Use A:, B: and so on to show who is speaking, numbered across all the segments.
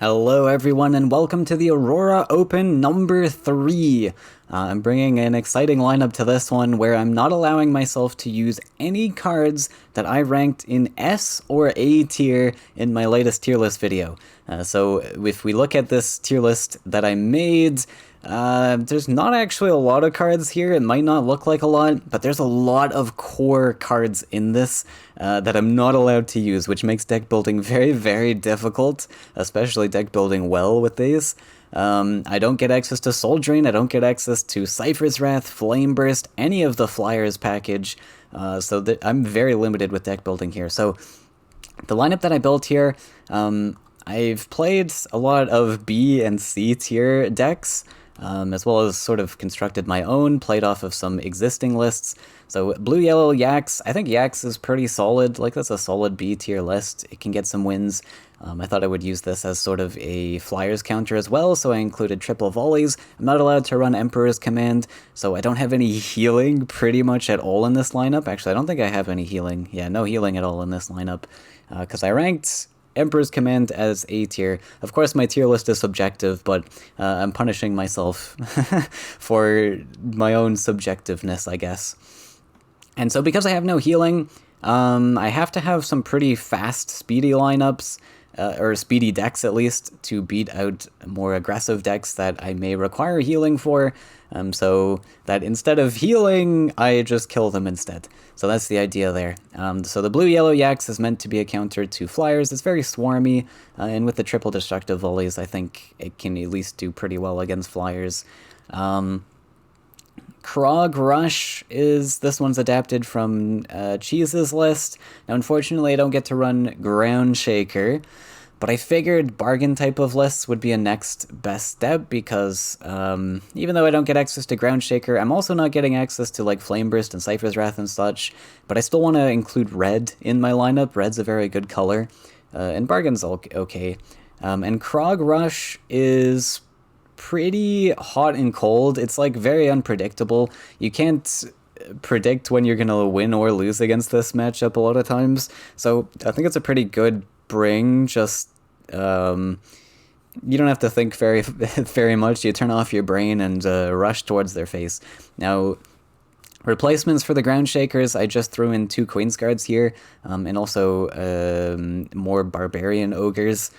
A: Hello everyone and welcome to the Aurora Open number 3. I'm bringing an exciting lineup to this one where I'm not allowing myself to use any cards that I ranked in S or A tier in my latest tier list video. So if we look at this tier list that I made, there's not actually a lot of cards here. It might not look like a lot, but there's a lot of core cards in this that I'm not allowed to use, which makes deck building very, very difficult, especially deck building well with these. I don't get access to Soul Drain, I don't get access to Cypher's Wrath, Flame Burst, any of the Flyers package, so I'm very limited with deck building here. So the lineup that I built here, I've played a lot of B and C tier decks, as well as sort of constructed my own, played off of some existing lists. So blue-yellow Yax, I think Yax is pretty solid, like that's a solid B tier list. It can get some wins. I thought I would use this as sort of a Flyers counter as well, so I included triple volleys. I'm not allowed to run Emperor's Command, so I don't have any healing pretty much at all in this lineup. Actually, I don't think I have any healing. Yeah, no healing at all in this lineup, because I ranked Emperor's Command as A tier. Of course, my tier list is subjective, but I'm punishing myself for my own subjectiveness, I guess. And so because I have no healing, I have to have some pretty fast, speedy lineups, or speedy decks at least, to beat out more aggressive decks that I may require healing for, so that instead of healing, I just kill them instead. So that's the idea there. So the blue-yellow Yax is meant to be a counter to Flyers. It's very swarmy, and with the triple destructive volleys, I think it can at least do pretty well against Flyers. Krog Rush this one's adapted from Cheese's list. Now, unfortunately, I don't get to run Ground Shaker, but I figured bargain type of lists would be a next best step because even though I don't get access to Ground Shaker, I'm also not getting access to like Flame Burst and Cypher's Wrath and such, but I still want to include red in my lineup. Red's a very good color, and bargain's okay. And Krog Rush is pretty hot and cold. It's like very unpredictable. You can't predict when you're gonna win or lose against this matchup a lot of times. So I think it's a pretty good bring. Just you don't have to think very much. You turn off your brain and rush towards their face. Now, replacements for the Ground Shakers, I just threw in 2 Queen's Guards here, and also more Barbarian Ogres.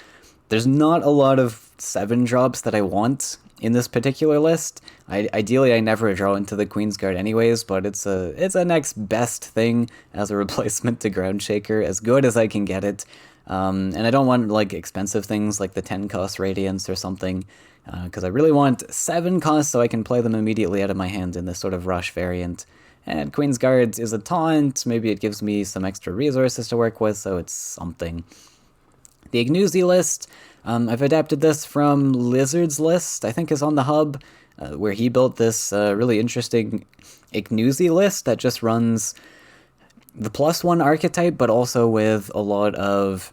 A: There's not a lot of 7-drops that I want in this particular list. Ideally, I never draw into the Queen's Guard anyways, but it's a next best thing as a replacement to Ground Shaker, as good as I can get it. And I don't want like expensive things like the 10 cost Radiance or something, because I really want 7 costs so I can play them immediately out of my hand in this sort of rush variant. And Queen's Guard is a taunt, maybe it gives me some extra resources to work with, so it's something. The Ignuzi list, I've adapted this from Lizard's list, I think is on the hub, where he built this really interesting Ignuzi list that just runs the +1 archetype, but also with a lot of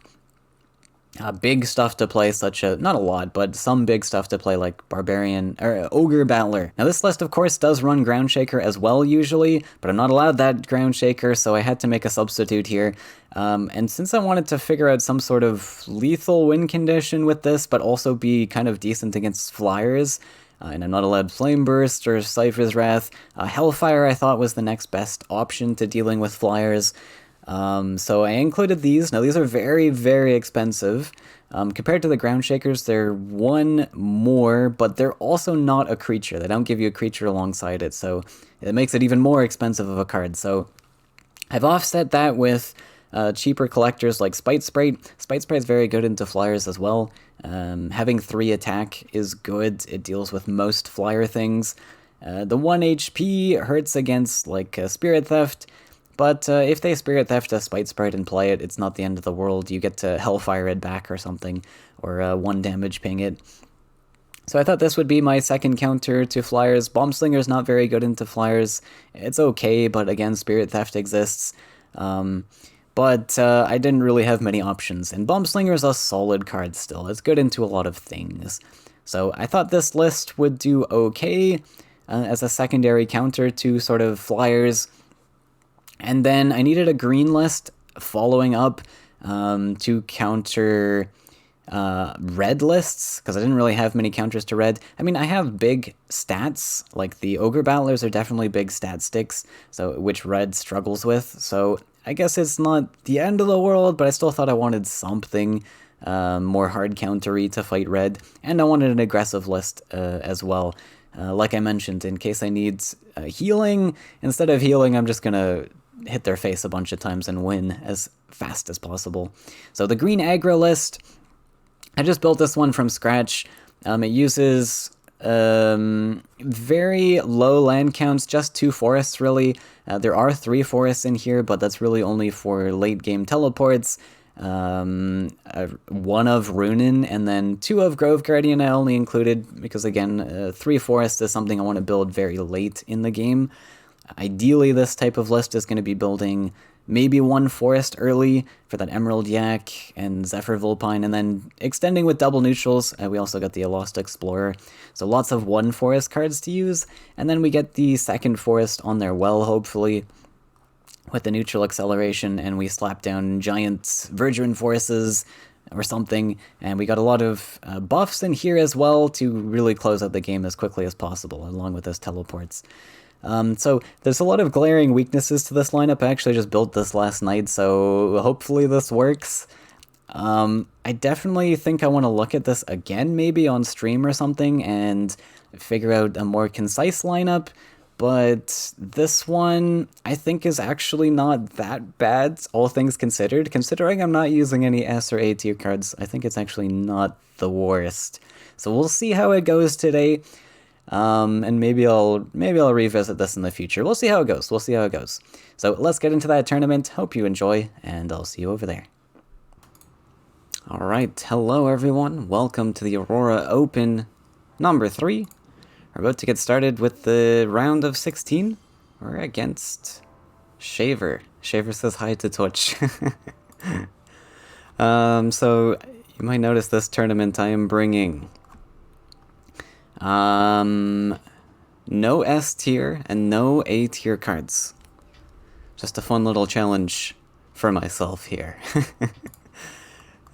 A: big stuff to play, such as, not a lot, but some big stuff to play like Barbarian, or Ogre Battler. Now this list, of course, does run Ground Shaker as well usually, but I'm not allowed that Ground Shaker, so I had to make a substitute here. And since I wanted to figure out some sort of lethal win condition with this, but also be kind of decent against Flyers, and I'm not allowed Flame Burst or Cypher's Wrath, Hellfire I thought was the next best option to dealing with Flyers. So I included these. Now these are very, very expensive. Compared to the Ground Shakers, they're 1 more, but they're also not a creature. They don't give you a creature alongside it, so it makes it even more expensive of a card. So I've offset that with cheaper collectors like Spite Sprite. Spite Sprite is very good into Flyers as well. Having 3 attack is good. It deals with most Flyer things. The 1 HP hurts against like Spirit Theft, but if they Spirit Theft a Spite Sprite and play it, it's not the end of the world. You get to Hellfire it back or something, or 1 damage ping it. So I thought this would be my second counter to Flyers. Bomb Slinger's not very good into Flyers. It's okay, but again, Spirit Theft exists. But I didn't really have many options, and Bomb Slinger is a solid card still. It's good into a lot of things. So I thought this list would do okay as a secondary counter to sort of Flyers. And then I needed a green list following up to counter red lists, because I didn't really have many counters to red. I mean, I have big stats, like the Ogre Battlers are definitely big stat sticks, so which red struggles with, so I guess it's not the end of the world, but I still thought I wanted something more hard countery to fight red, and I wanted an aggressive list as well. Like I mentioned, in case I need healing, instead of healing, I'm just gonna hit their face a bunch of times and win as fast as possible. So the green aggro list, I just built this one from scratch. It uses very low land counts, just 2 forests really. There are 3 forests in here, but that's really only for late game teleports. 1 of Runin, and then 2 of Grove Guardian I only included because, again, 3 forests is something I want to build very late in the game. Ideally, this type of list is going to be building maybe 1 forest early for that Emerald Yak and Zephyr Vulpine, and then extending with double neutrals. We also got the Lost Explorer, so lots of 1 forest cards to use, and then we get the 2nd forest on their well, hopefully, with the neutral acceleration, and we slap down giant Verduran forces or something, and we got a lot of buffs in here as well to really close out the game as quickly as possible, along with those teleports. So there's a lot of glaring weaknesses to this lineup. I actually just built this last night, so hopefully this works. I definitely think I want to look at this again, maybe on stream or something, and figure out a more concise lineup, but this one I think is actually not that bad, all things considered. Considering I'm not using any S or A tier cards, I think it's actually not the worst. So we'll see how it goes today. And maybe I'll revisit this in the future. We'll see how it goes. We'll see how it goes. So let's get into that tournament. Hope you enjoy, and I'll see you over there. Alright, hello everyone. Welcome to the Aurora Open number 3. We're about to get started with the round of 16. We're against Shaver. Shaver says hi to Twitch. So you might notice this tournament I am bringing no S tier and no A tier cards. Just a fun little challenge for myself here.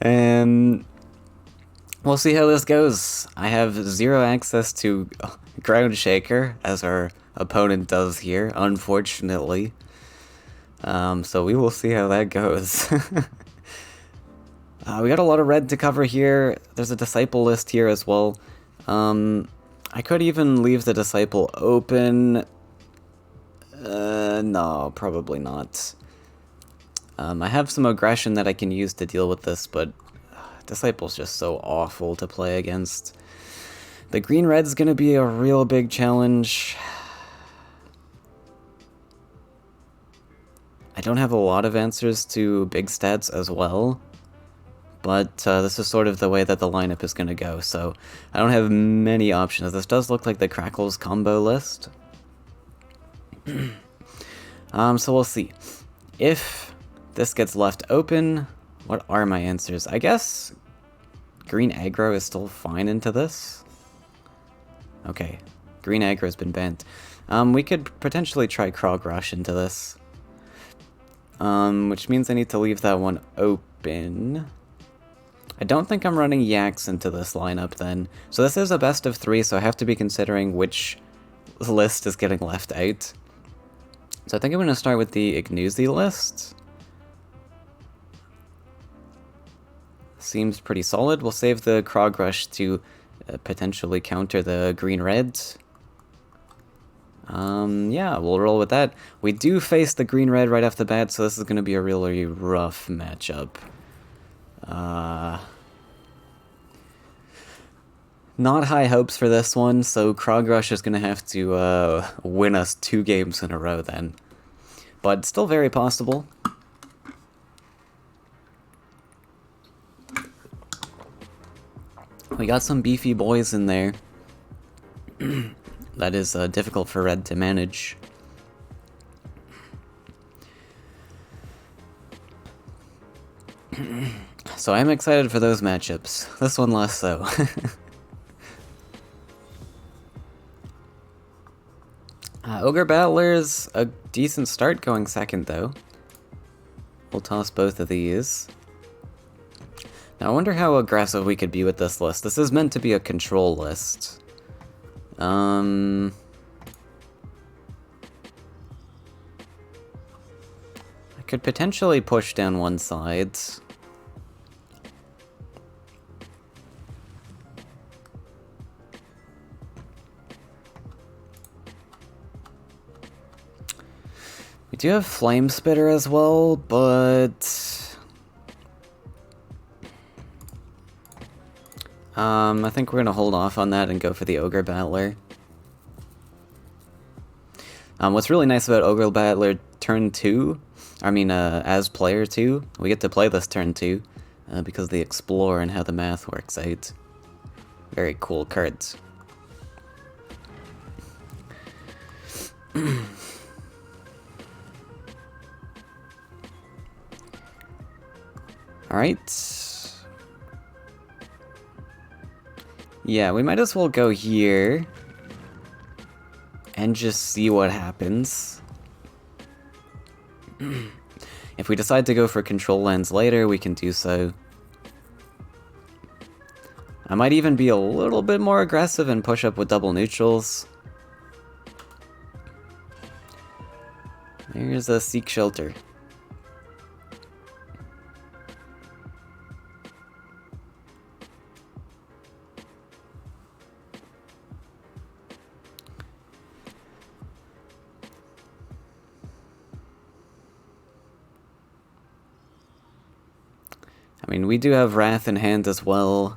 A: And we'll see how this goes. I have 0 access to Ground Shaker, as our opponent does here, unfortunately. So we will see how that goes. We got a lot of red to cover here. There's a Disciple list here as well. I could even leave the Disciple open. No, probably not. I have some aggression that I can use to deal with this, but Disciple's just so awful to play against. The green-red's gonna be a real big challenge. I don't have a lot of answers to big stats as well, but this is sort of the way that the lineup is going to go, so I don't have many options. This does look like the Crackles combo list. So we'll see. If this gets left open, what are my answers? I guess green aggro is still fine into this. Okay, green aggro has been banned. We could potentially try Krog Rush into this. Which means I need to leave that one open. I don't think I'm running Yaks into this lineup then. So this is a best of 3, so I have to be considering which list is getting left out. So I think I'm going to start with the Ignoozy list. Seems pretty solid. We'll save the Krog Rush to potentially counter the green-red. Yeah, we'll roll with that. We do face the green-red right off the bat, so this is going to be a really rough matchup. Not high hopes for this one, so Krog Rush is going to have to win us 2 games in a row then. But still very possible. We got some beefy boys in there. That is difficult for Red to manage. So I'm excited for those matchups. This one less so. Ogre Battler's a decent start going second though. We'll toss both of these. Now I wonder how aggressive we could be with this list. This is meant to be a control list. I could potentially push down one side. We do have Flame Spitter as well, but... I think we're gonna hold off on that and go for the Ogre Battler. What's really nice about Ogre Battler turn 2, as player 2, we get to play this turn 2, because of the Explore and how the math works out. Very cool cards. Alright. Yeah, we might as well go here and just see what happens. If we decide to go for control lands later, we can do so. I might even be a little bit more aggressive and push up with double neutrals. There's a Seek Shelter. I mean, we do have Wrath in hand as well.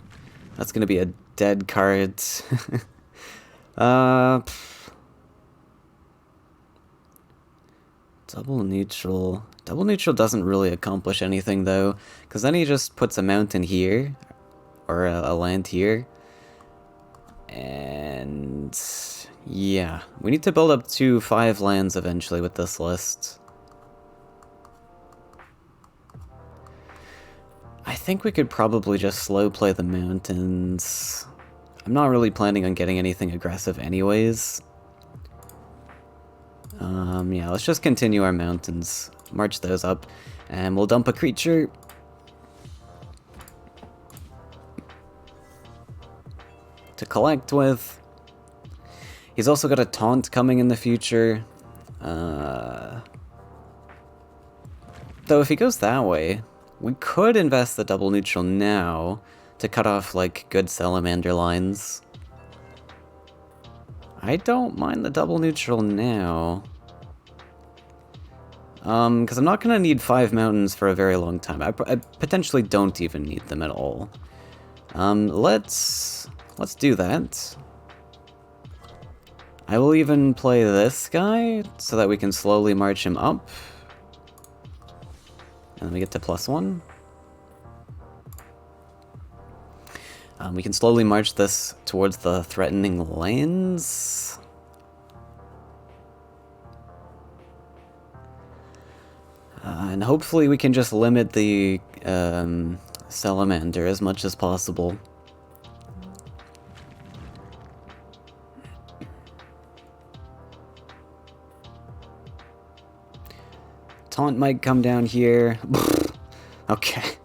A: That's gonna be a dead card. Double neutral. Double neutral doesn't really accomplish anything though, because then he just puts a mountain here, or a land here. And yeah, we need to build up to 5 lands eventually with this list. I think we could probably just slow play the mountains. I'm not really planning on getting anything aggressive anyways. Yeah, let's just continue our mountains. March those up, and we'll dump a creature. To collect with. He's also got a taunt coming in the future. Though if he goes that way, we could invest the double neutral now to cut off, like, good salamander lines. I don't mind the double neutral now. Because I'm not going to need 5 mountains for a very long time. I potentially don't even need them at all. Let's do that. I will even play this guy so that we can slowly march him up. And then we get to +1. We can slowly march this towards the threatening lands. And hopefully we can just limit the salamander as much as possible. Taunt might come down here. Okay.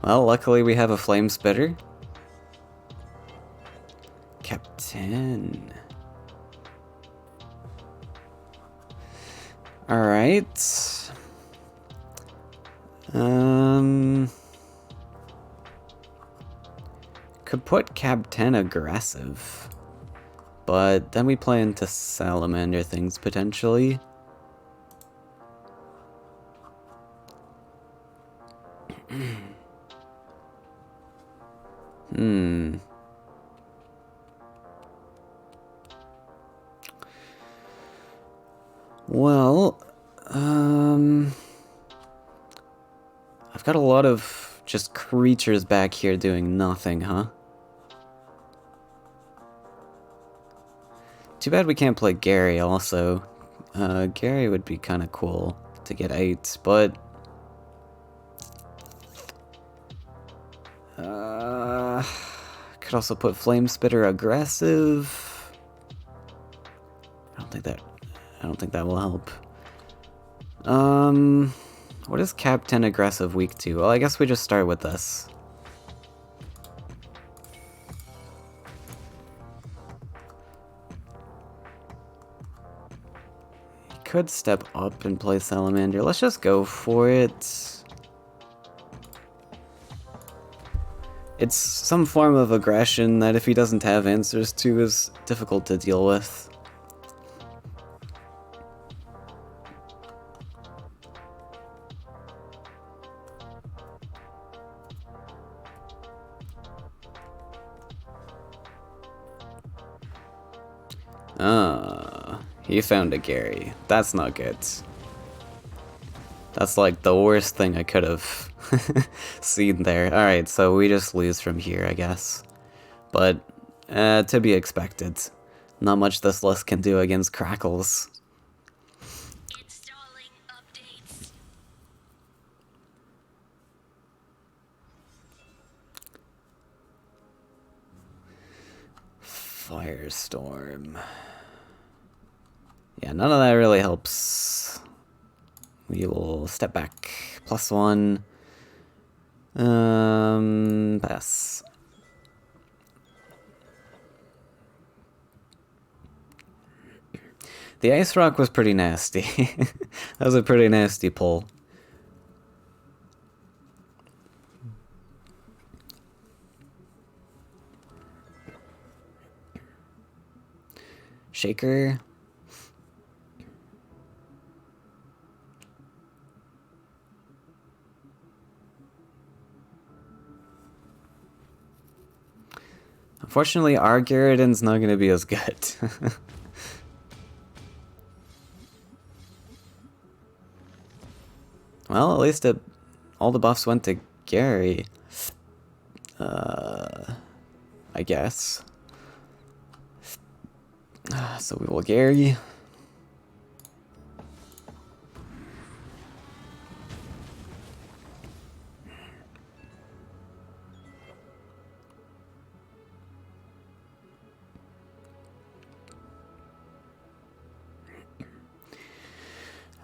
A: Well, luckily we have a Flame Spitter. Captain. Alright. Could put Captain aggressive. But then we play into salamander things potentially. Well, I've got a lot of just creatures back here doing nothing, huh? Too bad we can't play Gary also. Gary would be kind of cool to get 8, but... could also put Flame Spitter aggressive. I don't think that will help. What is Cap 10 aggressive weak to? Well, I guess we just start with this. He could step up and play Salamander. Let's just go for it. It's some form of aggression that if he doesn't have answers to is difficult to deal with. He found a Gary. That's not good. That's like the worst thing I could have seen there. Alright, so we just lose from here, I guess. But, to be expected. Not much this list can do against Crackles.
B: Installing updates.
A: Firestorm. Yeah, none of that really helps. We will step back. +1. Pass. The Ice Rock was pretty nasty. That was a pretty nasty pull. Shaker. Unfortunately, our Gyaradon's not going to be as good. Well, at least all the buffs went to Gary. I guess. So we will Gary.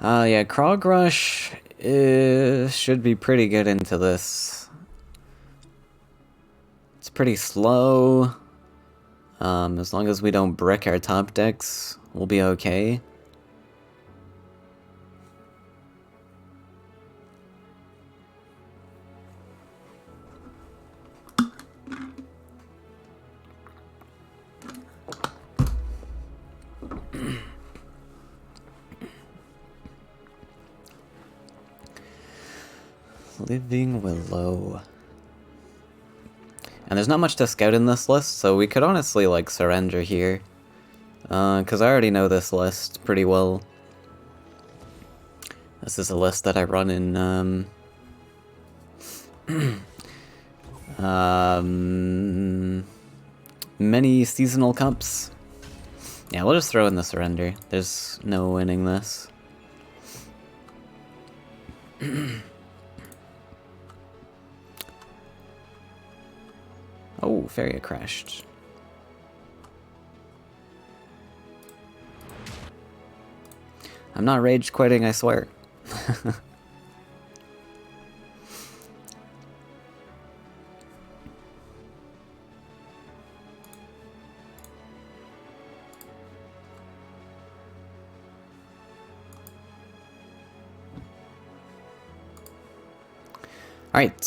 A: Yeah, Krog Rush should be pretty good into this. It's pretty slow. As long as we don't brick our top decks, we'll be okay. Living Willow. And there's not much to scout in this list, so we could honestly, like, surrender here. Because I already know this list pretty well. This is a list that I run in, many seasonal cups. Yeah, we'll just throw in the surrender. There's no winning this. Oh, Faeria crashed. I'm not rage quitting, I swear. Alright,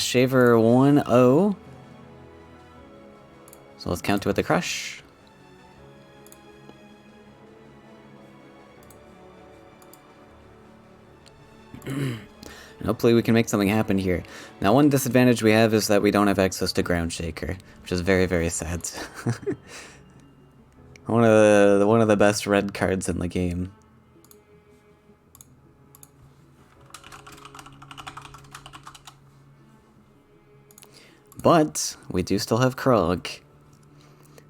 A: Shaver 1-0. So let's counter with the crush. And hopefully we can make something happen here. Now, one disadvantage we have is that we don't have access to Ground Shaker, which is very, very sad. one of the best red cards in the game. But we do still have Krog.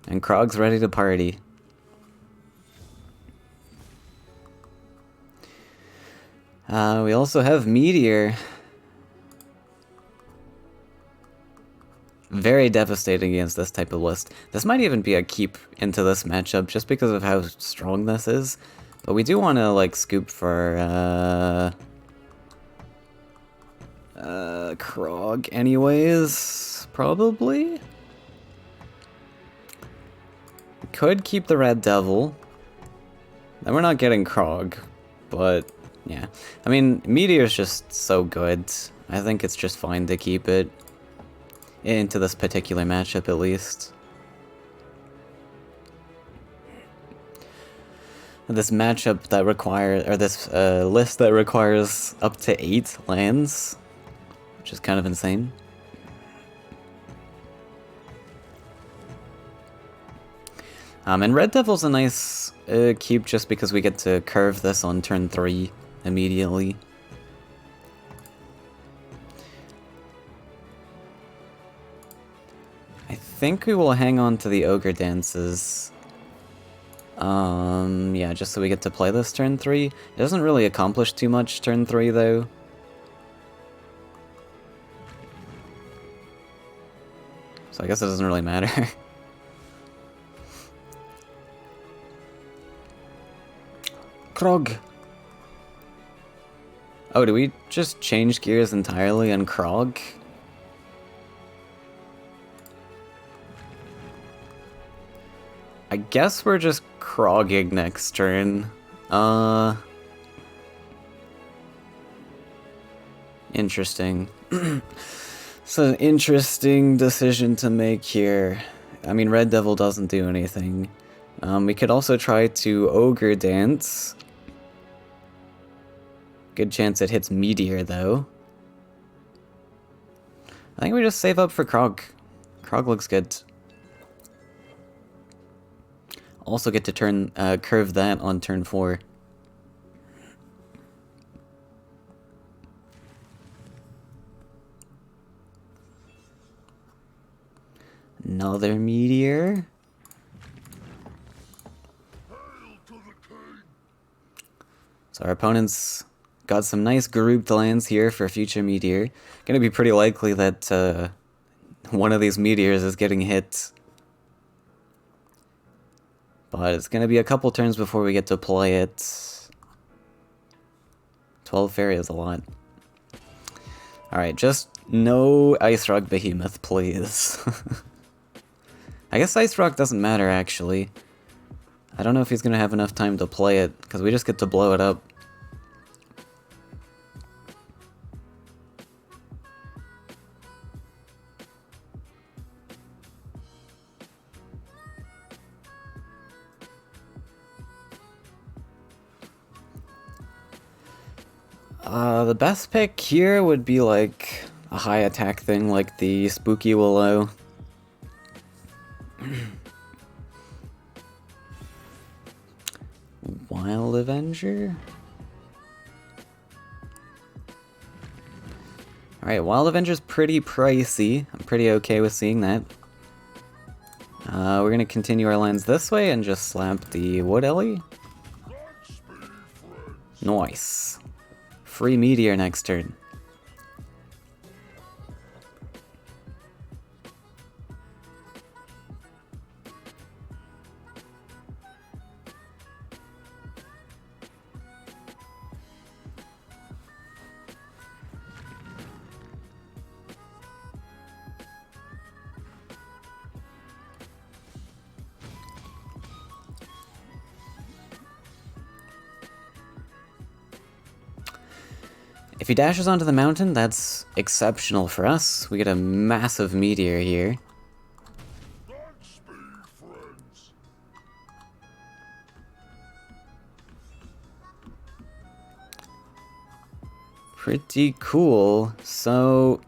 A: And Krog's ready to party. We also have Meteor. Very devastating against this type of list. This might even be a keep into this matchup just because of how strong this is. But we do want to, like, scoop for, Krog anyways, probably? Could keep the Red Devil. Then we're not getting Krog, but, yeah. I mean, Meteor's just so good. I think it's just fine to keep it. Into this particular matchup, at least. This matchup that requires, or this list that requires up to 8 lands, which is kind of insane. And Red Devil's a nice keep just because we get to curve this on turn 3 immediately. I think we will hang on to the Ogre Dances. Yeah, just so we get to play this turn 3. It doesn't really accomplish too much turn 3, though. So I guess it doesn't really matter. Krog! Oh, did we just change gears entirely on Krog? I guess we're just Krogging next turn. Interesting. It's an interesting decision to make here. I mean, Red Devil doesn't do anything. We could also try to Ogre Dance. Good chance it hits Meteor, though. I think we just save up for Krog. Krog looks good. Also get to turn curve that on turn 4. Another Meteor. So our opponent's got some nice grouped lands here for future Meteor. Gonna be pretty likely that one of these Meteors is getting hit. But it's gonna be a couple turns before we get to play it. 12 Faeria is a lot. Alright, just no Ice Rock Behemoth, please. I guess Ice Rock doesn't matter, actually. I don't know if he's gonna have enough time to play it, because we just get to blow it up. The best pick here would be like a high attack thing like the Spooky Willow. Wild Avenger? Alright, Wild Avenger's pretty pricey. I'm pretty okay with seeing that. We're gonna continue our lands this way and just slap the Wood Ellie. Nice. Free Meteor next turn. If he dashes onto the mountain, that's exceptional for us. We get a massive Meteor here. Pretty cool. So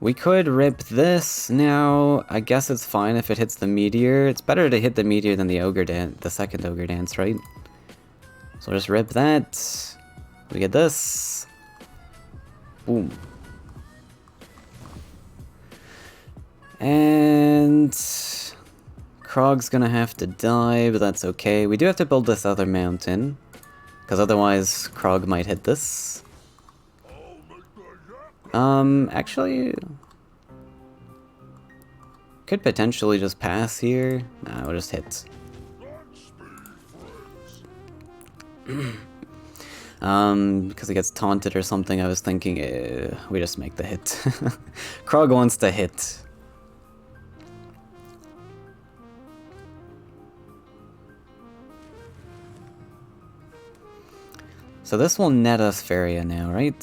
A: we could rip this now. I guess it's fine if it hits the Meteor. It's better to hit the Meteor than the Ogre Dance, the second Ogre Dance, right? So just rip that. We get this. Boom. And Krog's gonna have to die, but that's okay. We do have to build this other mountain, because otherwise Krog might hit this. Actually, could potentially just pass here. Nah, we'll just hit. Because he gets taunted or something, I was thinking we just make the hit. Krog wants to hit. So this will net us Faeria now, right?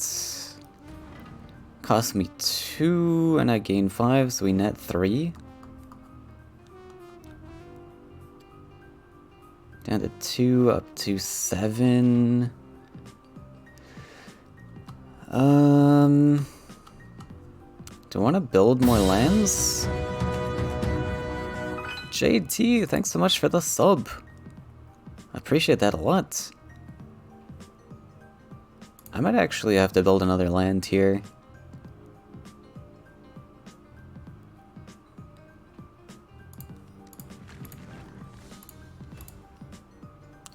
A: Cost me 2 and I gain 5, so we net 3. Down to 2, up to 7. Do I want to build more lands? JT, thanks so much for the sub. I appreciate that a lot. I might actually have to build another land here.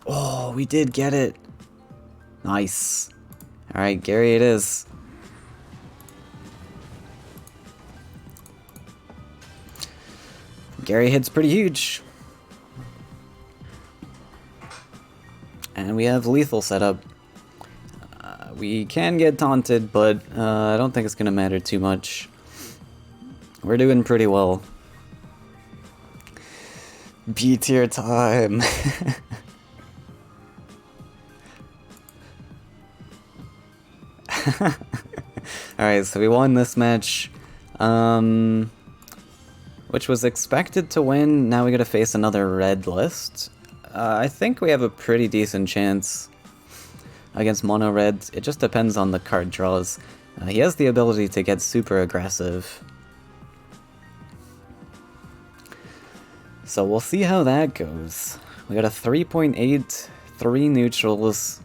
A: Oh, we did get it. Nice. Alright, Gary it is. Gary hits pretty huge. And we have lethal set up. We can get taunted, but I don't think it's going to matter too much. We're doing pretty well. B tier time. Alright, so we won this match. Which was expected to win. Now we gotta face another red list. I think we have a pretty decent chance against mono red. It just depends on the card draws. He has the ability to get super aggressive. So we'll see how that goes. We got a 3.8, 3 neutrals.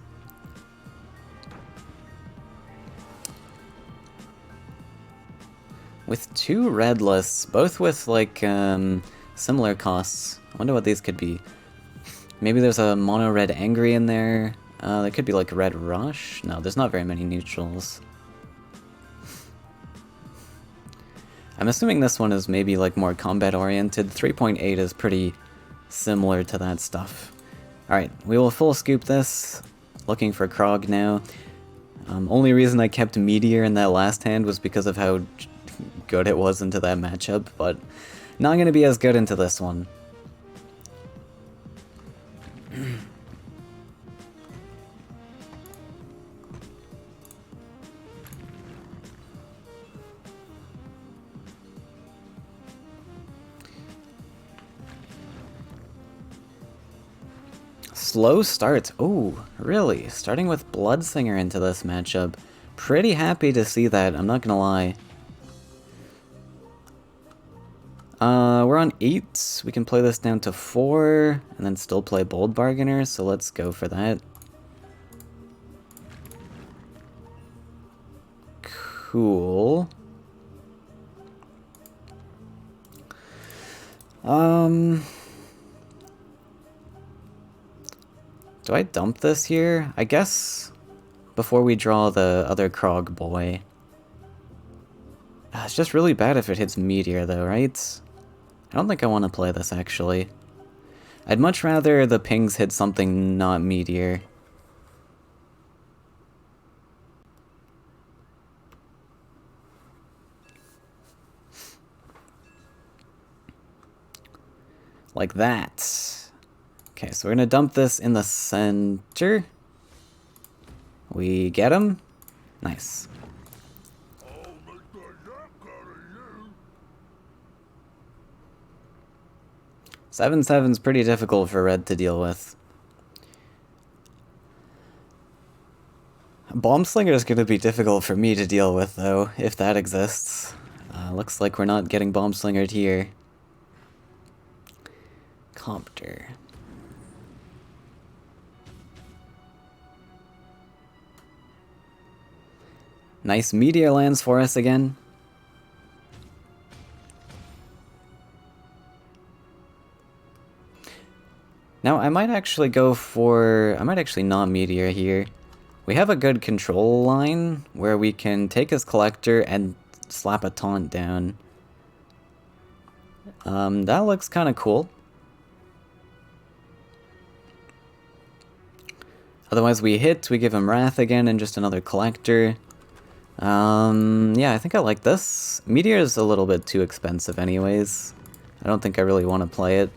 A: With 2 red lists, both with like similar costs. I wonder what these could be. Maybe there's a mono red angry in there. There could be like red rush. No, there's not very many neutrals. I'm assuming this one is maybe like more combat oriented. 3.8 is pretty similar to that stuff. Alright, we will full scoop this. Looking for Krog now. Only reason I kept Meteor in that last hand was because of how good it was into that matchup, but not going to be as good into this one. Slow start. Oh, really? Starting with Bloodsinger into this matchup. Pretty happy to see that, I'm not gonna lie. We're on 8. We can play this down to 4, and then still play Bold Bargainer, so let's go for that. Cool. Do I dump this here? I guess before we draw the other Krog boy. It's just really bad if it hits Meteor though, right? I don't think I want to play this actually. I'd much rather the pings hit something not Meteor. Like that. Okay, so we're gonna dump this in the center. We get him. Nice. 7/7's pretty difficult for red to deal with. Bomb Slinger is going to be difficult for me to deal with, though, if that exists. Looks like we're not getting Bomb Slingered here. Compter. Nice Meteor lands for us again. Now, I might actually go for... I might actually not Meteor here. We have a good control line where we can take his Collector and slap a taunt down. That looks kind of cool. Otherwise we hit, we give him Wrath again, and just another Collector. Yeah, I think I like this. Meteor is a little bit too expensive anyways. I don't think I really want to play it.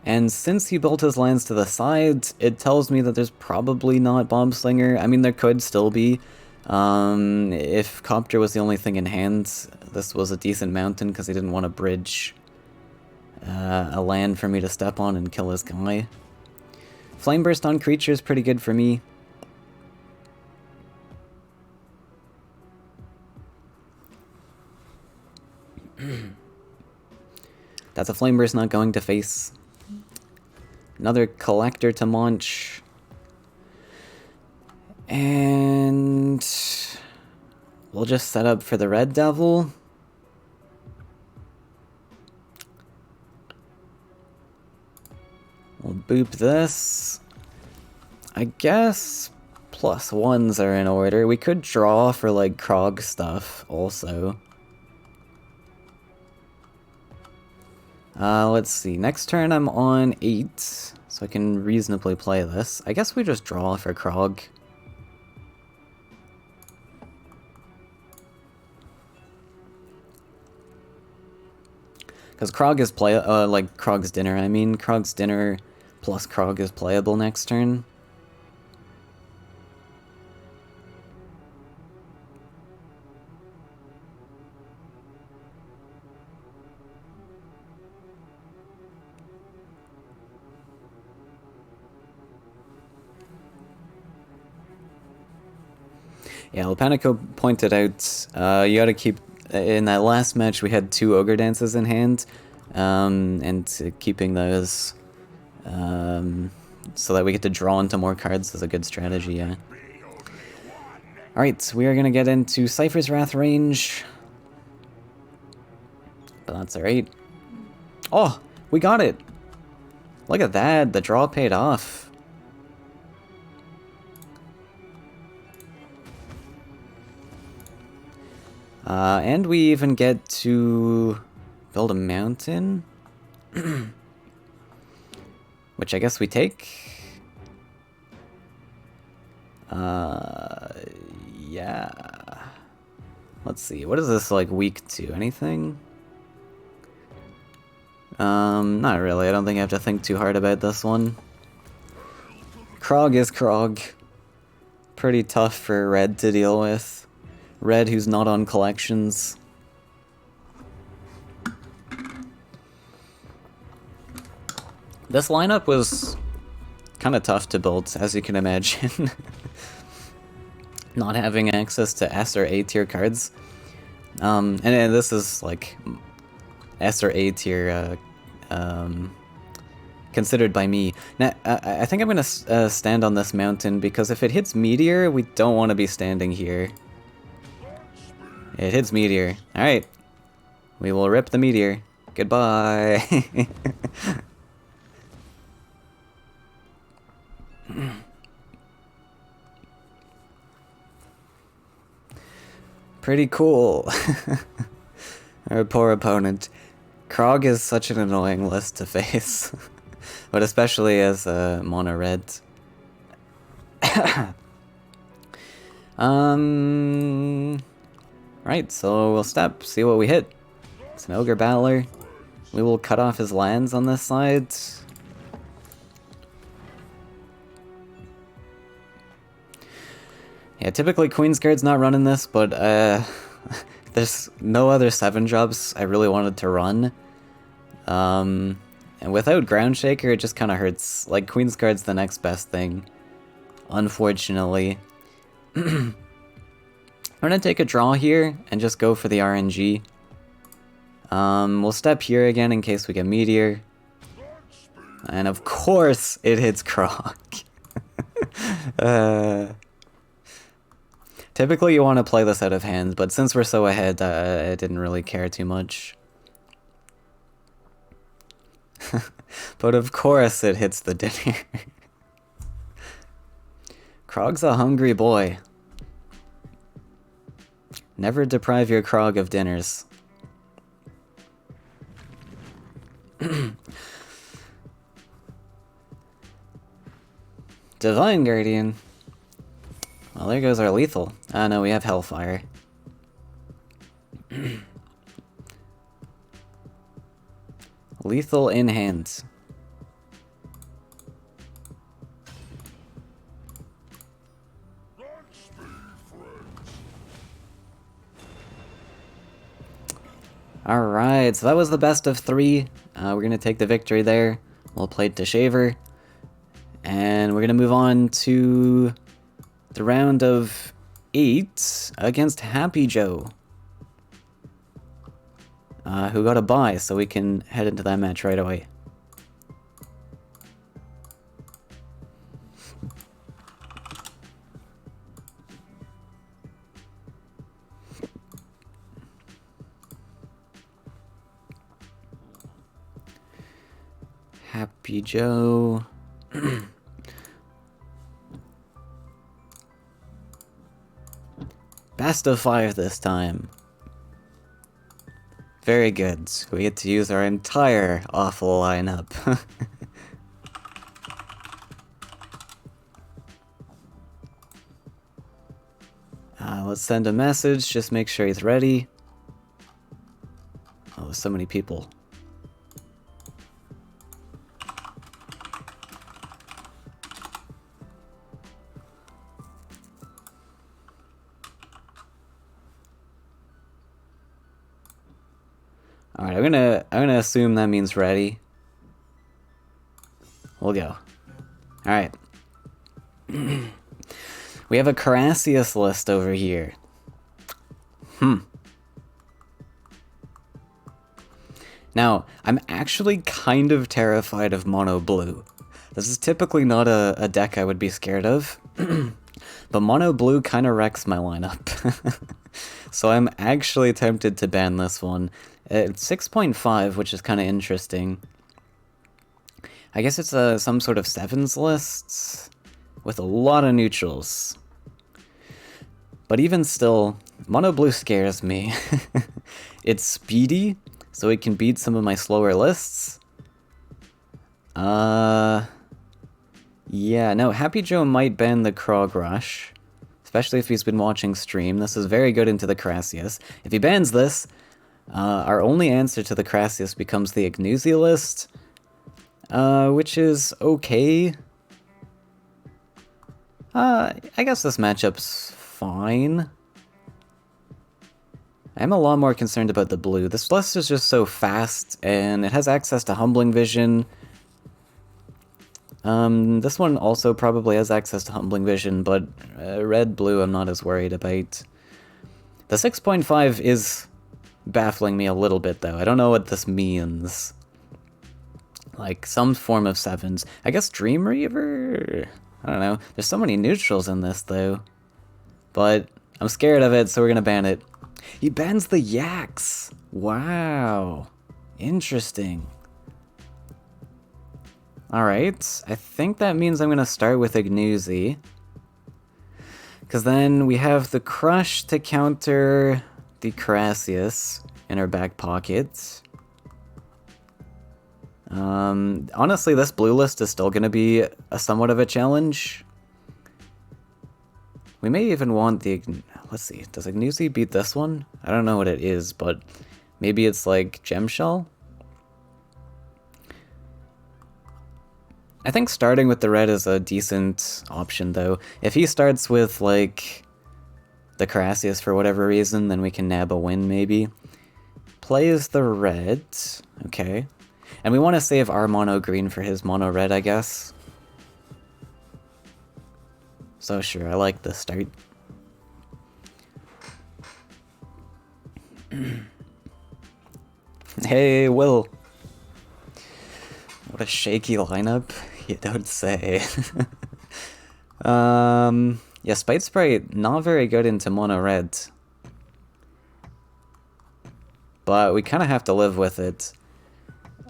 A: And since he built his lands to the sides, it tells me that there's probably not Bomb Slinger. I mean, there could still be. If Copter was the only thing in hand, this was a decent mountain because he didn't want to bridge a land for me to step on and kill his guy. Flame Burst on creature is pretty good for me. That's a Flame Burst not going to face. Another Collector to launch. And we'll just set up for the Red Devil. We'll boop this. I guess +1s are in order. We could draw for like Krog stuff also. Let's see. Next turn I'm on 8, so I can reasonably play this. I guess we just draw for Krog. Because Krog is like Krog's Dinner, I mean. Krog's Dinner plus Krog is playable next turn. Yeah, Lopanico pointed out, you gotta keep, in that last match we had 2 Ogre Dances in hand, and keeping those, so that we get to draw into more cards is a good strategy, yeah. Alright, we are gonna get into Cypher's Wrath range, but that's alright. Oh, we got it! Look at that, the draw paid off. And we even get to build a mountain, which I guess we take. Yeah. Let's see, what is this like weak to? Anything? Not really. I don't think I have to think too hard about this one. Krog is Krog. Pretty tough for Red to deal with. Red who's not on collections. This lineup was kind of tough to build, as you can imagine. Not having access to S or A tier cards. And this is like S or A tier considered by me. Now, I think I'm going to stand on this mountain because if it hits Meteor, we don't want to be standing here. It hits Meteor. Alright. We will rip the Meteor. Goodbye. Pretty cool. Our poor opponent. Krog is such an annoying list to face. But especially as mono red. Right, so we'll step, see what we hit. It's an Ogre Battler. We will cut off his lands on this side. Yeah, typically Queensguard's not running this, but there's no other 7 jobs I really wanted to run. And without Ground Shaker, it just kind of hurts. Like, Queensguard's the next best thing, unfortunately. I'm gonna take a draw here and just go for the RNG. We'll step here again in case we get Meteor. And of course it hits Krog. Typically you want to play this out of hand, but since we're so ahead, I didn't really care too much. But of course it hits the dinner. Krog's a hungry boy. Never deprive your Krog of dinners. Divine Guardian. Well, there goes our lethal. Ah, no, we have Hellfire. Lethal in hand. Alright, so that was the best of 3. We're gonna take the victory there. Well played to Shaver. And we're gonna move on to the round of 8 against Happy Joe. Who got a bye, so we can head into that match right away. Happy Joe. Best of 5 this time. Very good. We get to use our entire awful lineup. Let's send a message, just make sure he's ready. Oh, so many people. Alright, I'm gonna assume that means ready. We'll go. Alright. We have a Carassius list over here. Now, I'm actually kind of terrified of Mono Blue. This is typically not a deck I would be scared of, but Mono Blue kind of wrecks my lineup. So I'm actually tempted to ban this one. It's 6.5, which is kind of interesting. I guess it's some sort of 7s list with a lot of neutrals. But even still, Mono Blue scares me. It's speedy, so it can beat some of my slower lists. Yeah, no, Happy Joe might ban the Krog Rush, especially if he's been watching stream. This is very good into the Carassius. If he bans this, our only answer to the Carassius becomes the Ignuzia list, which is okay. I guess this matchup's fine. I'm a lot more concerned about the blue. This list is just so fast, and it has access to Humbling Vision. This one also probably has access to Humbling Vision, but red-blue I'm not as worried about. The 6.5 is baffling me a little bit, though. I don't know what this means. Like, some form of 7s. I guess Dream Reaver? I don't know. There's so many neutrals in this, though. But I'm scared of it, so we're gonna ban it. He bans the Yaks! Wow. Interesting. Alright, I think that means I'm gonna start with Ignuzia. Because then we have the Crush to counter the Carassius in our back pocket. Honestly, this blue list is still gonna be somewhat of a challenge. We may even want the... Let's see, does Ignuzia beat this one? I don't know what it is, but maybe it's like Gem Shell? I think starting with the red is a decent option, though. If he starts with, like, the Carassius for whatever reason, then we can nab a win, maybe. Plays the red. Okay. And we want to save our mono green for his mono red, I guess. So sure, I like the start. Hey, Will. What a shaky lineup. You don't say. Yeah, Spite Sprite, not very good into mono red. But we kind of have to live with it.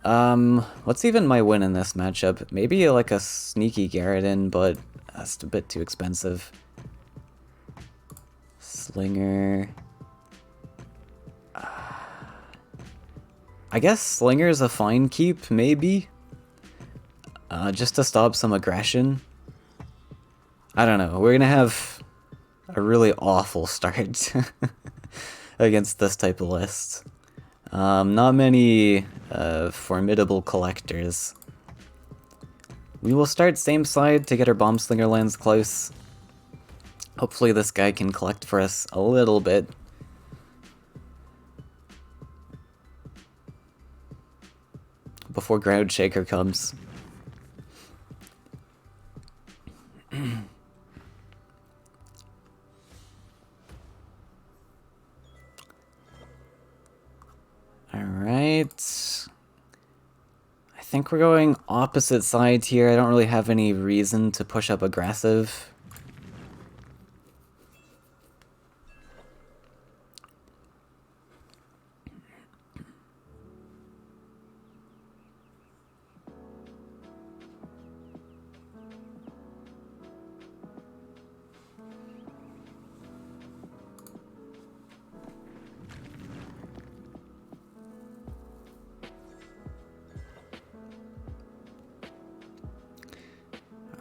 A: What's even my win in this matchup? Maybe like a sneaky Garrotin, but that's a bit too expensive. Slinger. I guess Slinger's a fine keep, maybe? Just to stop some aggression. I don't know. We're gonna have a really awful start against this type of list. Not many formidable collectors. We will start same side to get our bomb slinger lands close. Hopefully this guy can collect for us a little bit. Before Ground Shaker comes. Alright. I think we're going opposite sides here. I don't really have any reason to push up aggressive.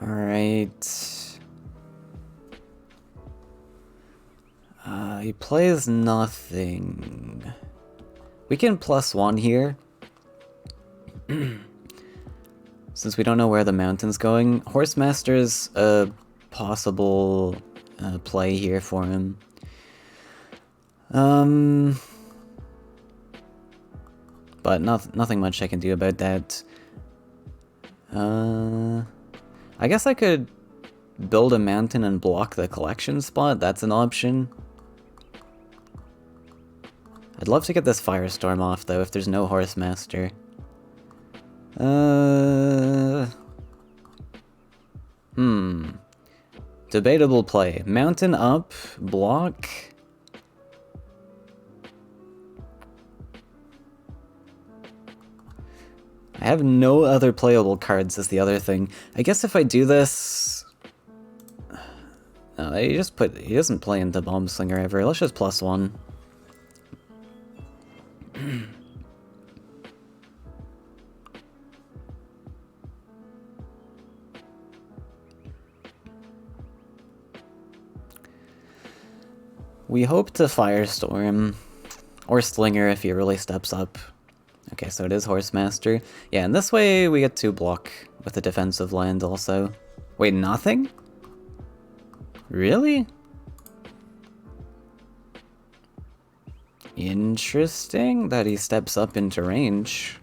A: Alright. He plays nothing. We can +1 here. Since we don't know where the mountain's going. Horsemaster's a possible play here for him. But nothing much I can do about that. I guess I could build a mountain and block the collection spot. That's an option. I'd love to get this firestorm off, though, if there's no Horsemaster. Debatable play. Mountain up, block. I have no other playable cards is the other thing. I guess if I do this... No, he doesn't play into Bomb Slinger ever. Let's just +1. We hope to Firestorm. Or Slinger if he really steps up. Okay, so it is Horsemaster. Yeah, and this way we get to block with a defensive land also. Wait, nothing? Really? Interesting that he steps up into range.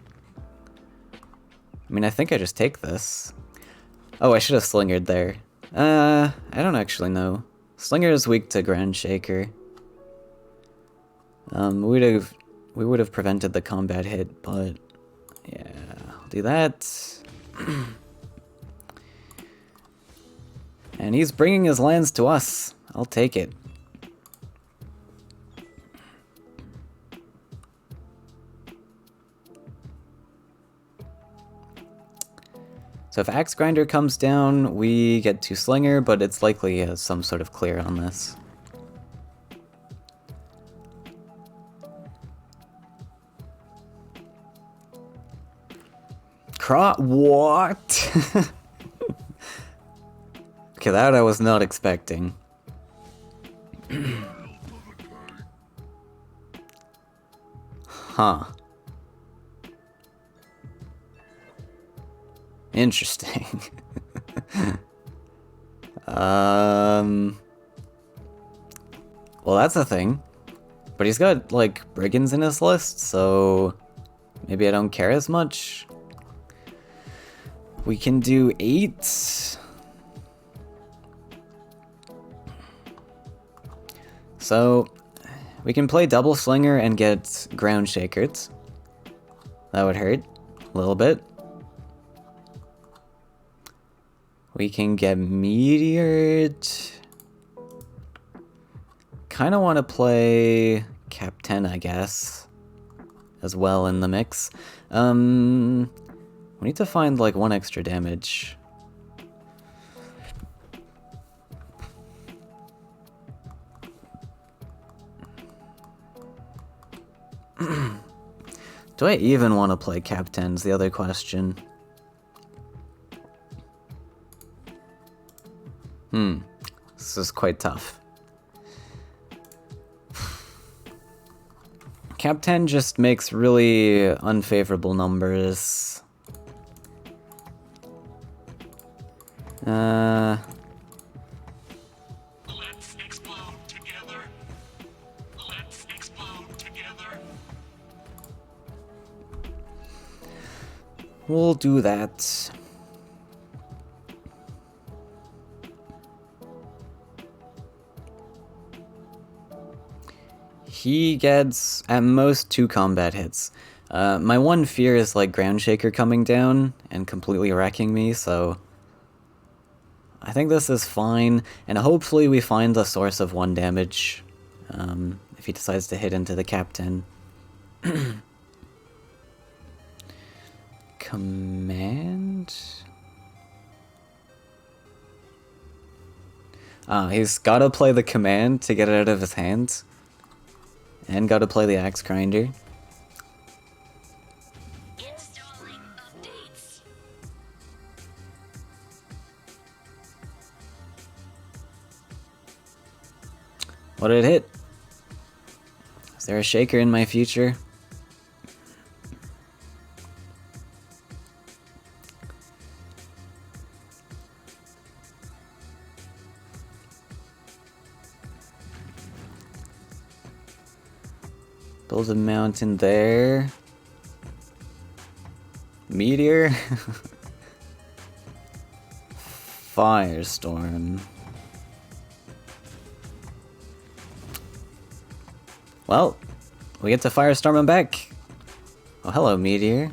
A: I mean, I think I just take this. Oh, I should have Slingered there. I don't actually know. Slinger is weak to Ground Shaker. We would have prevented the combat hit, but yeah, I'll do that. And he's bringing his lands to us. I'll take it. So if Axe Grinder comes down, we get to Slinger, but it's likely he has some sort of clear on this. What? Okay, that I was not expecting. Huh. Interesting. Well, that's a thing. But he's got, like, brigands in his list, so maybe I don't care as much. We can do 8. So, we can play Double Slinger and get Ground Shakered. That would hurt a little bit. We can get Meteored. Kind of want to play Captain, I guess, as well in the mix. We need to find like 1 extra damage. Do I even want to play Captain's the other question. This is quite tough. Cap 10 just makes really unfavorable numbers. Let's explode together. Let's explode together. We'll do that. He gets, at most, 2 combat hits. My one fear is, like, Ground Shaker coming down and completely wrecking me, so... I think this is fine, and hopefully we find the source of 1 damage, if he decides to hit into the Captain. Command? He's gotta play the command to get it out of his hands. And gotta play the Axe Grinder.
B: Installing updates.
A: What did it hit? Is there a shaker in my future? Build a mountain there. Meteor? Firestorm. Well, we get to Firestorm him back. Oh, hello, Meteor.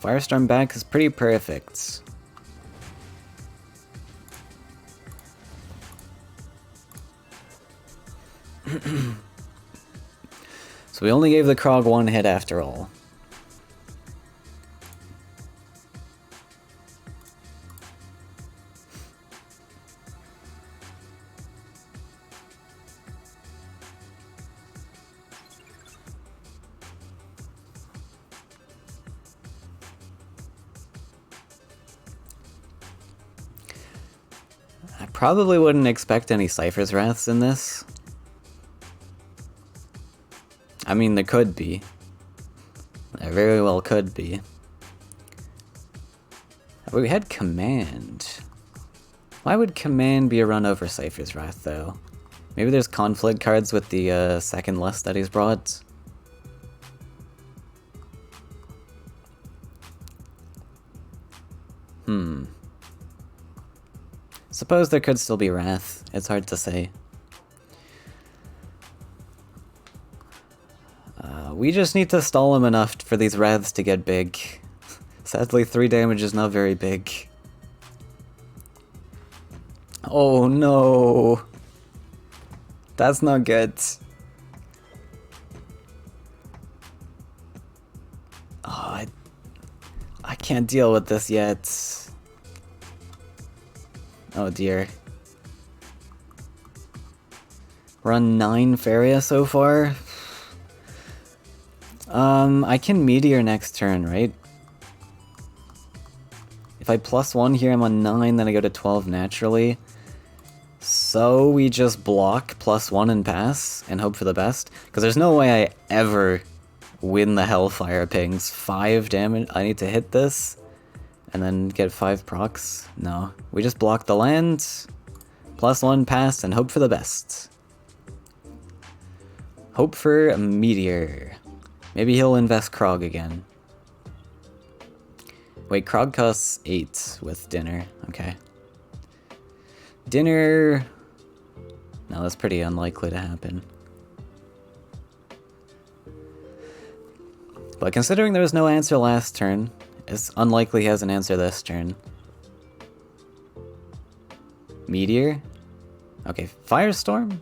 A: Firestorm back is pretty perfect. So we only gave the Krog 1 hit after all. I probably wouldn't expect any Cypher's Wraths in this. I mean, there could be. There very well could be. But we had Command. Why would Command be a run over Cypher's Wrath, though? Maybe there's conflict cards with the second list that he's brought. Suppose there could still be Wrath. It's hard to say. We just need to stall him enough for these Wraths to get big. Sadly, 3 damage is not very big. Oh no! That's not good. Oh, I can't deal with this yet. Oh dear. We're on 9 Faeria so far. I can Meteor next turn, right? If I +1 here, I'm on 9, then I go to 12 naturally. So we just block +1 and pass, and hope for the best. Because there's no way I ever win the Hellfire Pings. 5 damage, I need to hit this, and then get 5 procs. No, we just block the land, +1 pass, and hope for the best. Hope for a Meteor. Maybe he'll invest Krog again. Wait, Krog costs 8 with dinner. Okay. Dinner... No, that's pretty unlikely to happen. But considering there was no answer last turn, it's unlikely he has an answer this turn. Meteor? Okay, Firestorm?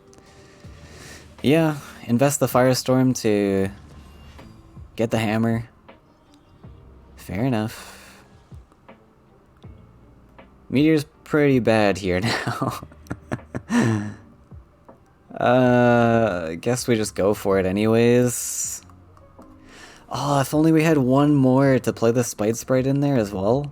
A: Yeah, invest the Firestorm to get the hammer. Fair enough. Meteor's pretty bad here now. Guess we just go for it anyways. Oh, if only we had one more to play the Spite Sprite in there as well.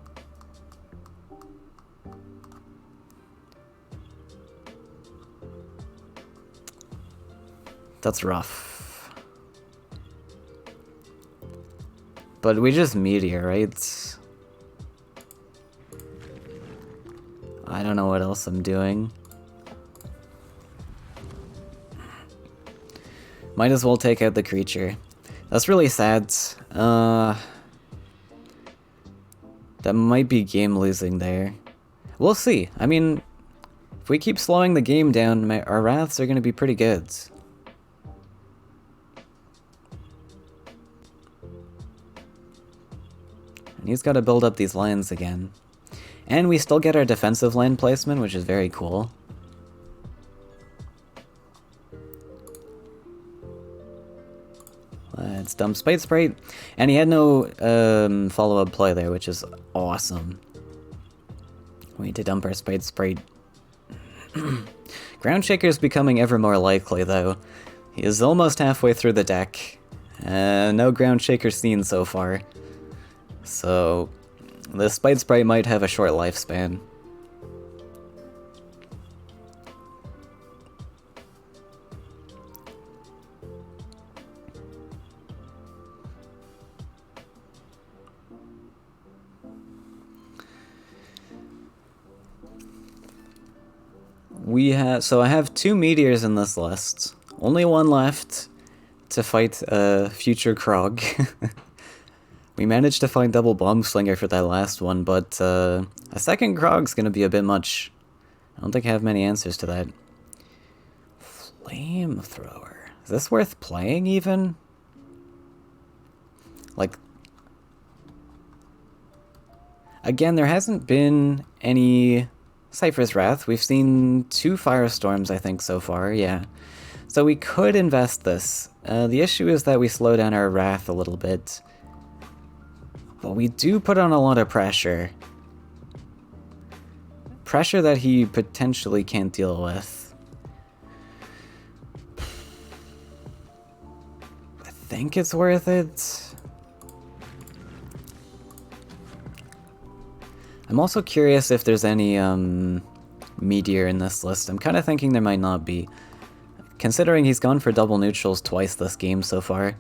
A: That's rough. But we just Meteor, right? I don't know what else I'm doing. Might as well take out the creature. That's really sad. That might be game losing there. We'll see. I mean, if we keep slowing the game down, our Wraths are going to be pretty good. And he's got to build up these lands again. And we still get our defensive land placement, which is very cool. Let's dump Spite Sprite. And he had no follow-up play there, which is awesome. We need to dump our Spite Sprite. Ground Shaker is becoming ever more likely, though. He is almost halfway through the deck. No Ground Shaker seen so far. So, the Spite Sprite might have a short lifespan. So I have 2 Meteors in this list. Only one left to fight a future Krog. We managed to find double Bomb Slinger for that last one, but a second Krog's gonna be a bit much. I don't think I have many answers to that. Flamethrower. Is this worth playing, even? Like... Again, there hasn't been any Cypher's Wrath. We've seen 2 Firestorms, I think, so far, yeah. So we could invest this. The issue is that we slow down our Wrath a little bit. But we do put on a lot of pressure. Pressure that he potentially can't deal with. I think it's worth it. I'm also curious if there's any Meteor in this list. I'm kind of thinking there might not be. Considering he's gone for double neutrals twice this game so far.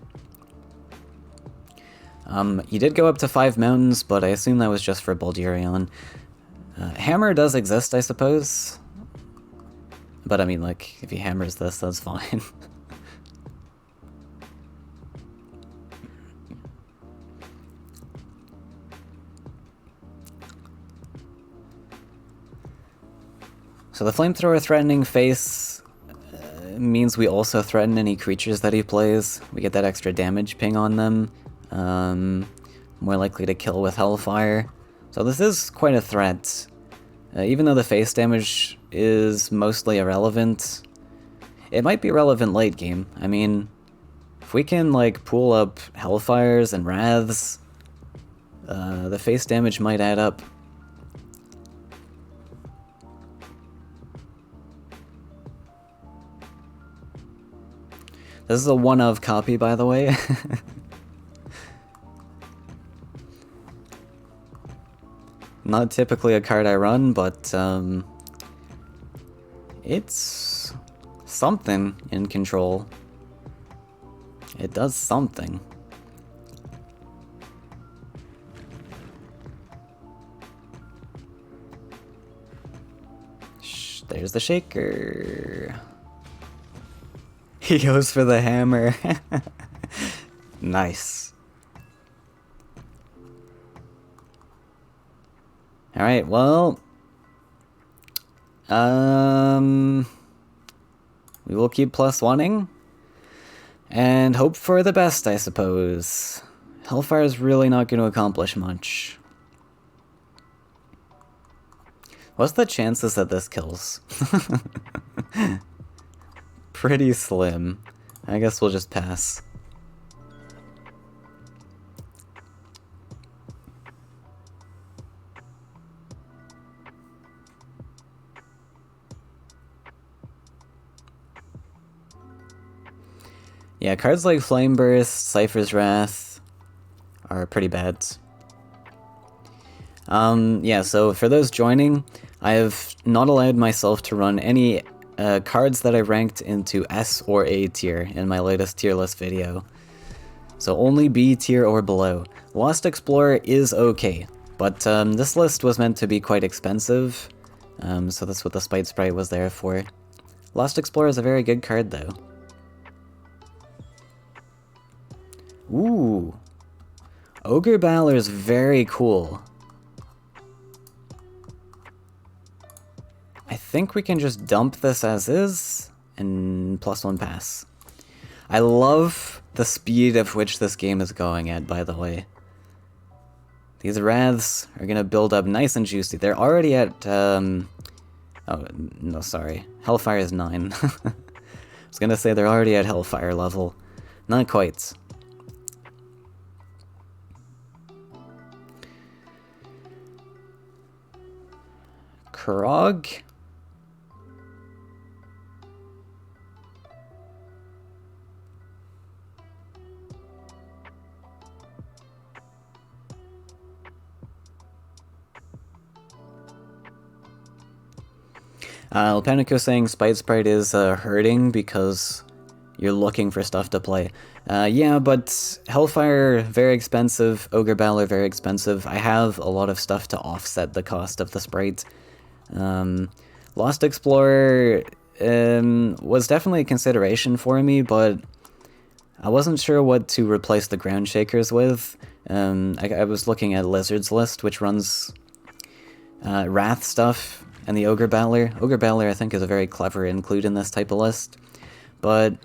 A: He did go up to 5 mountains, but I assume that was just for Baldurion. Hammer does exist, I suppose. But I mean, like, if he hammers this, that's fine. So the Flamethrower threatening face means we also threaten any creatures that he plays. We get that extra damage ping on them. More likely to kill with Hellfire. So this is quite a threat. Even though the face damage is mostly irrelevant, it might be relevant late game. I mean, if we can like pool up Hellfires and Wraths, the face damage might add up. This is a one-of copy, by the way. Not typically a card I run, but it's something in control. It does something. Shh, there's the shaker. He goes for the hammer. Nice. Alright, well... we will keep +1ing. And hope for the best, I suppose. Hellfire is really not going to accomplish much. What's the chances that this kills? Pretty slim. I guess we'll just pass. Yeah, cards like Flame Burst, Cypher's Wrath are pretty bad. Yeah, so for those joining, I have not allowed myself to run any cards that I ranked into S or A tier in my latest tier list video. So only B tier or below. Lost Explorer is okay, but this list was meant to be quite expensive, so that's what the Spite Sprite was there for. Lost Explorer is a very good card, though. Ooh. Ogre Balor is very cool. I think we can just dump this as is, and +1 pass. I love the speed of which this game is going at, by the way. These Wraths are gonna build up nice and juicy. They're already at, oh, no, sorry. Hellfire is 9. I was gonna say they're already at Hellfire level. Not quite. Krog? Panico saying Spite Sprite is hurting because you're looking for stuff to play. Yeah, but Hellfire, very expensive. Ogre Balor, very expensive. I have a lot of stuff to offset the cost of the Sprite. Lost Explorer was definitely a consideration for me, but I wasn't sure what to replace the Ground Shakers with. I was looking at Lizard's list, which runs Wrath stuff, and the Ogre Balor. Ogre Balor, I think, is a very clever include in this type of list, but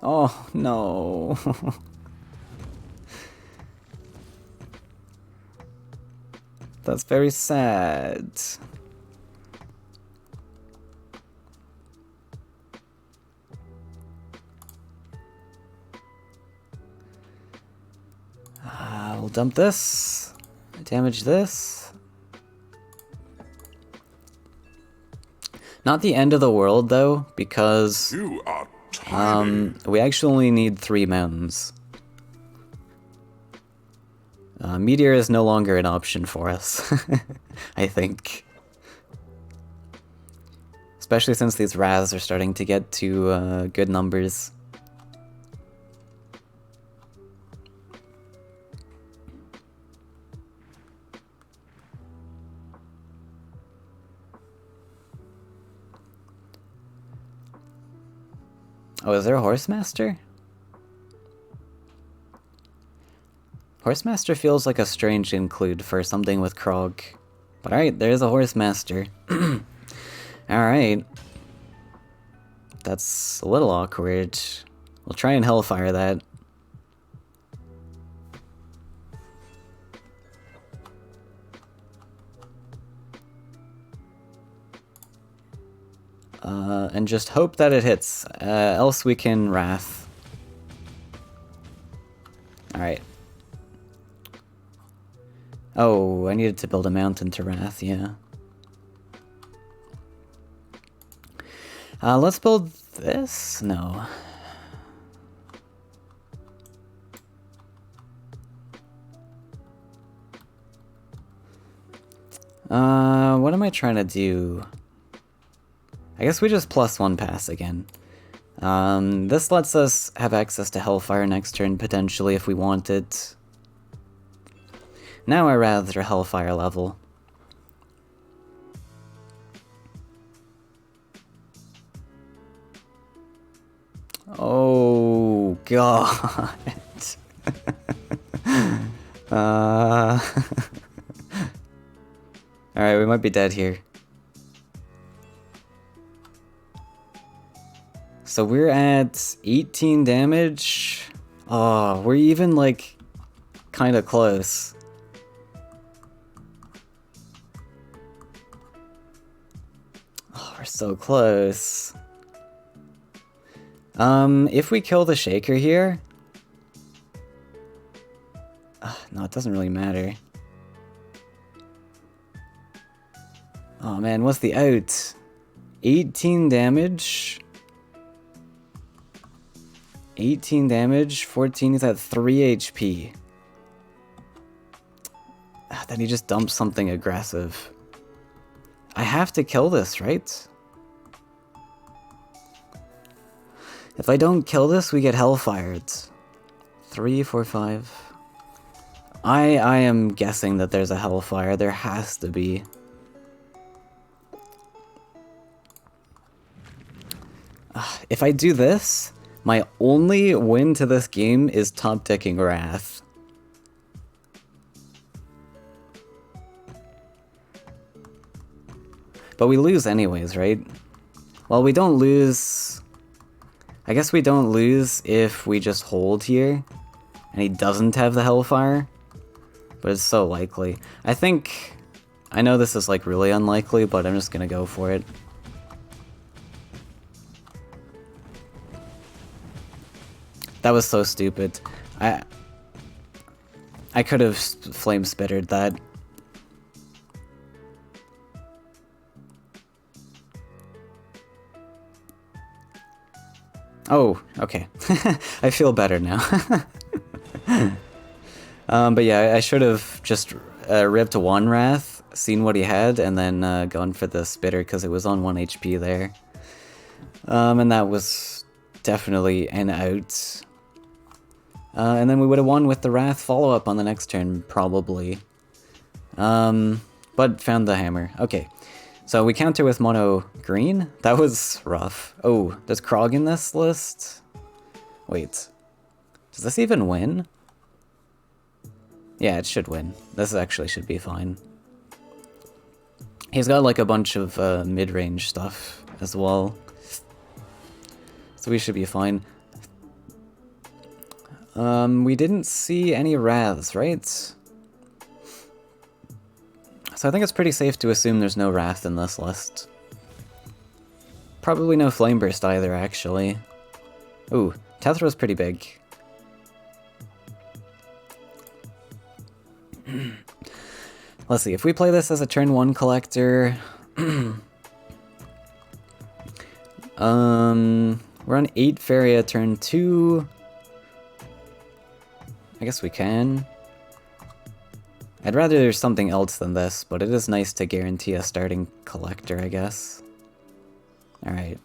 A: oh no. That's very sad. We'll dump this, damage this. Not the end of the world, though, because
C: You are tiny.
A: we actually need 3 mountains. Meteor is no longer an option for us, I think. Especially since these Raz are starting to get to good numbers. Oh, is there a Horsemaster? Horsemaster feels like a strange include for something with Krog. But alright, there's a Horsemaster. Alright. That's a little awkward. We'll try and Hellfire that. And just hope that it hits. Else we can Wrath. Alright. Oh, I needed to build a mountain to Wrath, yeah. Let's build this? No. What am I trying to do? I guess we just +1 pass again. This lets us have access to Hellfire next turn, potentially, if we want it. Now I rather Hellfire level. Oh, God. Alright, we might be dead here. So we're at 18 damage. Oh, we're even, like, kind of close. Oh, we're so close. If we kill the Shaker here... no, it doesn't really matter. Oh man, what's the out? 18 damage... 18 damage, 14 is at 3 HP. Then he just dumps something aggressive. I have to kill this, right? If I don't kill this, we get hellfired. 3, 4, 5. I am guessing that there's a hellfire. There has to be. If I do this, my only win to this game is top decking Wrath. But we lose anyways, right? Well, we don't lose... I guess we don't lose if we just hold here, and he doesn't have the Hellfire, but it's so likely. I think... I know this is like really unlikely, but I'm just gonna go for it. That was so stupid. I could have flame spittered that. Oh, okay. I feel better now. But yeah, I should have just ripped one Wrath, seen what he had, and then gone for the Spitter because it was on 1 HP there. And that was definitely an out. And then we would have won with the Wrath follow-up on the next turn, probably. But found the hammer. Okay. So we counter with mono green? That was rough. Oh, does Krog in this list? Wait. Does this even win? Yeah, it should win. This actually should be fine. He's got like a bunch of mid-range stuff as well. So we should be fine. We didn't see any Wraths, right? So I think it's pretty safe to assume there's no Wrath in this list. Probably no Flame Burst either, actually. Ooh, Tethra's pretty big. Let's see, if we play this as a turn 1 collector... we're on 8 Faeria turn 2... I guess we can. I'd rather there's something else than this, but it is nice to guarantee a starting collector, I guess. Alright.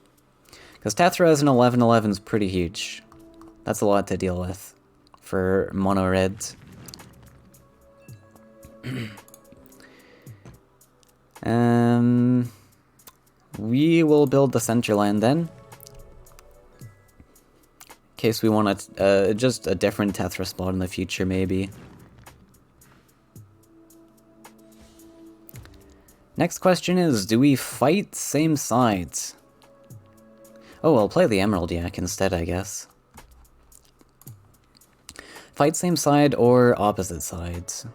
A: Because Tethra as an 11/11 is pretty huge. That's a lot to deal with for mono red. We will build the center land then. In case we want just a different Tethra spot in the future, maybe. Next question is, do we fight same sides? Oh, I'll play the Emerald Yak instead, I guess. Fight same side or opposite sides.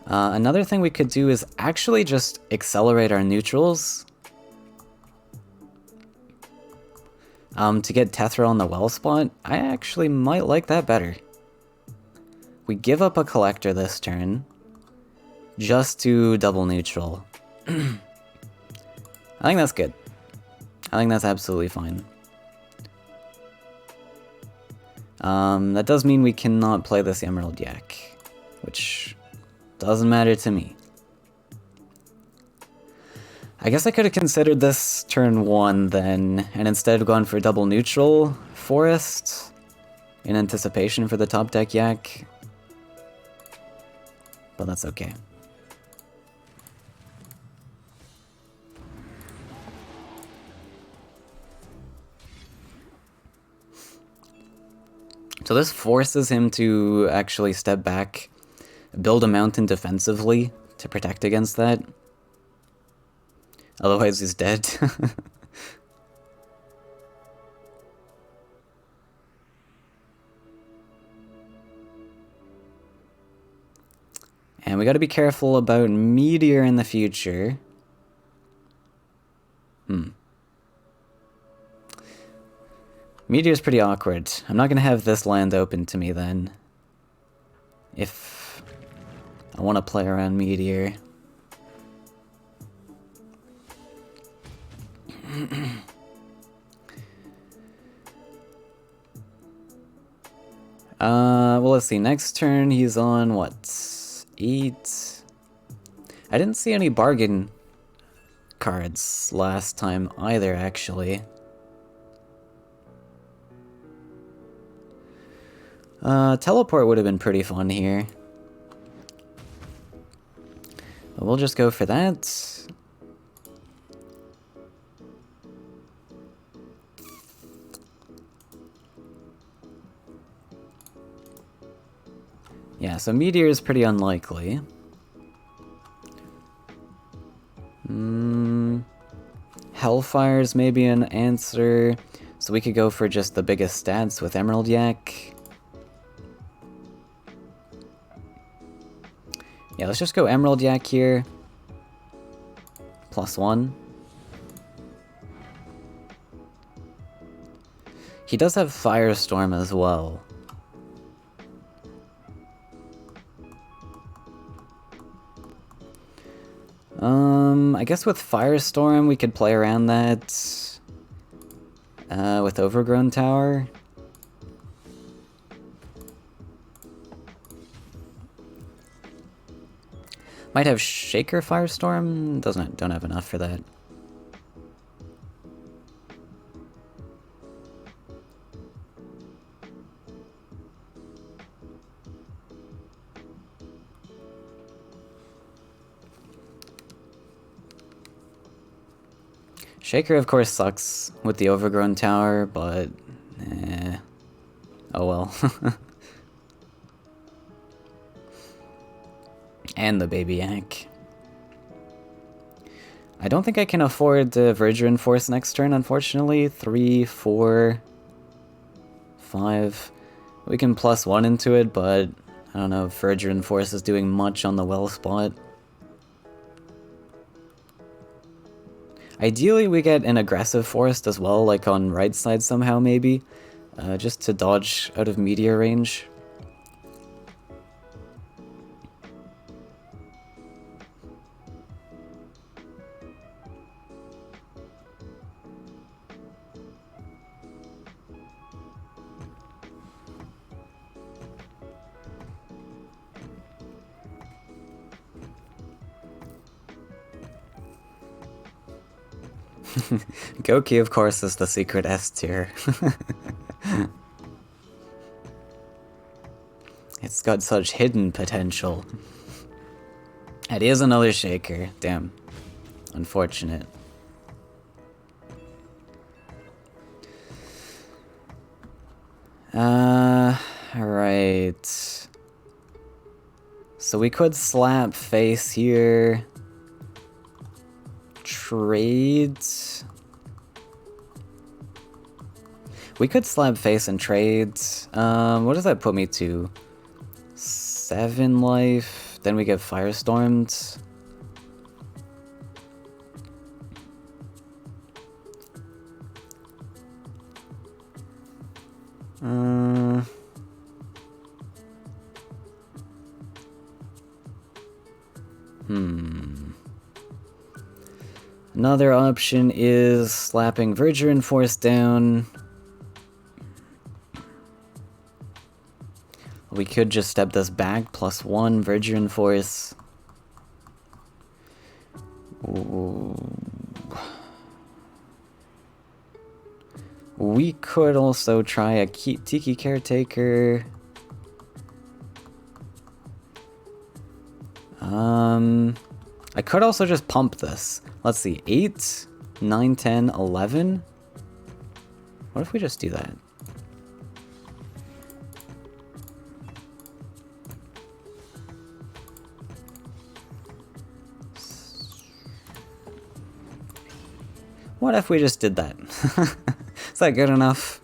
A: Another thing we could do is actually just accelerate our neutrals. To get Tethra on the well spot, I actually might like that better. We give up a collector this turn, just to double neutral. I think that's good. I think that's absolutely fine. That does mean we cannot play this Emerald Yak, which doesn't matter to me. I guess I could have considered this turn 1 then, and instead gone for double neutral forest in anticipation for the top deck Yak. But that's okay. So this forces him to actually step back, build a mountain defensively to protect against that. Otherwise he's dead. And we gotta be careful about Meteor in the future. Meteor's pretty awkward. I'm not gonna have this land open to me then. If I want to play around Meteor. Well, let's see. Next turn, he's on, what? 8. I didn't see any bargain cards last time either, actually. Teleport would have been pretty fun here. But we'll just go for that. Yeah, so Meteor is pretty unlikely. Hellfire's maybe an answer. So we could go for just the biggest stats with Emerald Yak. Yeah, let's just go Emerald Yak here. +1. He does have Firestorm as well. I guess with Firestorm we could play around that with Overgrown Tower. Might have Shaker Firestorm. Don't have enough for that. Shaker, of course, sucks with the Overgrown Tower, but oh well. And the Baby Yak. I don't think I can afford the Verduran Force next turn, unfortunately. 3, 4, 5. We can +1 into it, but I don't know if Verduran Force is doing much on the well spot. Ideally, we get an aggressive forest as well, like on right side somehow, maybe. Just to dodge out of meteor range. Goki, of course, is the secret S tier. It's got such hidden potential. It is another Shaker. Damn. Unfortunate. Alright. So we could slap face here. Trade. We could slap face and trade. What does that put me to? 7 life. Then we get firestormed. Another option is slapping Verduran Force down. We could just step this back, +1 Verduran Force. Ooh. We could also try a Tiki Caretaker. I could also just pump this. Let's see, 8, 9, 10, 11. What if we just do that? What if we just did that? Is that good enough?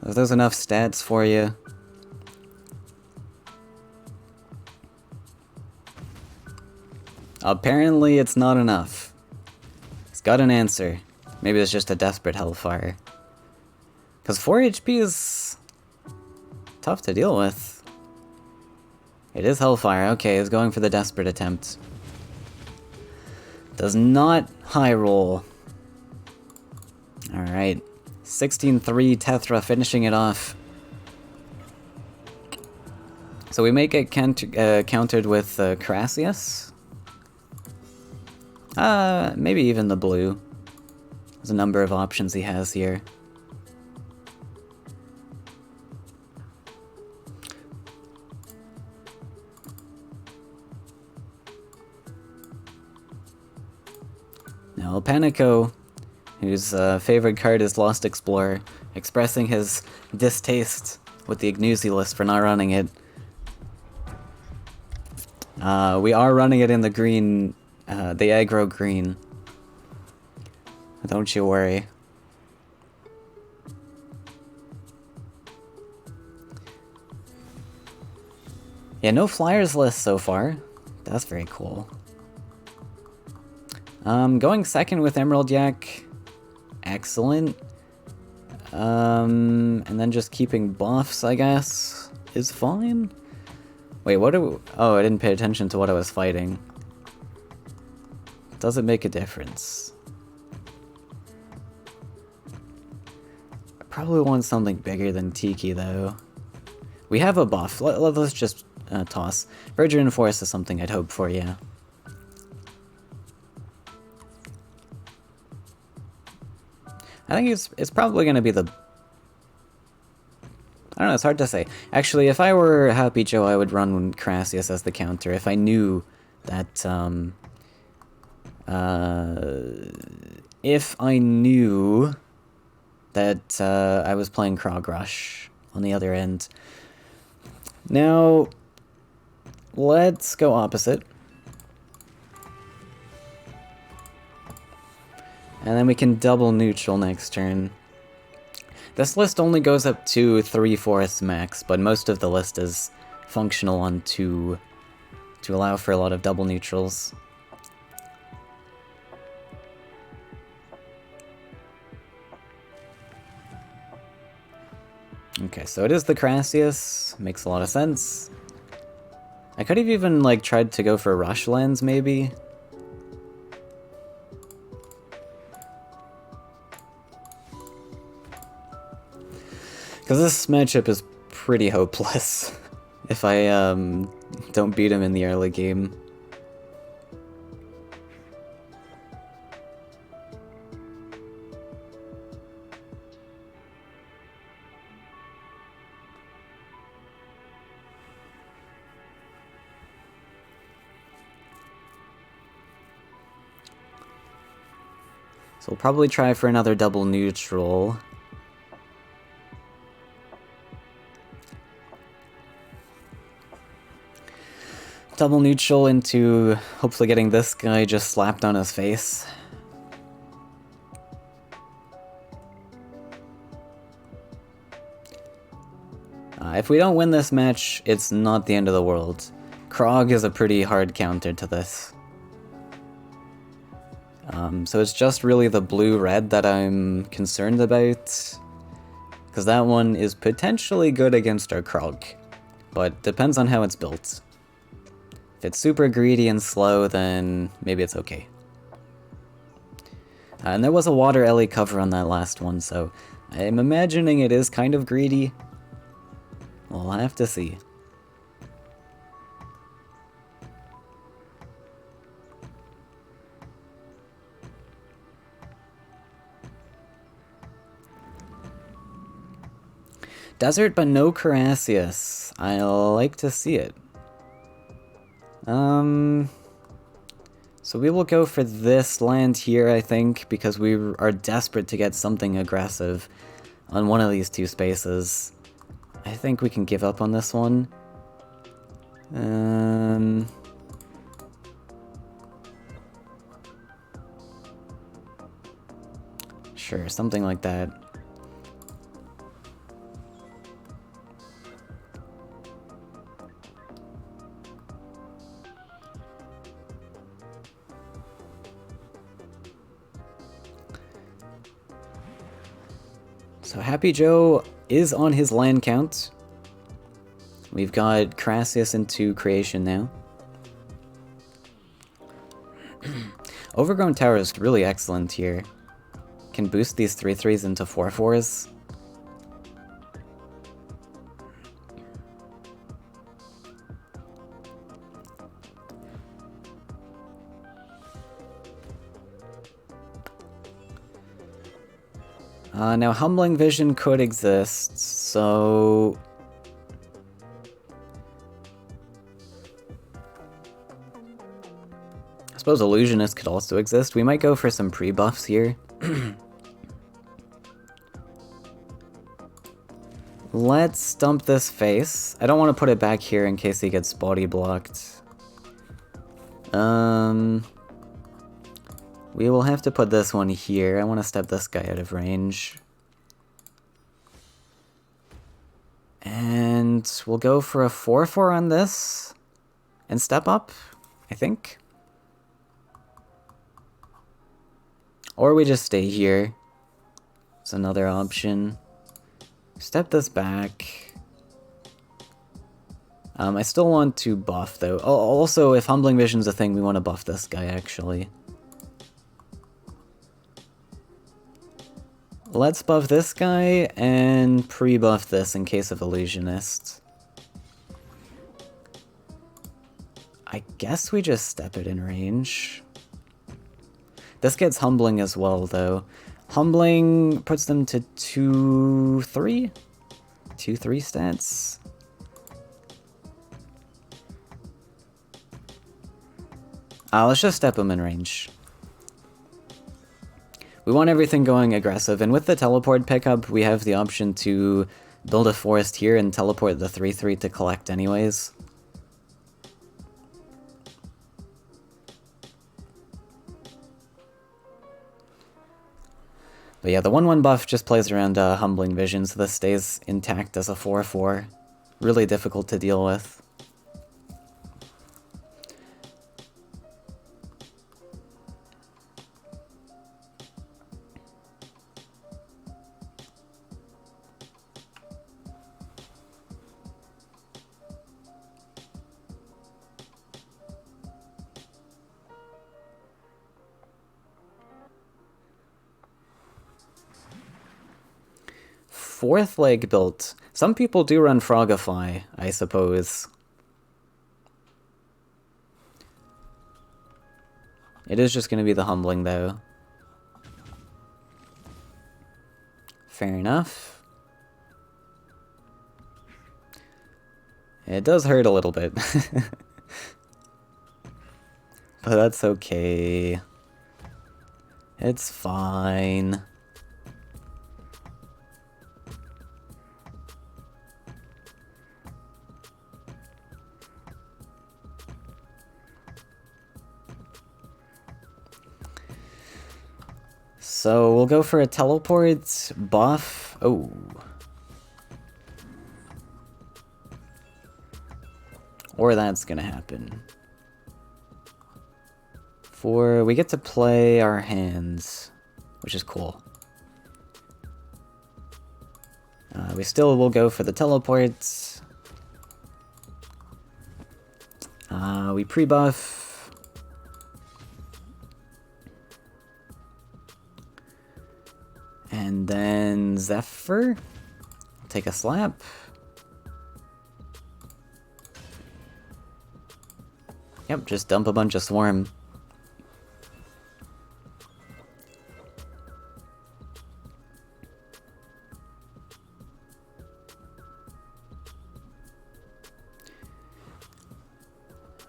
A: Are those enough stats for you? Apparently it's not enough. It's got an answer. Maybe it's just a desperate Hellfire. Because 4 HP is tough to deal with. It is Hellfire. Okay, it's going for the desperate attempt. Does not high roll. Alright. 16-3 Tethra finishing it off. So So we may get countered with Carassius. Maybe even the blue. There's a number of options he has here. Now, Panico, whose favorite card is Lost Explorer, expressing his distaste with the Ignusi list for not running it. We are running it in the green, the aggro green. Don't you worry. Yeah, no flyers list so far. That's very cool. Going second with Emerald Yak. Excellent. And then just keeping buffs, I guess, is fine. Wait, what do we... Oh, I didn't pay attention to what I was fighting. Does it make a difference? I probably want something bigger than Tiki, though. We have a buff. Let's just toss. Verger and Force is something I'd hope for, yeah. I think it's probably going to be the... I don't know, it's hard to say. Actually, if I were Happy Joe, I would run Carassius as the counter if I knew that, I was playing Krog Rush on the other end. Now, let's go opposite. And then we can double neutral next turn. This list only goes up to 3/4 max, but most of the list is functional on 2 to allow for a lot of double neutrals. Okay, so it is the Carassius. Makes a lot of sense. I could have even, like, tried to go for Rush Lands, maybe. Because this matchup is pretty hopeless if I don't beat him in the early game. So we'll probably try for another double neutral. Double neutral into hopefully getting this guy just slapped on his face. If we don't win this match, it's not the end of the world. Krog is a pretty hard counter to this. So it's just really the blue-red that I'm concerned about. Because that one is potentially good against our Krog, but depends on how it's built. If it's super greedy and slow, then maybe it's okay. And there was a water Ellie cover on that last one, so I'm imagining it is kind of greedy. We'll have to see. Desert but no Carassius. I like to see it. So we will go for this land here, I think, because we are desperate to get something aggressive on one of these two spaces. I think we can give up on this one. Sure, something like that. So Happy Joe is on his land count. We've got Carassius into creation now. Overgrown Tower is really excellent here. Can boost these 3/3s into 4/4s. Now Humbling Vision could exist, so... I suppose Illusionist could also exist. We might go for some pre-buffs here. Let's dump this face. I don't want to put it back here in case he gets body blocked. We will have to put this one here. I want to step this guy out of range. And we'll go for a 4-4 on this. And step up, I think. Or we just stay here. It's another option. Step this back. I still want to buff, though. Oh, also, if Humbling Vision's a thing, we want to buff this guy, actually. Let's buff this guy, and pre-buff this in case of Illusionist. I guess we just step it in range. This gets Humbling as well, though. Humbling puts them to 2-3? 2-3 stats. Let's just step them in range. We want everything going aggressive, and with the teleport pickup, we have the option to build a forest here and teleport the 3-3 to collect anyways. But yeah, the 1-1 buff just plays around Humbling Vision, so this stays intact as a 4-4. Really difficult to deal with. Fourth leg built. Some people do run Frogify, I suppose. It is just going to be the Humbling, though. Fair enough. It does hurt a little bit. But that's okay. It's fine. So we'll go for a teleport buff. Oh. Or that's gonna happen. We get to play our hands, which is cool. We still will go for the teleport. We pre-buff. And then Zephyr. Take a slap. Yep, just dump a bunch of Swarm.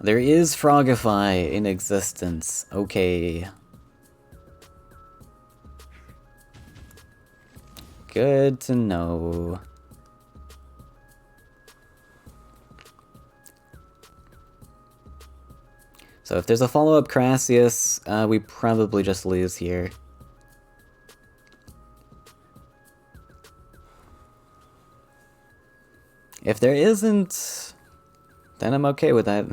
A: There is Frogify in existence. Okay. Good to know. So if there's a follow-up Crassius, we probably just lose here. If there isn't, then I'm okay with that.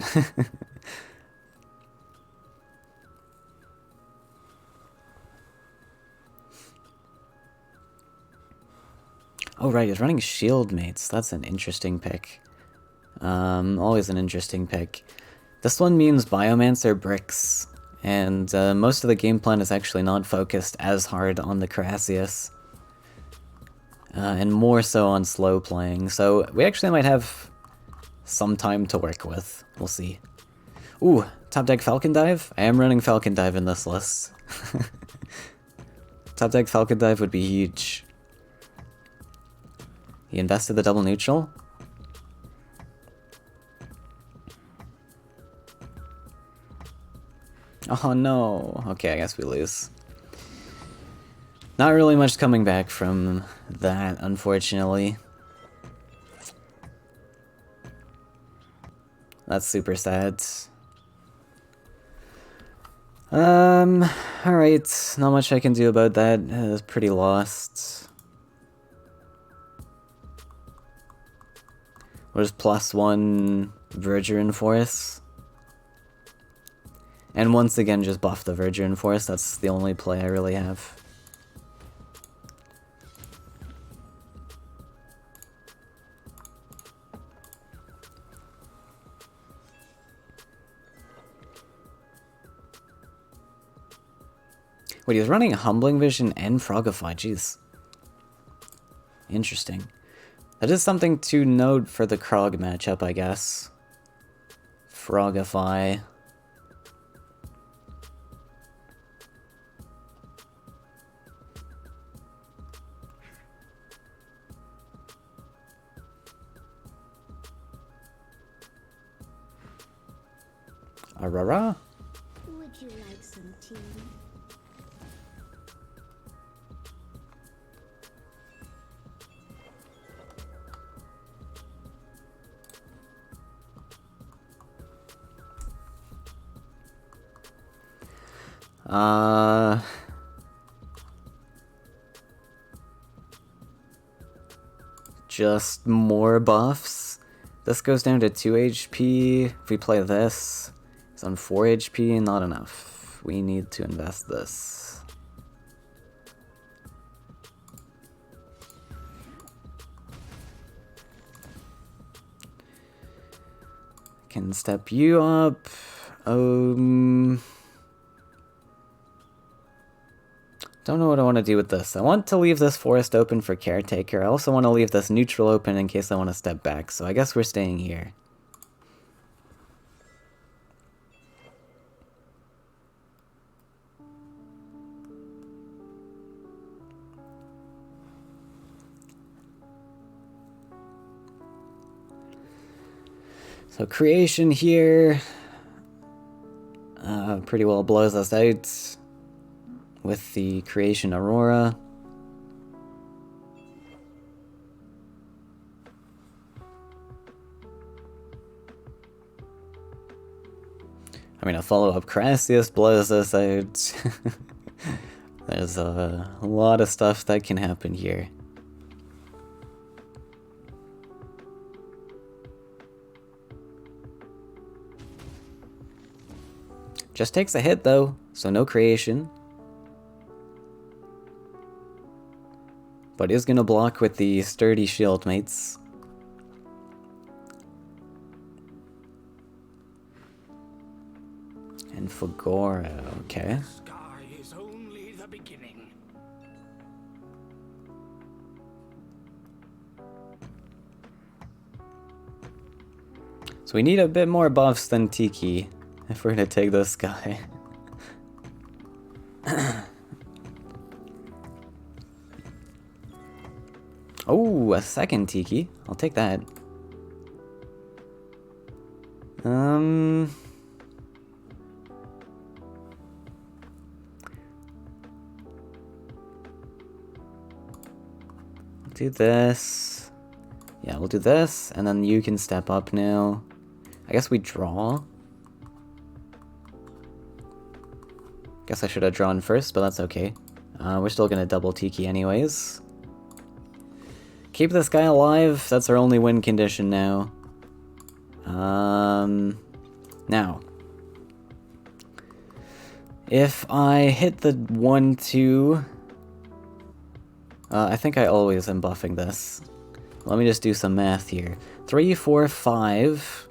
A: Oh right, he's running Shield Mates. That's an interesting pick. Always an interesting pick. This one means Biomancer bricks, and most of the game plan is actually not focused as hard on the Crassius. And more so on slow playing, so we actually might have some time to work with. We'll see. Ooh, top deck Falcon Dive? I am running Falcon Dive in this list. Top deck Falcon Dive would be huge. He invested the double neutral. Oh no. Okay, I guess we lose. Not really much coming back from that, unfortunately. That's super sad. Alright. Not much I can do about that. It's pretty lost. We'll just +1 Verduran Force. And once again, just buff the Verduran Force. That's the only play I really have. Wait, he was running Humbling Vision and Frogify, jeez. Interesting. That is something to note for the Krog matchup, I guess. Frogify. Aurora?
B: Would you like some tea?
A: Just more buffs. This goes down to 2 HP. If we play this, it's on 4 HP, not enough. We need to invest this. Can step you up. Don't know what I want to do with this. I want to leave this forest open for Caretaker. I also want to leave this neutral open in case I want to step back. So I guess we're staying here. So creation here pretty well blows us out with the creation Aurora. I mean, a follow-up Crassius blows us out. There's a lot of stuff that can happen here. Just takes a hit though, so no creation. But is gonna block with the sturdy shield mates. And Faeria, okay.
C: The sky is only the beginning.
A: So we need a bit more buffs than Tiki if we're gonna take this guy. Oh, a second Tiki. I'll take that. Do this. Yeah, we'll do this, and then you can step up now. I guess we draw. Guess I should have drawn first, but that's okay. We're still gonna double Tiki anyways. Keep this guy alive. That's our only win condition now. Now. If I hit the 1-2... I think I always am buffing this. Let me just do some math here. 3, 4, 5...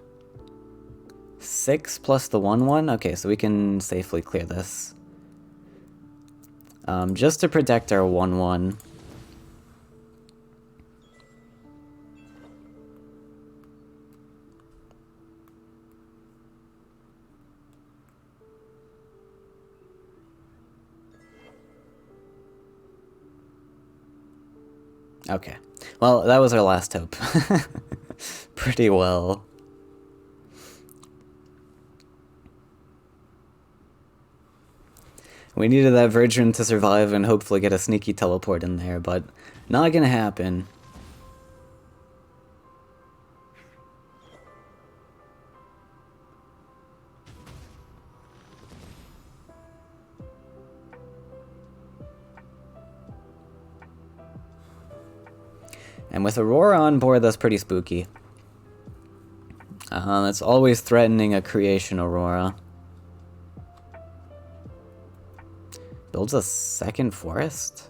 A: 6 plus the 1-1? Okay, so we can safely clear this. Just to protect our 1-1. Okay. Well, that was our last hope. Pretty well. We needed that Virgin to survive and hopefully get a sneaky teleport in there, but not gonna happen. And with Aurora on board, that's pretty spooky. It's always threatening a creation Aurora. Builds a second forest?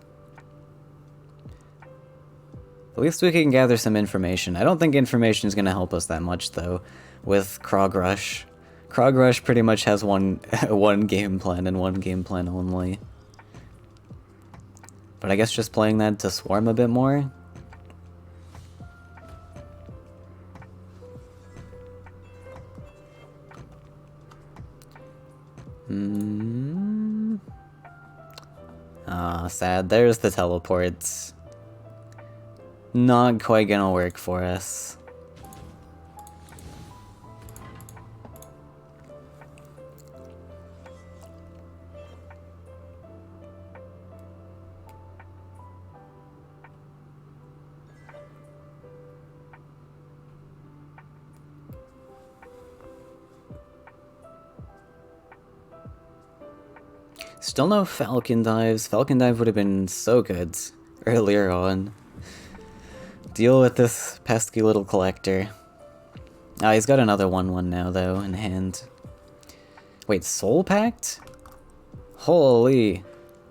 A: At least we can gather some information. I don't think information is going to help us that much, though, with Krog Rush. Krog Rush pretty much has one game plan and one game plan only. But I guess just playing that to swarm a bit more? Ah, sad. There's the teleports. Not quite gonna work for us. Still no Falcon Dives. Falcon Dive would have been so good earlier on. Deal with this pesky little collector. Ah, he's got another 1/1 now, though, in hand. Wait, Soul Pact? Holy.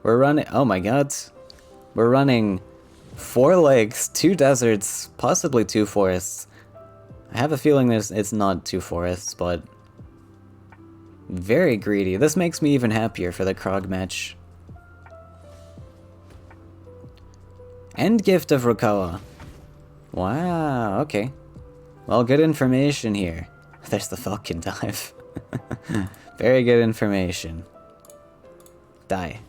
A: We're running... Oh my god. We're running 4 lakes, 2 deserts, possibly 2 forests. I have a feeling it's not 2 forests, but... Very greedy. This makes me even happier for the Krog match. End Gift of Rukoa. Wow, okay. Well, good information here. There's the Falcon Dive. Very good information. Die.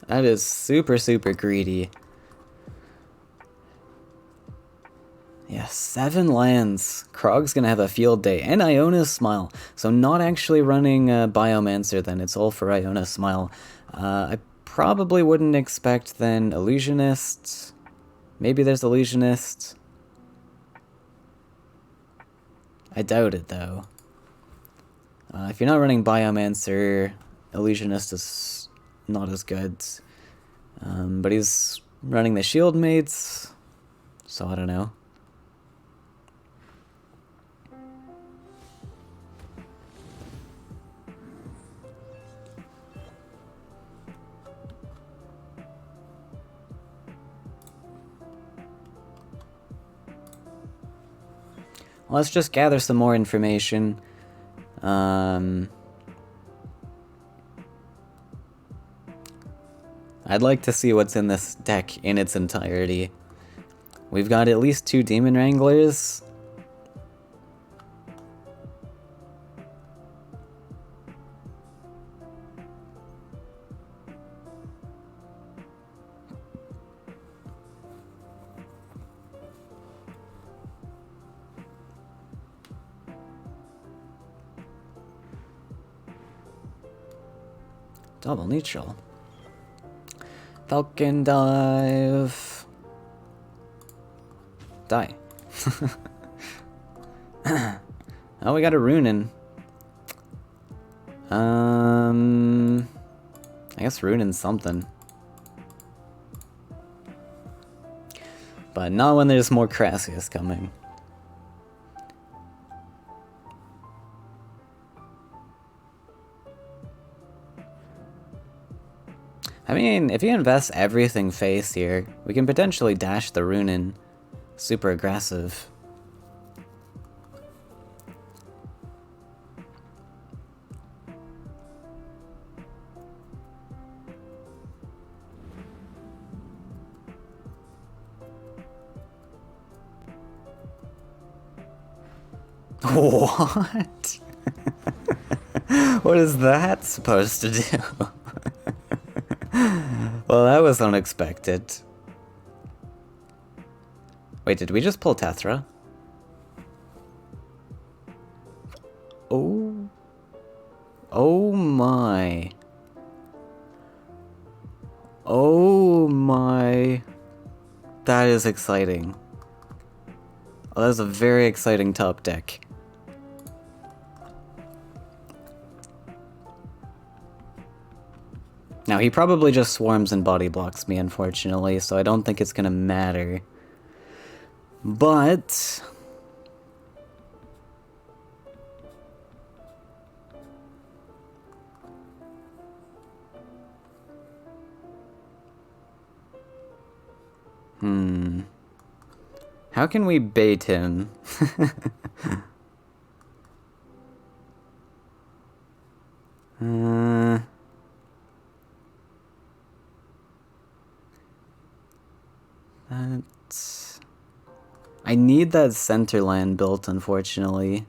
A: That is super, super greedy. Yeah, 7 lands. Krog's gonna have a field day. And Iona's Smile. So not actually running Biomancer then. It's all for Iona's Smile. I probably wouldn't expect then Illusionist. Maybe there's Illusionist. I doubt it though. If you're not running Biomancer, Illusionist is not as good. But he's running the Shield Mates, so I don't know. Let's just gather some more information. I'd like to see what's in this deck in its entirety. We've got at least 2 Demon Wranglers. Double neutral. Falcon Dive. Die. Oh, we got a Runin. I guess Runin's something. But not when there's more Crassius coming. I mean, if you invest everything face here, we can potentially dash the Runin. Super aggressive. What? What is that supposed to do? Well, that was unexpected. Wait, did we just pull Tethra? Oh. Oh my. Oh my. That is exciting. Oh, that's a very exciting top deck. Now, he probably just swarms and body blocks me, unfortunately, so I don't think it's gonna matter. But... how can we bait him? That's... I need that center land built, unfortunately.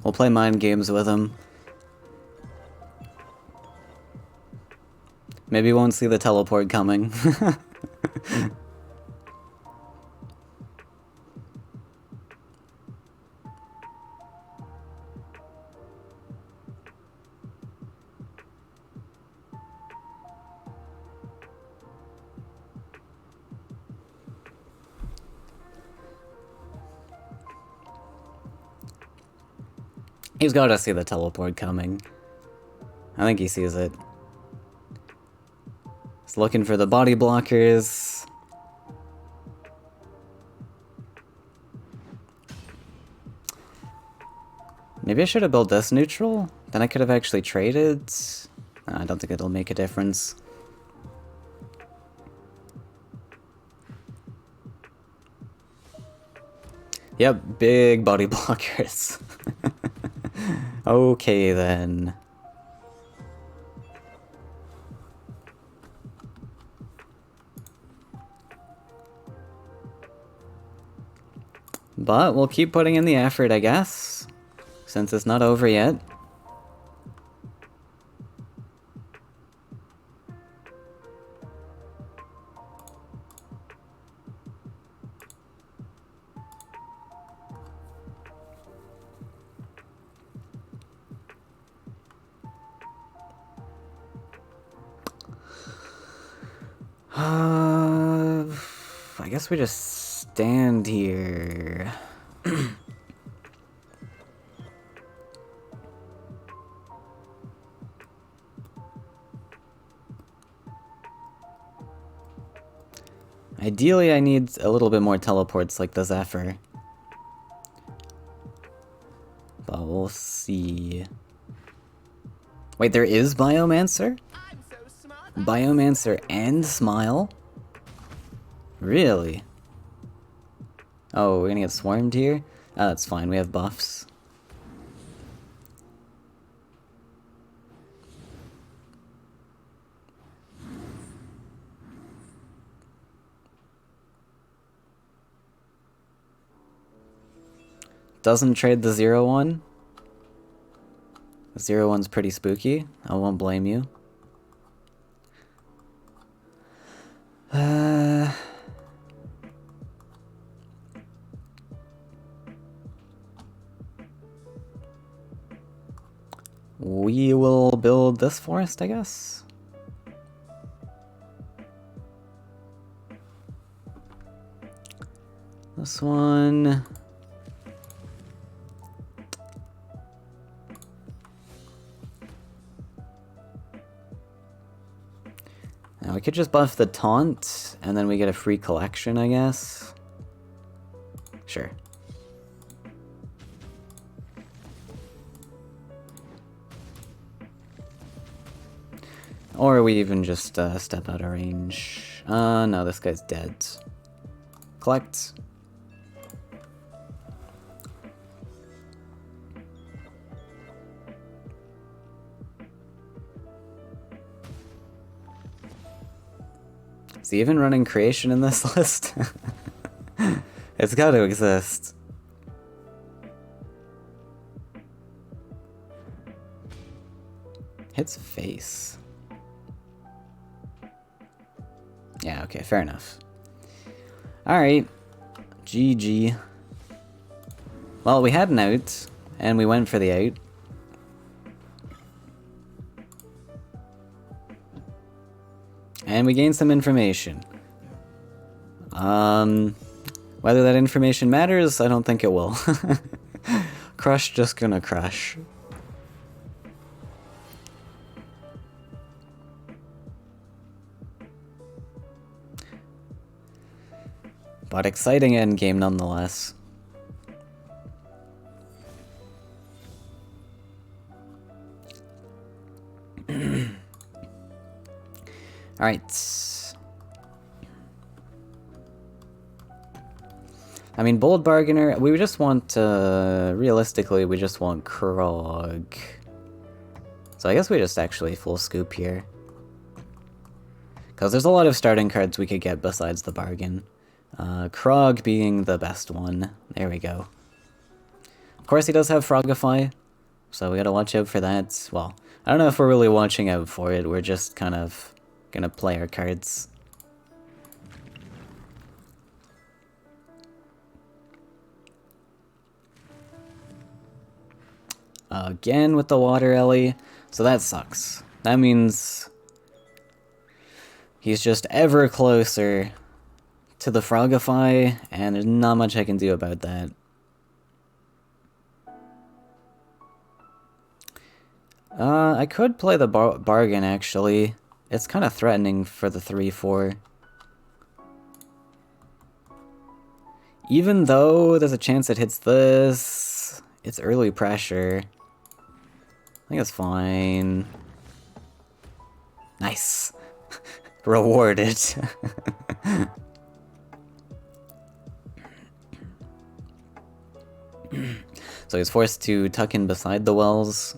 A: We'll play mind games with him. Maybe we won't see the teleport coming. He's gotta see the teleport coming. I think he sees it. He's looking for the body blockers. Maybe I should have built this neutral? Then I could have actually traded. I don't think it'll make a difference. Yep, big body blockers. Okay then. But we'll keep putting in the effort, I guess, since it's not over yet. I guess we just stand here. Ideally, I need a little bit more teleports like the Zephyr. But we'll see. Wait, there is Biomancer? Biomancer and Smile? Really? Oh, we're gonna get swarmed here? Oh, that's fine, we have buffs. Doesn't trade the 0-1? The 0-1's pretty spooky, I won't blame you. We will build this forest, I guess. This one. Now we could just buff the taunt, and then we get a free collection, I guess. Sure. Or we even just step out of range. No, this guy's dead. Collect. Is he even running creation in this list? It's got to exist. Hits face. Yeah, okay, fair enough. Alright. GG. Well, we had an out, and we went for the out. And we gained some information. Whether that information matters, I don't think it will. Crush just gonna crush. But exciting endgame nonetheless. Alright. I mean, Bold Bargainer, we just want, realistically, we just want Krog. So I guess we just actually full scoop here. Because there's a lot of starting cards we could get besides the bargain. Krog being the best one. There we go. Of course he does have Frogify, so we gotta watch out for that. Well, I don't know if we're really watching out for it, we're just kind of gonna play our cards. Again with the Water Ellie, so that sucks. That means he's just ever closer to the Frogify, and there's not much I can do about that. I could play the bargain, actually. It's kind of threatening for the 3-4. Even though there's a chance it hits this, it's early pressure. I think it's fine. Nice. Rewarded. So he's forced to tuck in beside the wells.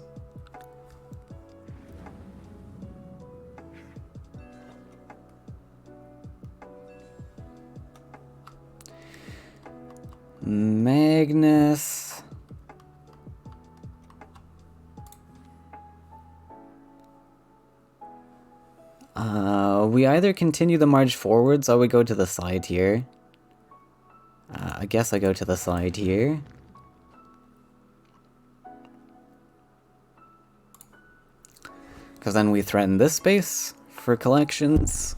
A: Magnus. We either continue the march forwards or we go to the side here. I guess I go to the side here. Because then we threaten this space for collections.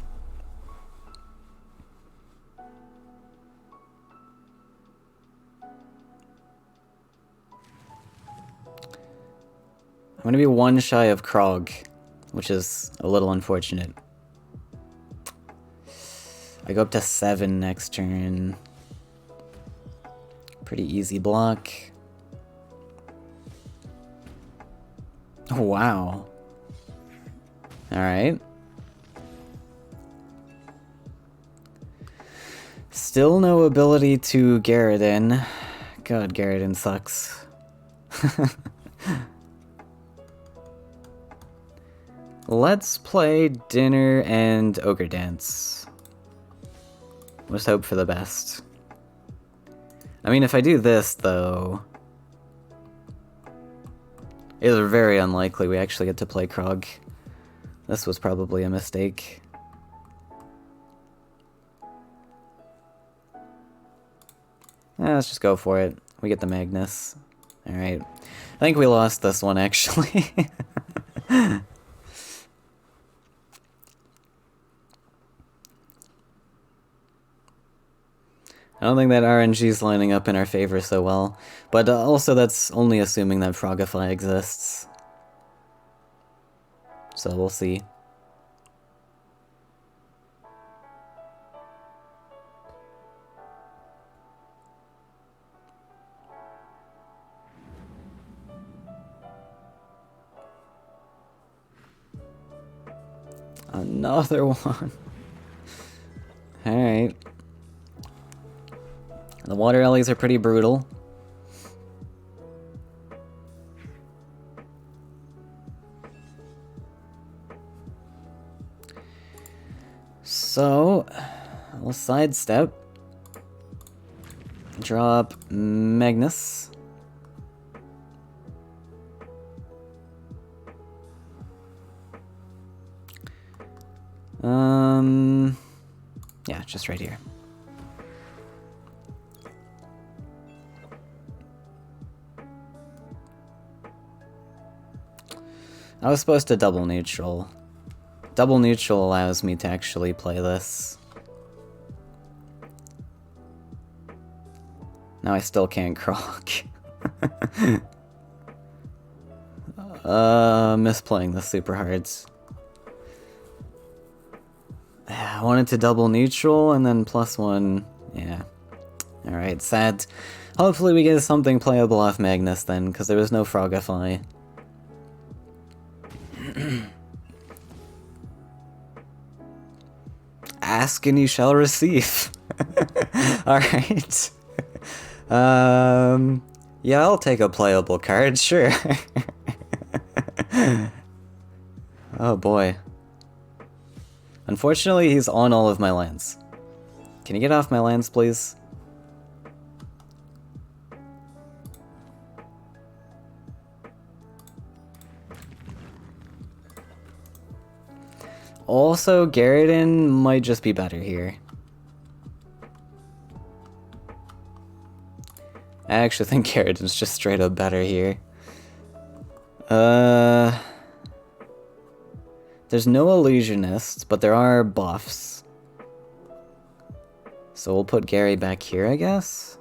A: I'm gonna be one shy of Krog, which is a little unfortunate. I go up to 7 next turn. Pretty easy block. Oh, wow. Alright. Still no ability to Garrodin. God, Garrodin sucks. Let's play Dinner and Ogre Dance. Let's hope for the best. I mean, if I do this, though, it is very unlikely we actually get to play Krog. This was probably a mistake. Let's just go for it. We get the Magnus. Alright. I think we lost this one, actually. I don't think that RNG is lining up in our favor so well, but also that's only assuming that Frogify exists. So we'll see. Another one. Alright. The Water Ellies are pretty brutal. So, we'll sidestep. Drop Magnus. Yeah, just right here. I was supposed to double neutral. Double neutral allows me to actually play this. Now I still can't croc. Misplaying the super hards. I wanted to double neutral and then +1. Yeah. Alright, sad. Hopefully we get something playable off Magnus then, because there was no Frogify. Ask and you shall receive. Alright. Yeah, I'll take a playable card, sure. Oh boy. Unfortunately, he's on all of my lands. Can you get off my lands, please? Also, Garridan might just be better here. I actually think Garridan's just straight up better here. There's no illusionists, but there are buffs. So we'll put Gary back here, I guess?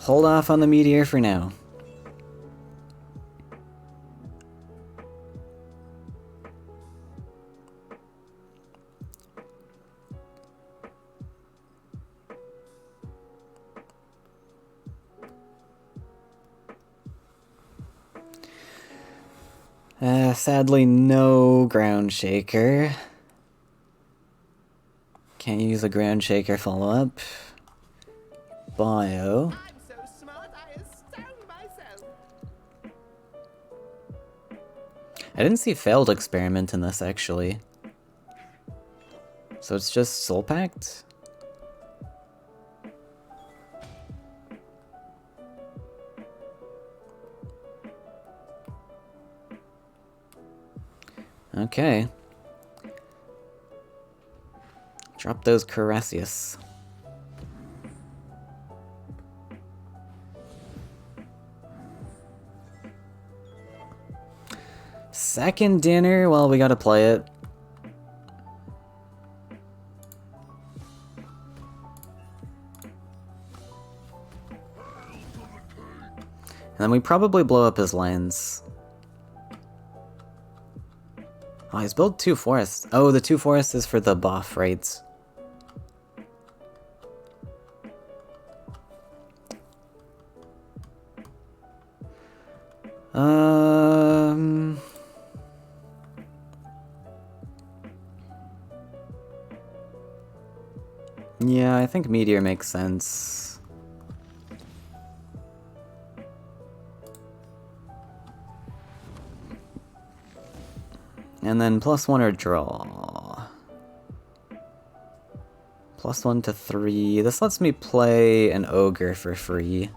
A: Hold off on the meteor for now. Sadly, no ground shaker. Can't use a ground shaker follow-up. Bio.
D: I'm so smart, I astound myself.
A: I didn't see failed experiment in this, actually. So it's just Soul Pact? Okay. Drop those Caressius. Second dinner? Well, we gotta play it. And then we probably blow up his lands. Oh, he's built 2 forests. Oh, the 2 forests is for the buff, right? Yeah, I think Meteor makes sense. And then +1 or draw. +1 to 3. This lets me play an ogre for free.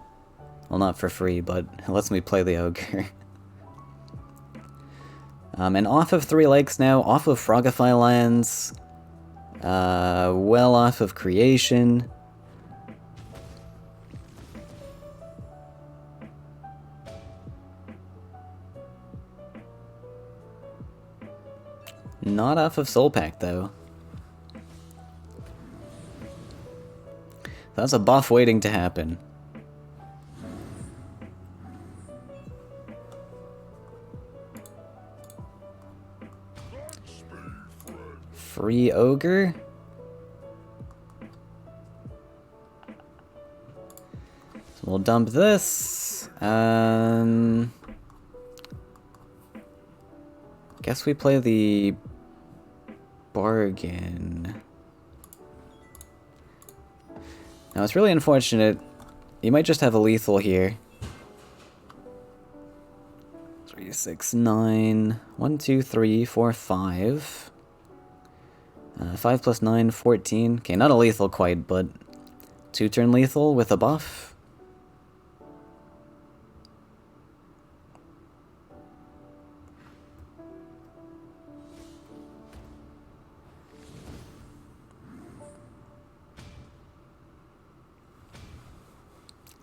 A: Well, not for free, but it lets me play the ogre. And off of 3 lakes now, off of Frogify lands. Well off of creation. Not off of Soul Pact, though. That's a buff waiting to happen. Free ogre? So we'll dump this. Guess we play the bargain. Now it's really unfortunate You might just have a lethal here. 3, 6, 9. 1, 2, 3, 4, 5. 5 plus 9, 14. Okay, not a lethal quite, but 2-turn lethal with a buff.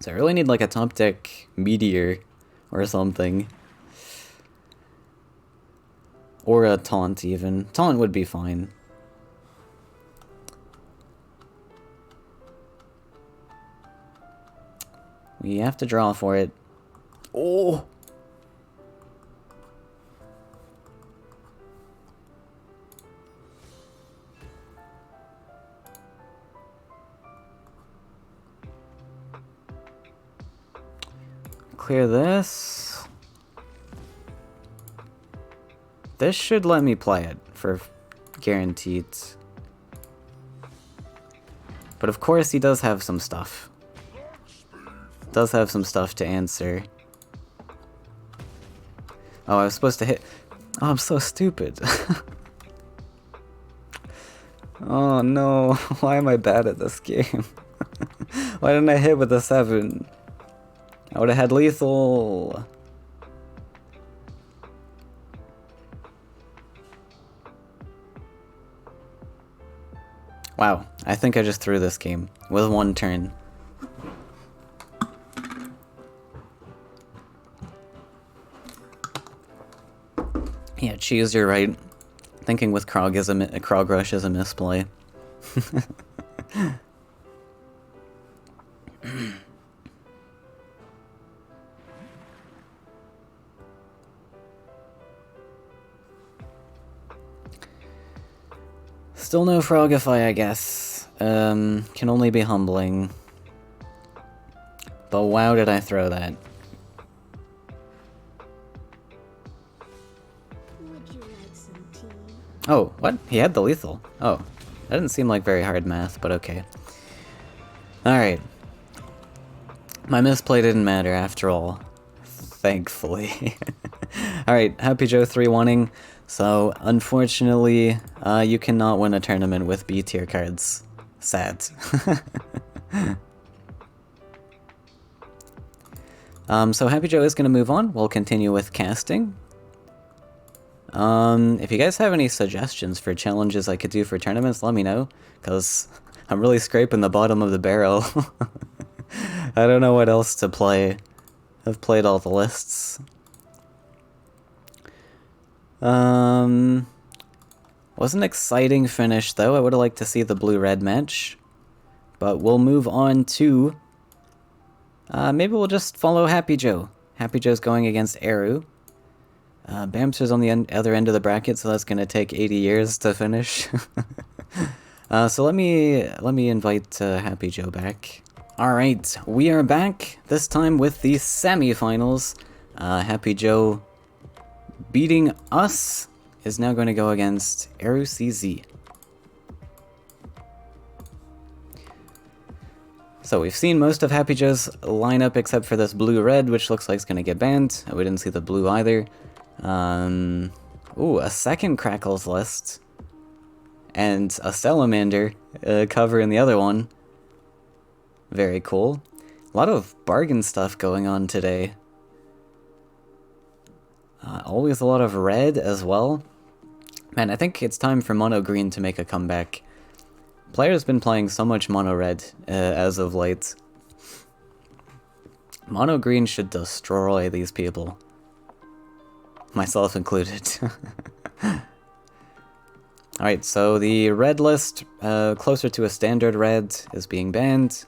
A: So I really need like a top deck meteor or something. Or a taunt even. Taunt would be fine. We have to draw for it. Oh! Clear this. This should let me play it for guaranteed. But of course he does have some stuff. Does have some stuff to answer. Oh, I was supposed to hit... Oh, I'm so stupid. Oh no, why am I bad at this game? Why didn't I hit with a 7? I would have had lethal. Wow, I think I just threw this game with 1 turn. Yeah, Cheese, you're right. Thinking with Krog is Krog Rush is a misplay. Still no Frogify, I guess. Can only be humbling. But wow, did I throw that.
B: Would you like some tea?
A: Oh, what? He had the lethal. Oh, that didn't seem like very hard math, but okay. Alright. My misplay didn't matter after all. Thankfully. Alright, Happy Joe 3-1ing. So, unfortunately, you cannot win a tournament with B tier cards. Sad. So Happy Joe is going to move on. We'll continue with casting. If you guys have any suggestions for challenges I could do for tournaments, let me know, because I'm really scraping the bottom of the barrel. I don't know what else to play. I've played all the lists. Was an exciting finish, though. I would have liked to see the blue-red match. But we'll move on to... maybe we'll just follow Happy Joe. Happy Joe's going against Eru. Bamster's on the other end of the bracket, so that's going to take 80 years to finish. So let me invite Happy Joe back. Alright, we are back, this time with the semifinals. Happy Joe beating us is now going to go against Eru CZ. So we've seen most of Happy Joe's lineup except for this blue-red, which looks like it's going to get banned. We didn't see the blue either. Ooh, a second Crackles list. And a Salamander cover in the other one. Very cool. A lot of bargain stuff going on today. Always a lot of red as well. Man, I think it's time for Mono Green to make a comeback. Players been playing so much Mono Red as of late. Mono Green should destroy these people. Myself included. Alright, so the red list, closer to a standard red, is being banned.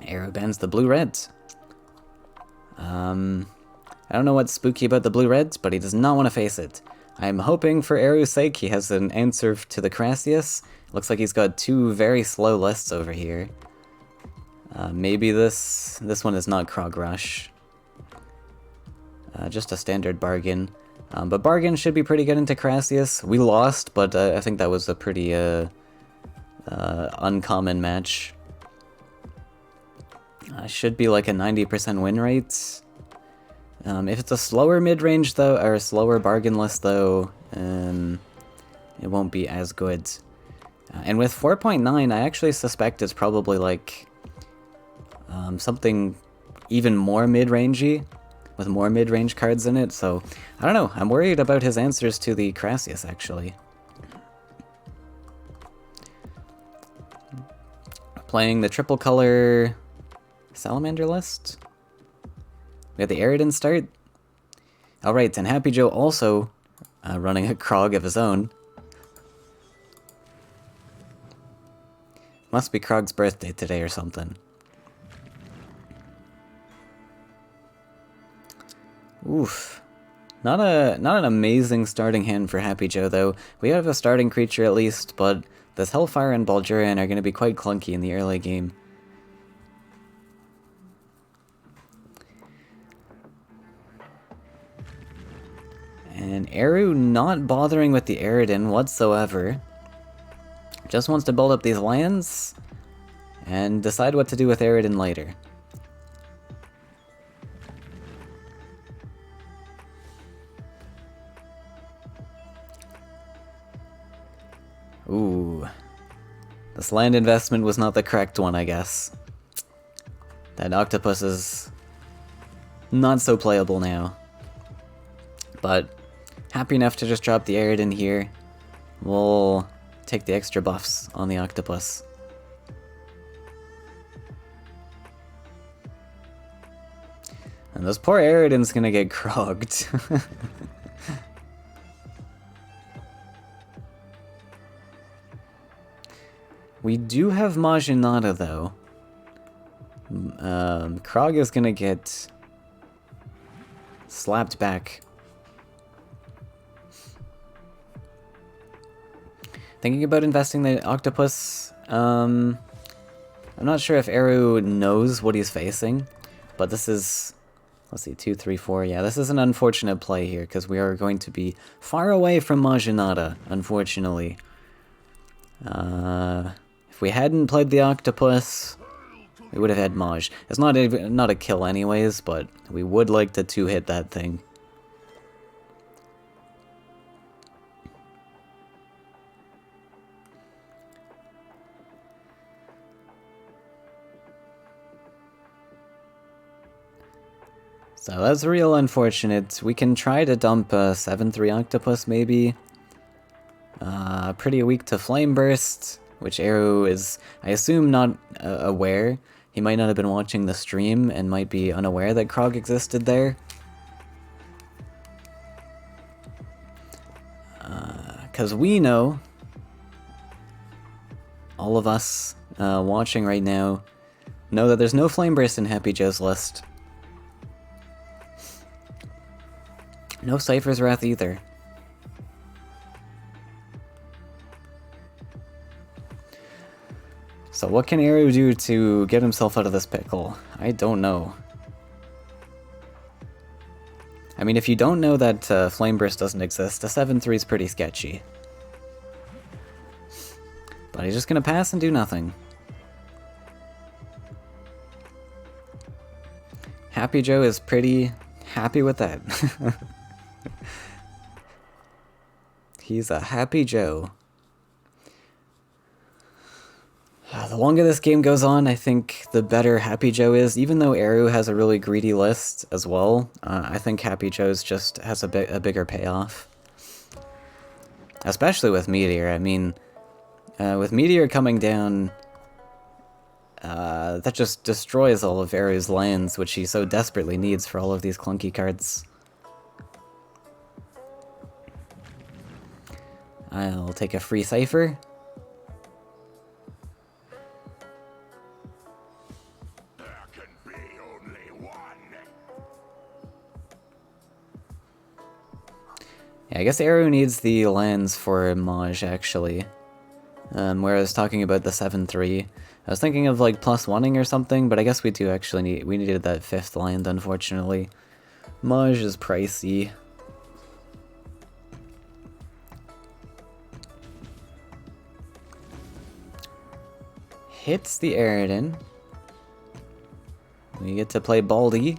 A: Eru bans the blue-red. I don't know what's spooky about the blue-reds, but he does not want to face it. I'm hoping for Eru's sake he has an answer to the Crassius. Looks like he's got 2 very slow lists over here. Maybe this one is not Krog Rush. Just a standard bargain. But bargain should be pretty good into Crassius. We lost, but I think that was a pretty uncommon match. Should be like a 90% win rate. If it's a slower mid-range though, or a slower bargain list though, it won't be as good. And with 4.9, I actually suspect it's probably like something even more mid-rangey, with more mid-range cards in it, so I don't know, I'm worried about his answers to the Crassius actually. Playing the triple color Salamander list. We have the Aridin start. Alright, and Happy Joe also running a Krog of his own. Must be Krog's birthday today or something. Oof. Not an amazing starting hand for Happy Joe though. We have a starting creature at least, but this Hellfire and Baldurian are going to be quite clunky in the early game. And Eru not bothering with the Aridin whatsoever. Just wants to build up these lands and decide what to do with Aridin later. Ooh. This land investment was not the correct one, I guess. That octopus is not so playable now. But happy enough to just drop the Aridin here. We'll take the extra buffs on the octopus. And this poor Aridin's gonna get crogged. We do have Majinata though. Krog is gonna get slapped back. Thinking about investing the octopus. I'm not sure if Eru knows what he's facing, but this is, let's see, 2, 3, 4. Yeah, this is an unfortunate play here because we are going to be far away from Majinata, unfortunately. If we hadn't played the octopus, we would have had Maj. It's not a kill anyways, but we would like to two-hit that thing. So that's real unfortunate. We can try to dump a 7-3 octopus maybe. Pretty weak to Flame Burst, which Eru is, I assume, not aware. He might not have been watching the stream and might be unaware that Krog existed there. Because we know, all of us watching right now, know that there's no Flame Burst in Happy Joe's list. No Cypher's Wrath either. So what can Eru do to get himself out of this pickle? I don't know. I mean, if you don't know that Flame Burst doesn't exist, a 7-3 is pretty sketchy. But he's just gonna pass and do nothing. Happy Joe is pretty happy with that. He's a happy Joe. The longer this game goes on, I think the better Happy Joe is. Even though Eru has a really greedy list as well, I think Happy Joe's just has a bigger payoff. Especially with Meteor. I mean, with Meteor coming down, that just destroys all of Eru's lands, which he so desperately needs for all of these clunky cards. I'll take a free Cypher. Yeah, I guess Eru needs the lands for Maj, actually. Where I was talking about the 7-3. I was thinking of, like, +1ing or something, but I guess we do actually need... We needed that 5th land, unfortunately. Maj is pricey. Hits the Aridin. We get to play Baldy.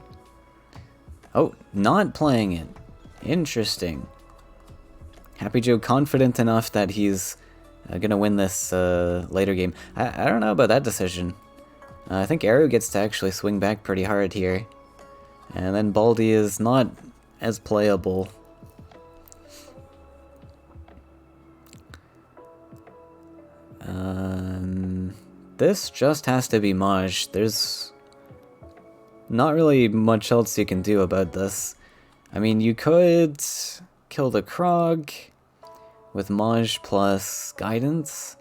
A: Oh, not playing it. Interesting. Happy Joe confident enough that he's gonna win this later game. I don't know about that decision. I think Arrow gets to actually swing back pretty hard here. And then Baldy is not as playable. This just has to be Maj. There's not really much else you can do about this. I mean, you could kill the Krog with Maj plus Guidance.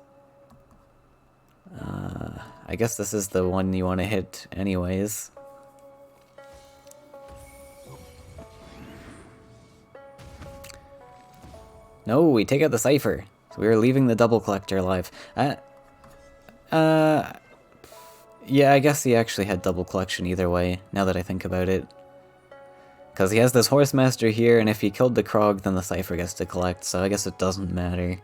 A: I guess this is the one you want to hit anyways. No, we take out the Cypher. So we are leaving the Double Collector alive. Yeah, I guess he actually had double collection either way, now that I think about it. Because he has this Horsemaster here, and if he killed the Krog, then the Cypher gets to collect, so I guess it doesn't matter.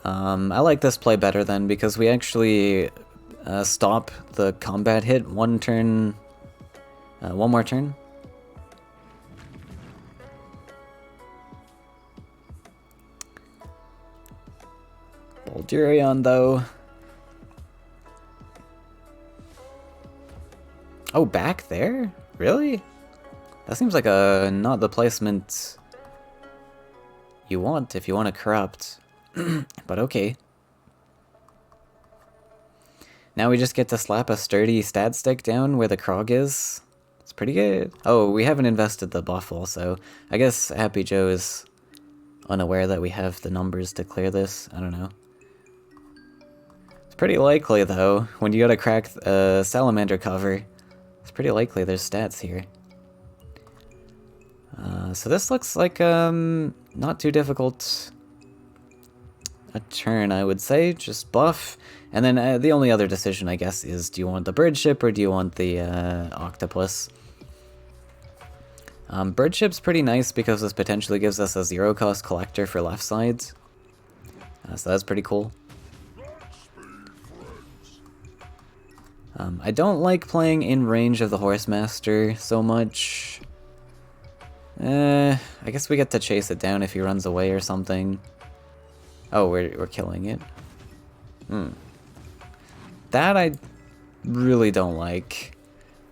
A: I like this play better then, because we actually stop the combat hit one turn, one more turn. Baldurion, though. Oh, back there? Really? That seems like not the placement you want if you want to corrupt. But okay. Now we just get to slap a sturdy stat stick down where the Krog is. It's pretty good. Oh, we haven't invested the buff also. I guess Happy Joe is unaware that we have the numbers to clear this. I don't know. It's pretty likely, though, when you gotta crack a Salamander cover. It's pretty likely there's stats here. So this looks like, not too difficult a turn, I would say. Just buff. And then the only other decision, I guess, is do you want the bird ship or do you want the octopus? Bird ship's pretty nice because this potentially gives us a zero-cost collector for left sides. So that's pretty cool. I don't like playing in range of the Horsemaster so much. I guess we get to chase it down if he runs away or something. Oh, we're killing it. That I really don't like,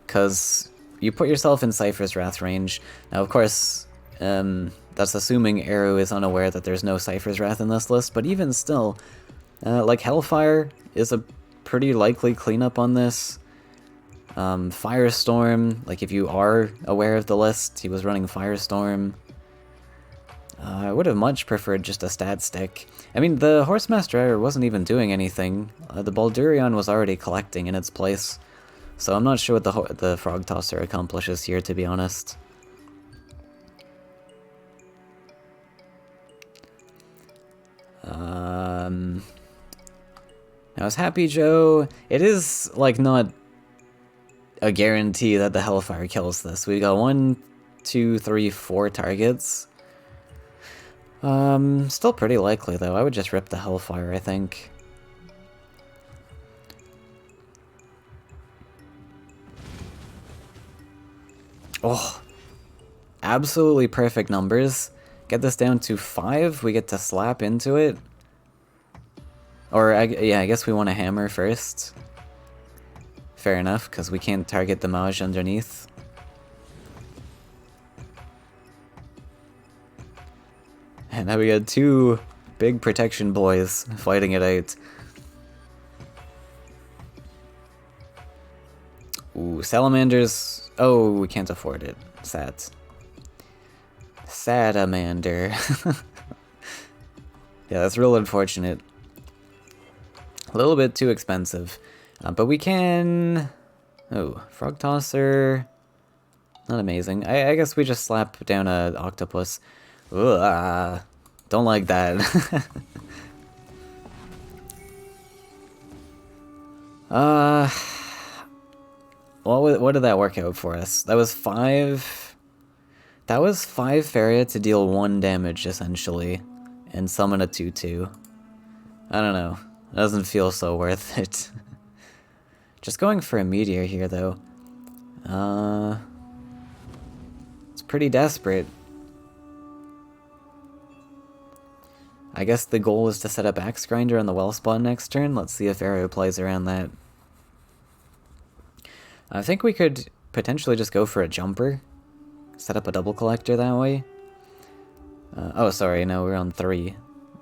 A: because you put yourself in Cypher's Wrath range. Now, of course, that's assuming Arrow is unaware that there's no Cypher's Wrath in this list, but even still, like Hellfire is a pretty likely cleanup on this. Firestorm, like if you are aware of the list, he was running Firestorm. I would have much preferred just a stat stick. I mean, the Horsemaster wasn't even doing anything. The Baldurion was already collecting in its place. So I'm not sure what the Frog Tosser accomplishes here, to be honest. Now as Happy Joe, it is, like, not a guarantee that the Hellfire kills this. We got 1, 2, 3, 4 targets. Still pretty likely, though. I would just rip the Hellfire, I think. Oh, absolutely perfect numbers. Get this down to 5, we get to slap into it. Or, yeah, I guess we want to hammer first. Fair enough, because we can't target the Maj underneath. And now we got 2 big protection boys fighting it out. Ooh, Salamanders. Oh, we can't afford it. Sad. Sadamander. Yeah, that's real unfortunate. A little bit too expensive. But we can... Oh, Frog Tosser. Not amazing. I guess we just slap down a octopus. Ugh, don't like that. What did that work out for us? That was 5... That was 5 Faeria to deal 1 damage, essentially. And summon a 2-2. I don't know. It doesn't feel so worth it. Just going for a meteor here, though. It's pretty desperate. I guess the goal is to set up Axe Grinder on the well spawn next turn. Let's see if Arrow plays around that. I think we could potentially just go for a jumper. Set up a double collector that way. Oh, sorry, no, we're on 3.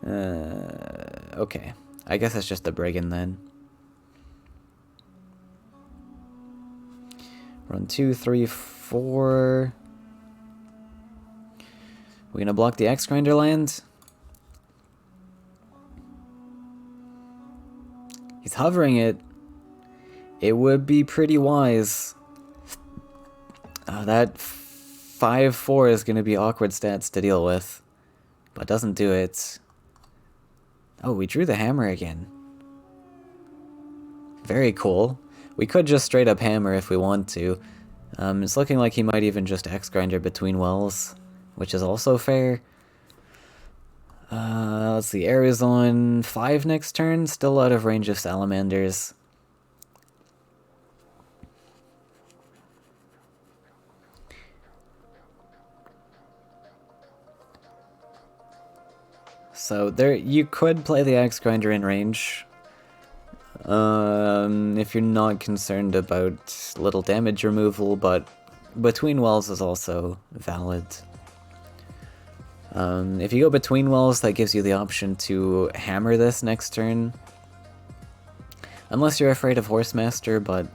A: Okay. I guess it's just the Brigand then. We're on 2, 3, 4. We're gonna block the Axe Grinder land. He's hovering it. It would be pretty wise. That 5-4 is going to be awkward stats to deal with. But doesn't do it. Oh, we drew the hammer again. Very cool. We could just straight up hammer if we want to. It's looking like he might even just Axe Grinder between wells, which is also fair. Let's see, Ares on 5 next turn, still out of range of salamanders. So there, you could play the Axe Grinder in range. If you're not concerned about little damage removal, but between wells is also valid. If you go between wells, that gives you the option to hammer this next turn. Unless you're afraid of Horsemaster, but...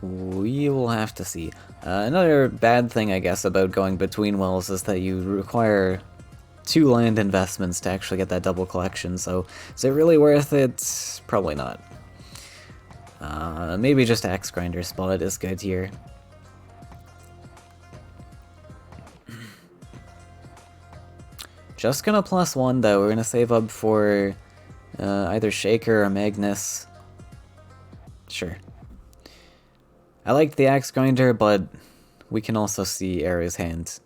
A: we will have to see. Another bad thing, I guess, about going between wells is that you require 2 land investments to actually get that double collection, so is it really worth it? Probably not. Maybe just Axe Grinder spot is good here. Just gonna +1 though, we're gonna save up for either Shaker or Magnus. Sure. I liked the Axe Grinder, but we can also see Arrow's hand.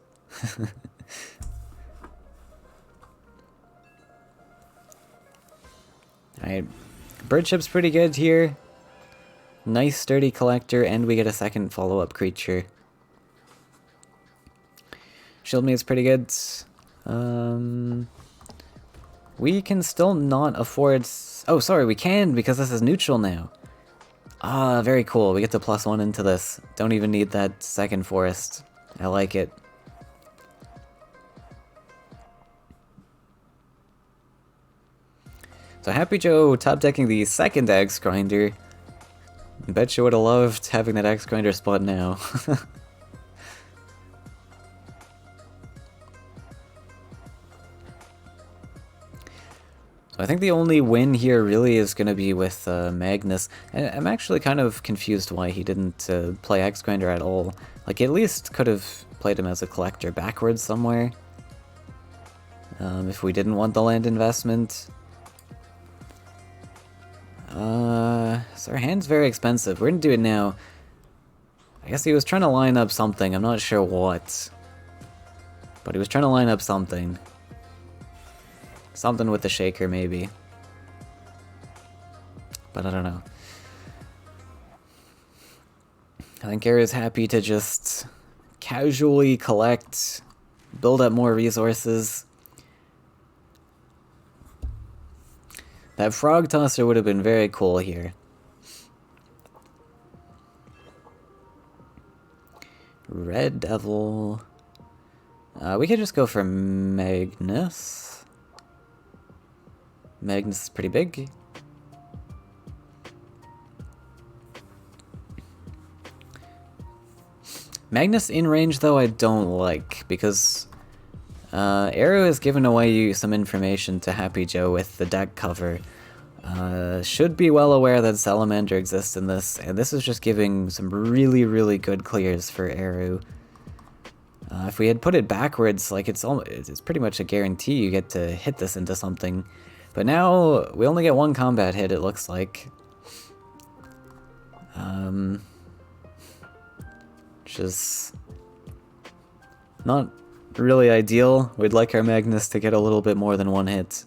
A: Alright, Bird Chip's pretty good here. Nice sturdy collector, and we get a second follow-up creature. Shield Mate's pretty good. We can still not afford... oh, sorry, we can, because this is neutral now. Ah, very cool. We get to +1 into this. Don't even need that second forest. I like it. So Happy Joe top decking the second Axe Grinder. Bet you would have loved having that Axe Grinder spot now. I think the only win here really is going to be with Magnus. And I'm actually kind of confused why he didn't play Axe Grinder at all. Like, at least could have played him as a collector backwards somewhere. If we didn't want the land investment. So our hand's very expensive. We're going to do it now. I guess he was trying to line up something. I'm not sure what. But he was trying to line up something. Something with the Shaker, maybe. But I don't know. I think Gary's happy to just casually collect, build up more resources. That Frog Tosser would have been very cool here. Red Devil. We could just go for Magnus. Magnus is pretty big. Magnus in range, though, I don't like, because Arrow has given away some information to Happy Joe with the deck cover. Should be well aware that Salamander exists in this, and this is just giving some really, really good clears for Arrow. If we had put it backwards, like it's pretty much a guarantee you get to hit this into something. But now, we only get 1 combat hit, it looks like. which is not really ideal. We'd like our Magnus to get a little bit more than one hit.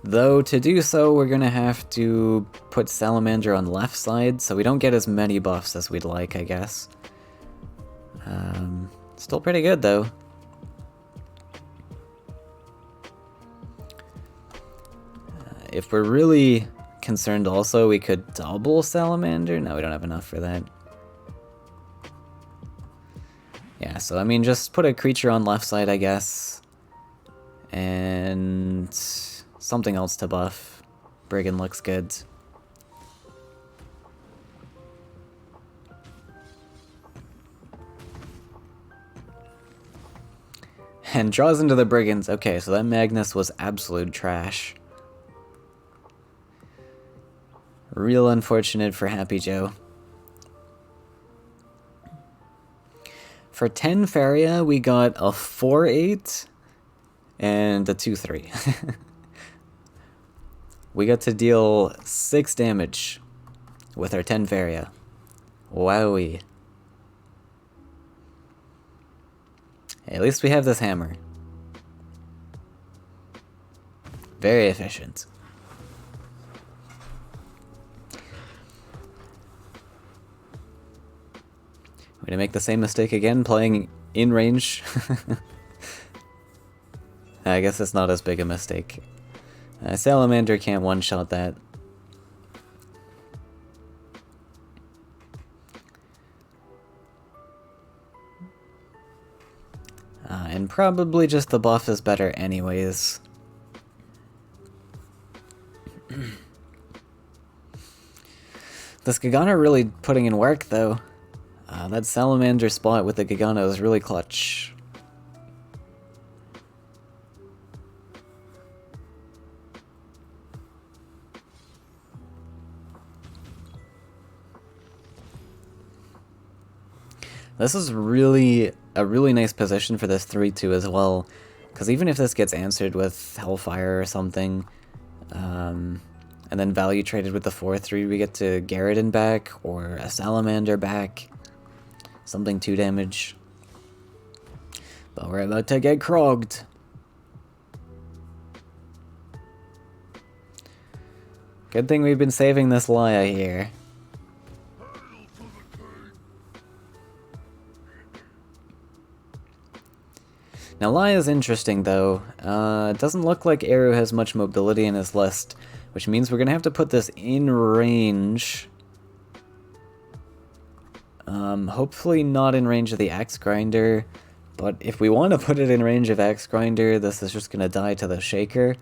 A: Though, to do so, we're gonna have to put Salamander on left side, so we don't get as many buffs as we'd like, I guess. Still pretty good, though. If we're really concerned also, we could double Salamander. No, we don't have enough for that. Yeah, so I mean, just put a creature on left side, I guess. And something else to buff. Brigand looks good. And draws into the Brigands. Okay, so that Magnus was absolute trash. Real unfortunate for Happy Joe. For 10 Faeria, we got a 4-8 and a 2-3. We got to deal 6 damage with our 10 Faeria. Wowee. Hey, at least we have this hammer. Very efficient. We're gonna make the same mistake again, playing in range. I guess it's not as big a mistake. Salamander can't one-shot that. And probably just the buff is better anyways. This Gagana really putting in work though. That Salamander spot with the Gagana is really clutch. This is really a really nice position for this 3-2 as well, because even if this gets answered with Hellfire or something, and then value traded with the 4-3, we get to Garrotin back, or a Salamander back, something 2 damage. But we're about to get crogged. Good thing we've been saving this Laya here. Now Laya's interesting though. It doesn't look like Eru has much mobility in his list, which means we're gonna have to put this in range. Hopefully not in range of the Axe Grinder, but if we want to put it in range of Axe Grinder, this is just gonna die to the Shaker,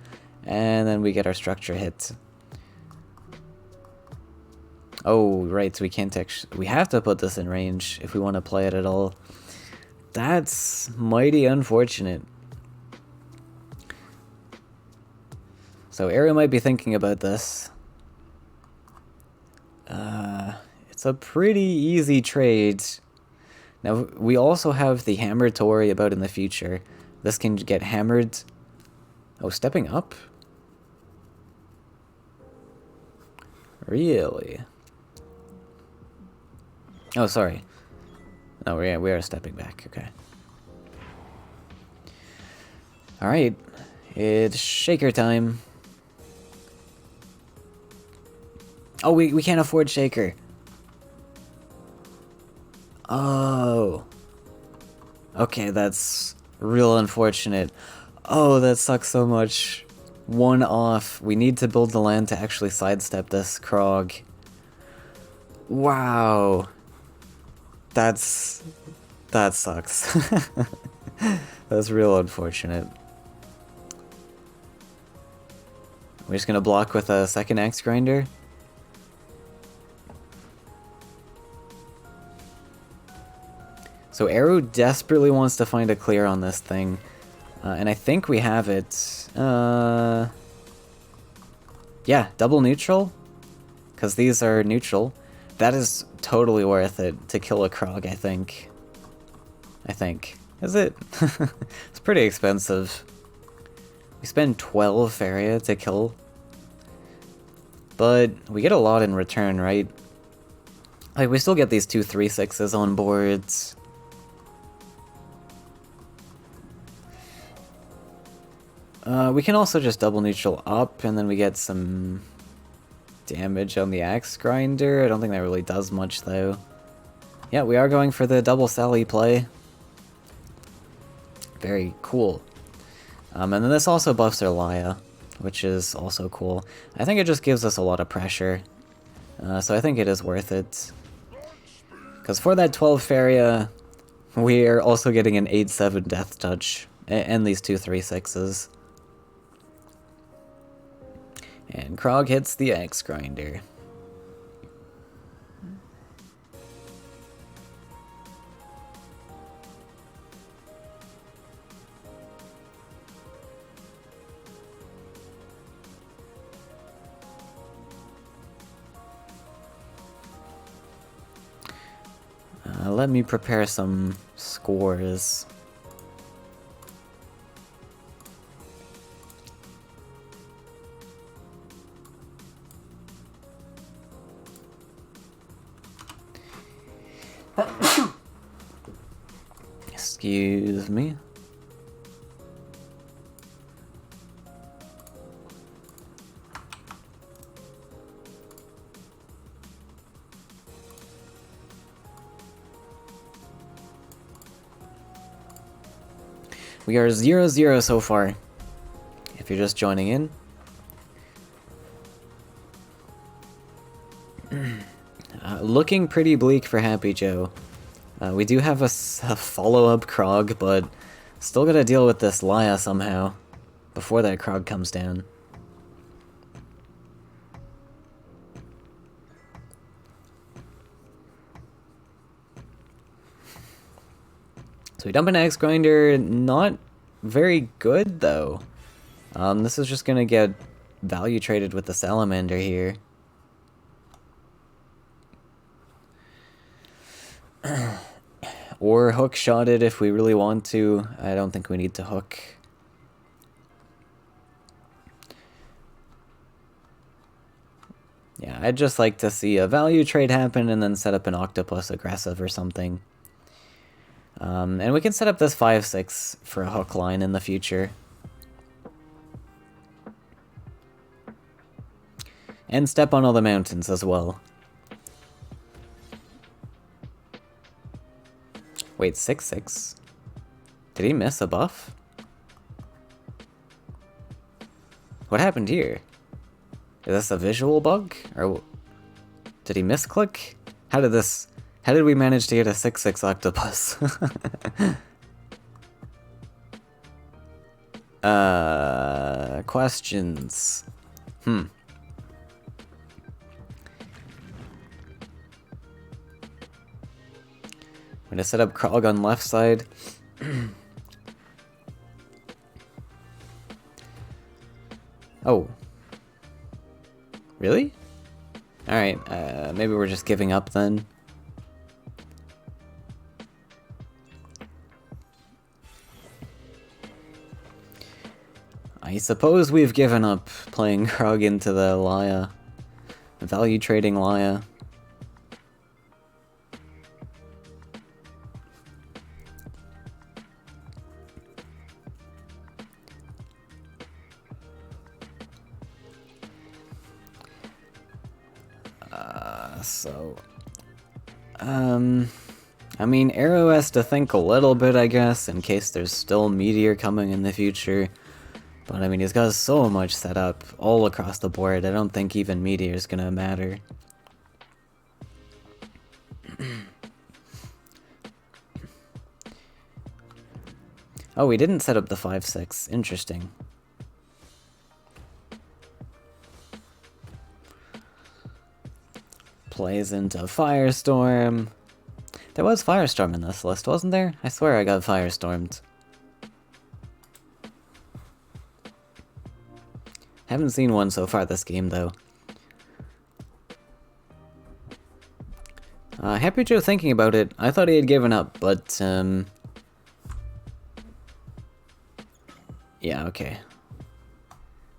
A: and then we get our structure hit. Oh, right, so we can't actually... We have to put this in range if we want to play it at all. That's mighty unfortunate. So Eru might be thinking about this. It's a pretty easy trade. Now, we also have the Hammer to worry about in the future. This can get hammered. Oh, stepping up? Really? Oh, sorry. No, we are stepping back. Okay. Alright. It's Shaker time. Oh, we can't afford Shaker. Oh. Okay, that's real unfortunate. Oh, that sucks so much. 1 off. We need to build the land to actually sidestep this Krog. Wow. That sucks. That's real unfortunate. We're just gonna block with a second Axe Grinder. So Eru desperately wants to find a clear on this thing. And I think we have it. Yeah, double neutral. Because these are neutral. That is totally worth it to kill a Krog, I think. Is it? It's pretty expensive. We spend 12 Faeria to kill. But we get a lot in return, right? Like, we still get these 2 3/6s on boards. We can also just double neutral up, and then we get some damage on the axe grinder. I don't think that really does much, though. Yeah, we are going for the double Sally play. Very cool. And then this also buffs our Laya, which is also cool. I think it just gives us a lot of pressure. So I think it is worth it. Because for that 12 Faeria, we are also getting an 8/7 Death Touch, and these 2 3/6s. And Krog hits the axe grinder. Let me prepare some scores. Excuse me. We are 0-0 so far, if you're just joining in. Looking pretty bleak for Happy Joe. We do have a follow-up Krog, but still gotta deal with this Laya somehow, before that Krog comes down. So we dump an axe grinder, not very good though. This is just gonna get value traded with the salamander here. Or hook shot it if we really want to. I don't think we need to hook. Yeah, I'd just like to see a value trade happen and then set up an octopus aggressive or something. And we can set up this 5/6 for a hook line in the future. And step on all the mountains as well. Wait, 6/6? Did he miss a buff? What happened here? Is this a visual bug? Or did he misclick? How did we manage to get a 6/6 octopus? Questions. I'm gonna set up Krog on left side. Oh. Really? Alright, maybe we're just giving up then. I suppose we've given up playing Krog into the Laya. Value trading Laya. I mean, Arrow has to think a little bit, I guess, in case there's still Meteor coming in the future. But I mean, he's got so much set up all across the board, I don't think even Meteor's gonna matter. Oh, we didn't set up the 5/6. Interesting. Plays into Firestorm. There was Firestorm in this list, wasn't there? I swear I got Firestormed. Haven't seen one so far this game, though. Happy Joe thinking about it. I thought he had given up, but, yeah, okay.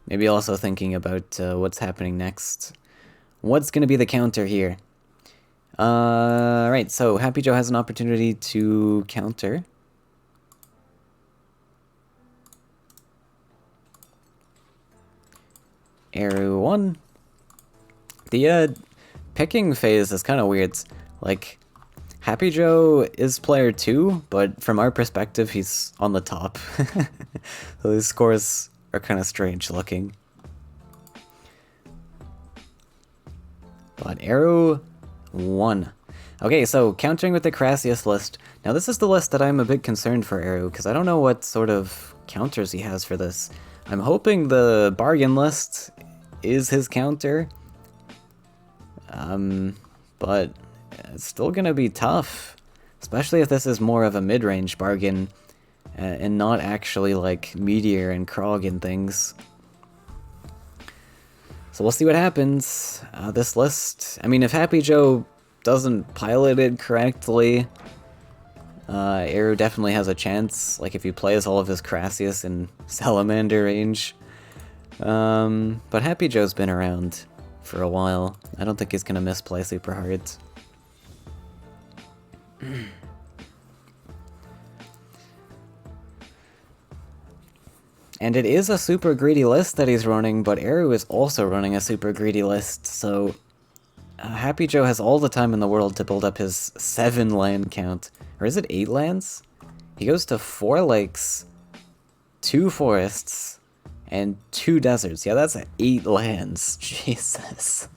A: Maybe also thinking about what's happening next. What's gonna be the counter here? Right, so Happy Joe has an opportunity to counter. Eru 1. The picking phase is kind of weird. Like, Happy Joe is player 2, but from our perspective, he's on the top. So his scores are kind of strange looking. But Eru 1. Okay, so countering with the Crassius list. Now this is the list that I'm a bit concerned for Eru, because I don't know what sort of counters he has for this. I'm hoping the bargain list is his counter. But it's still gonna be tough. Especially if this is more of a mid-range bargain, and not actually like Meteor and Krog and things. So we'll see what happens. This list, I mean, if Happy Joe doesn't pilot it correctly, Eru definitely has a chance, like if he plays all of his Crassius in Salamander range. But Happy Joe's been around for a while. I don't think he's gonna misplay super hard. And it is a super greedy list that he's running, but Eru is also running a super greedy list, so Happy Joe has all the time in the world to build up his 7 land count. Or is it 8 lands? He goes to 4 lakes, 2 forests, and 2 deserts. Yeah, that's 8 lands. Jesus.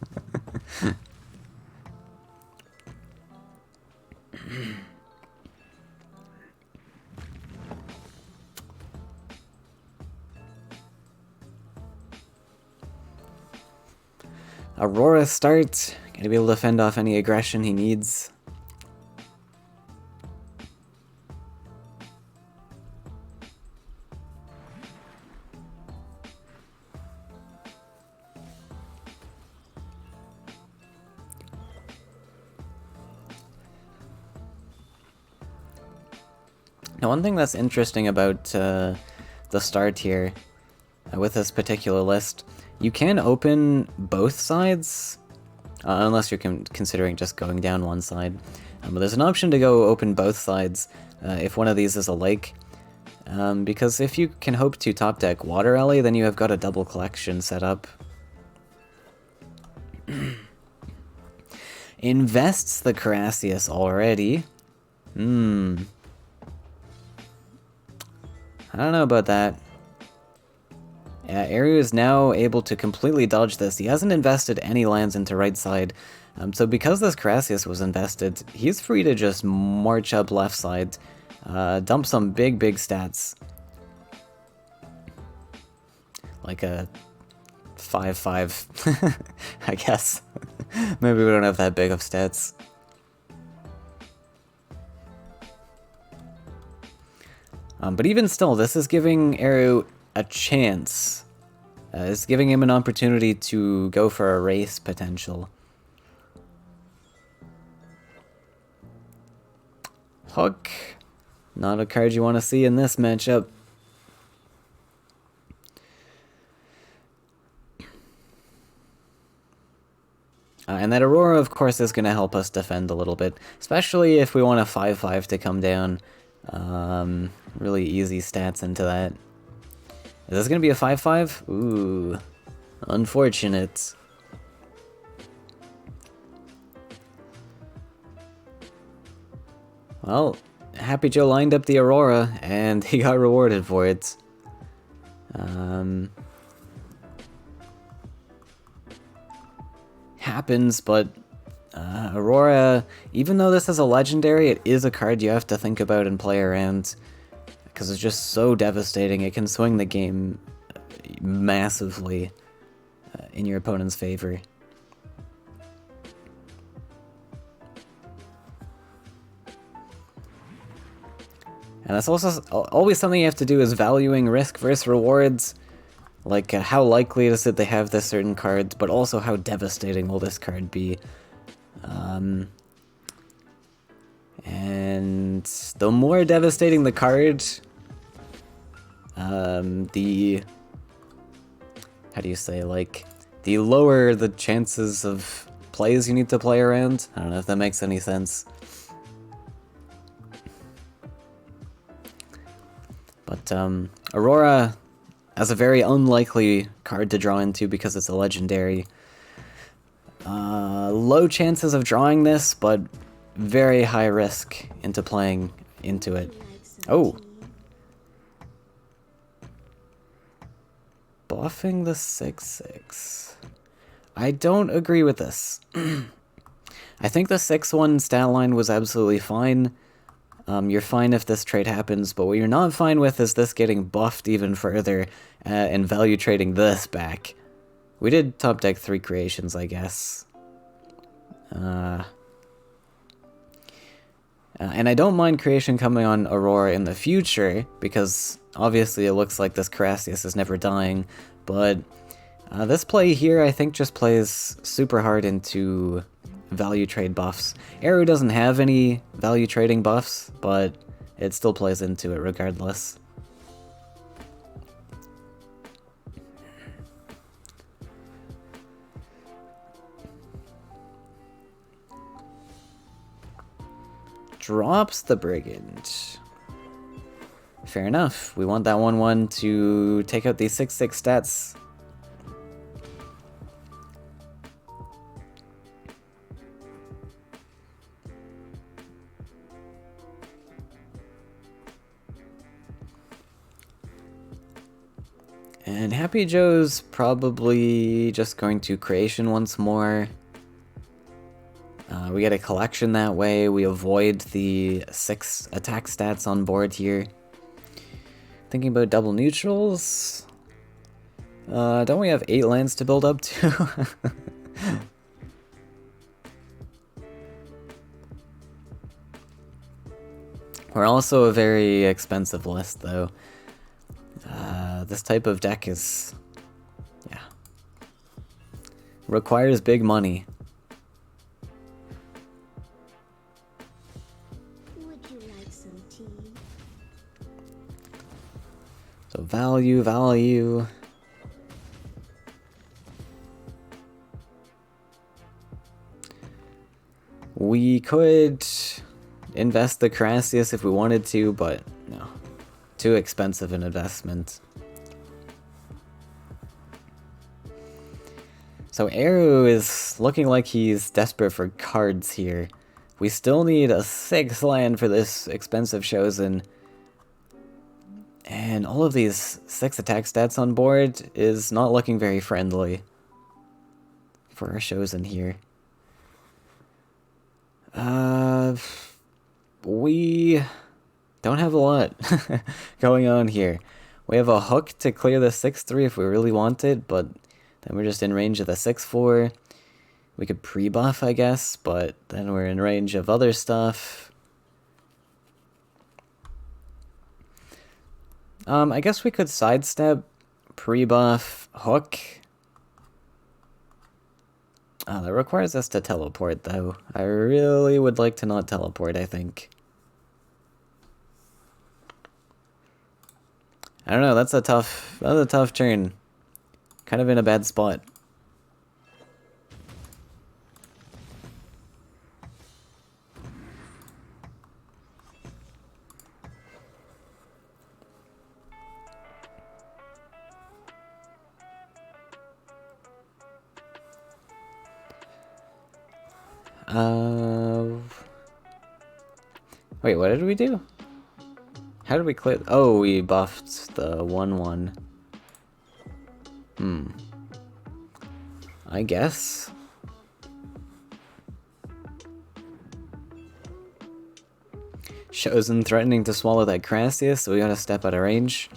A: Aurora start. Gonna be able to fend off any aggression he needs. Now, one thing that's interesting about the start here with this particular list, you can open both sides, unless you're considering just going down one side. But there's an option to go open both sides if one of these is a lake, because if you can hope to top deck Water Alley, then you have got a double collection set up. Invests the Crassius already. I don't know about that. Yeah, Eru is now able to completely dodge this. He hasn't invested any lands into right side. So because this Crassius was invested, he's free to just march up left side, dump some big stats. Like a 5/5, I guess. Maybe we don't have that big of stats. But even still, this is giving Eru a chance. It's giving him an opportunity to go for a race potential. Hook. Not a card you want to see in this matchup. And that Aurora, of course, is going to help us defend a little bit. Especially if we want a 5/5 to come down. Really easy stats into that. Is this gonna be a 5/5? Ooh, unfortunate. Well, Happy Joe lined up the Aurora, and he got rewarded for it. Happens, but Aurora, even though this is a legendary, it is a card you have to think about and play around, because it's just so devastating. It can swing the game massively in your opponent's favor. And that's also always something you have to do, is valuing risk versus rewards. Like, how likely is it they have this certain card, but also how devastating will this card be. And the more devastating the card, the... how do you say, like, the lower the chances of plays you need to play around. I don't know if that makes any sense. But Aurora has a very unlikely card to draw into because it's a legendary. Low chances of drawing this, but very high risk into playing into it. Oh! Buffing the 6/6. I don't agree with this. I think the 6/1 stat line was absolutely fine. You're fine if this trade happens, but what you're not fine with is this getting buffed even further and value trading this back. We did top deck 3 creations, I guess. And I don't mind creation coming on Aurora in the future, because obviously it looks like this Carassius is never dying, but this play here I think just plays super hard into value trade buffs. Arrow doesn't have any value trading buffs, but it still plays into it regardless. Drops the Brigand. Fair enough. We want that 1/1 to take out these 6/6 stats. And Happy Joe's probably just going to creation once more. We get a collection that way. We avoid the 6 attack stats on board here. Thinking about double neutrals. Don't we have 8 lands to build up to? We're also a very expensive list, though. This type of deck is... yeah. Requires big money.
B: Would you like some tea?
A: So value. We could invest the Carassius if we wanted to, but no. Too expensive an investment. So Arrow is looking like he's desperate for cards here. We still need a 6 land for this expensive Chosen. And all of these 6 attack stats on board is not looking very friendly for our Chosen here. We don't have a lot going on here. We have a hook to clear the 6/3 if we really want it, but then we're just in range of the 6/4. We could pre-buff, I guess, but then we're in range of other stuff. I guess we could sidestep, pre-buff, hook. That requires us to teleport, though. I really would like to not teleport, I think. I don't know, that's a tough turn. Kind of in a bad spot. Wait, what did we do? How did we clear? Oh, we buffed the 1/1. I guess. Chosen threatening to swallow that Carassius, so we gotta step out of range.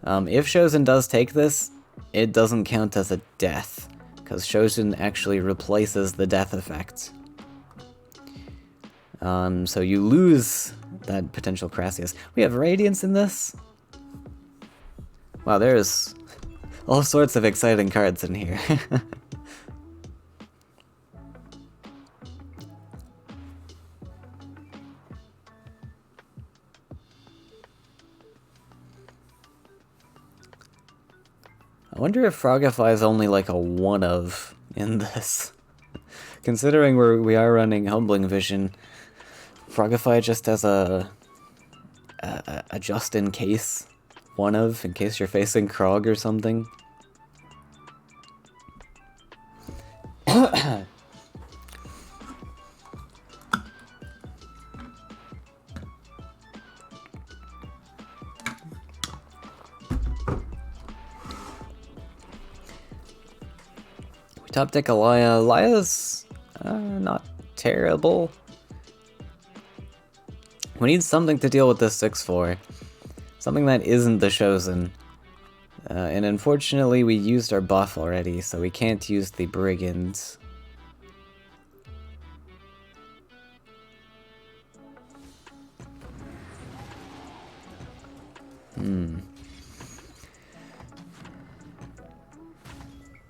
A: If Chosen does take this, it doesn't count as a death, because Chosen actually replaces the death effect. So you lose that potential Carassius. We have Radiance in this? Wow, there's all sorts of exciting cards in here. I wonder if Frogify is only like a one of in this. Considering we are running Humbling Vision, Frogify just has a just in case in case you're facing Krog or something. We top deck Alaya. Alaya's not terrible. We need something to deal with this 6-4. Something that isn't the Chosen. And unfortunately we used our buff already, so we can't use the Brigands.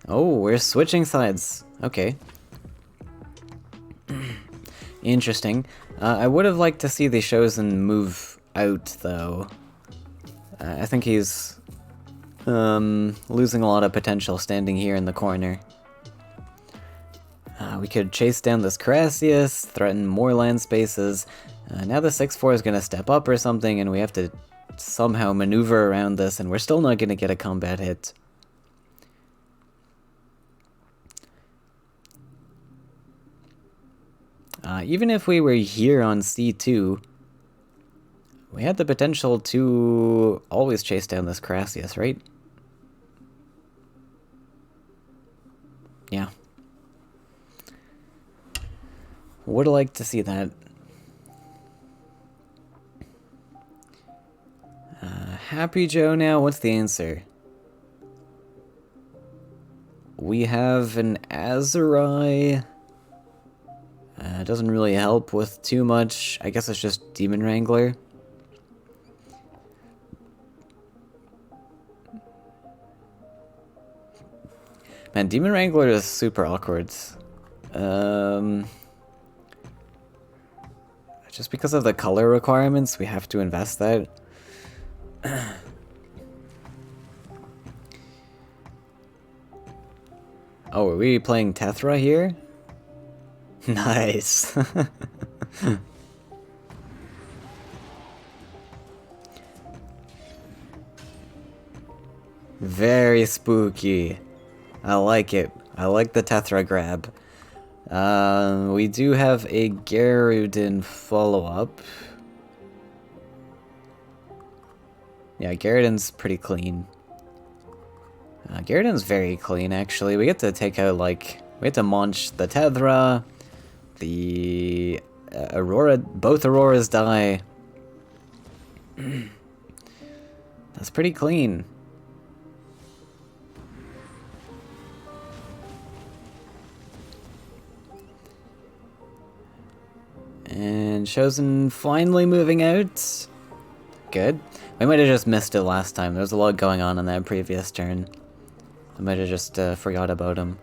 A: Oh, we're switching sides. Okay. Interesting. I would have liked to see the Chosen move out, though. I think he's losing a lot of potential standing here in the corner. We could chase down this Carassius, threaten more land spaces. Now the 6-4 is going to step up or something, and we have to somehow maneuver around this, and we're still not going to get a combat hit. Even if we were here on C2, we had the potential to always chase down this Carassius, right? Yeah. Would like to see that. Happy Joe now, what's the answer? We have an Azurai. Doesn't really help with too much. I guess it's just Demon Wrangler. Man, Demon Wrangler is super awkward. Just because of the color requirements, we have to invest that. Oh, are we playing Tethra here? Nice. Very spooky. I like it. I like the Tethra grab. We do have a Garudin follow-up. Yeah, Garudin's pretty clean. Garudin's very clean, actually. We get to take out, like... We get to launch the Tethra, the Aurora... Both Auroras die. That's pretty clean. And Chosen finally moving out. Good. We might have just missed it last time. There was a lot going on that previous turn. I might have just forgot about him.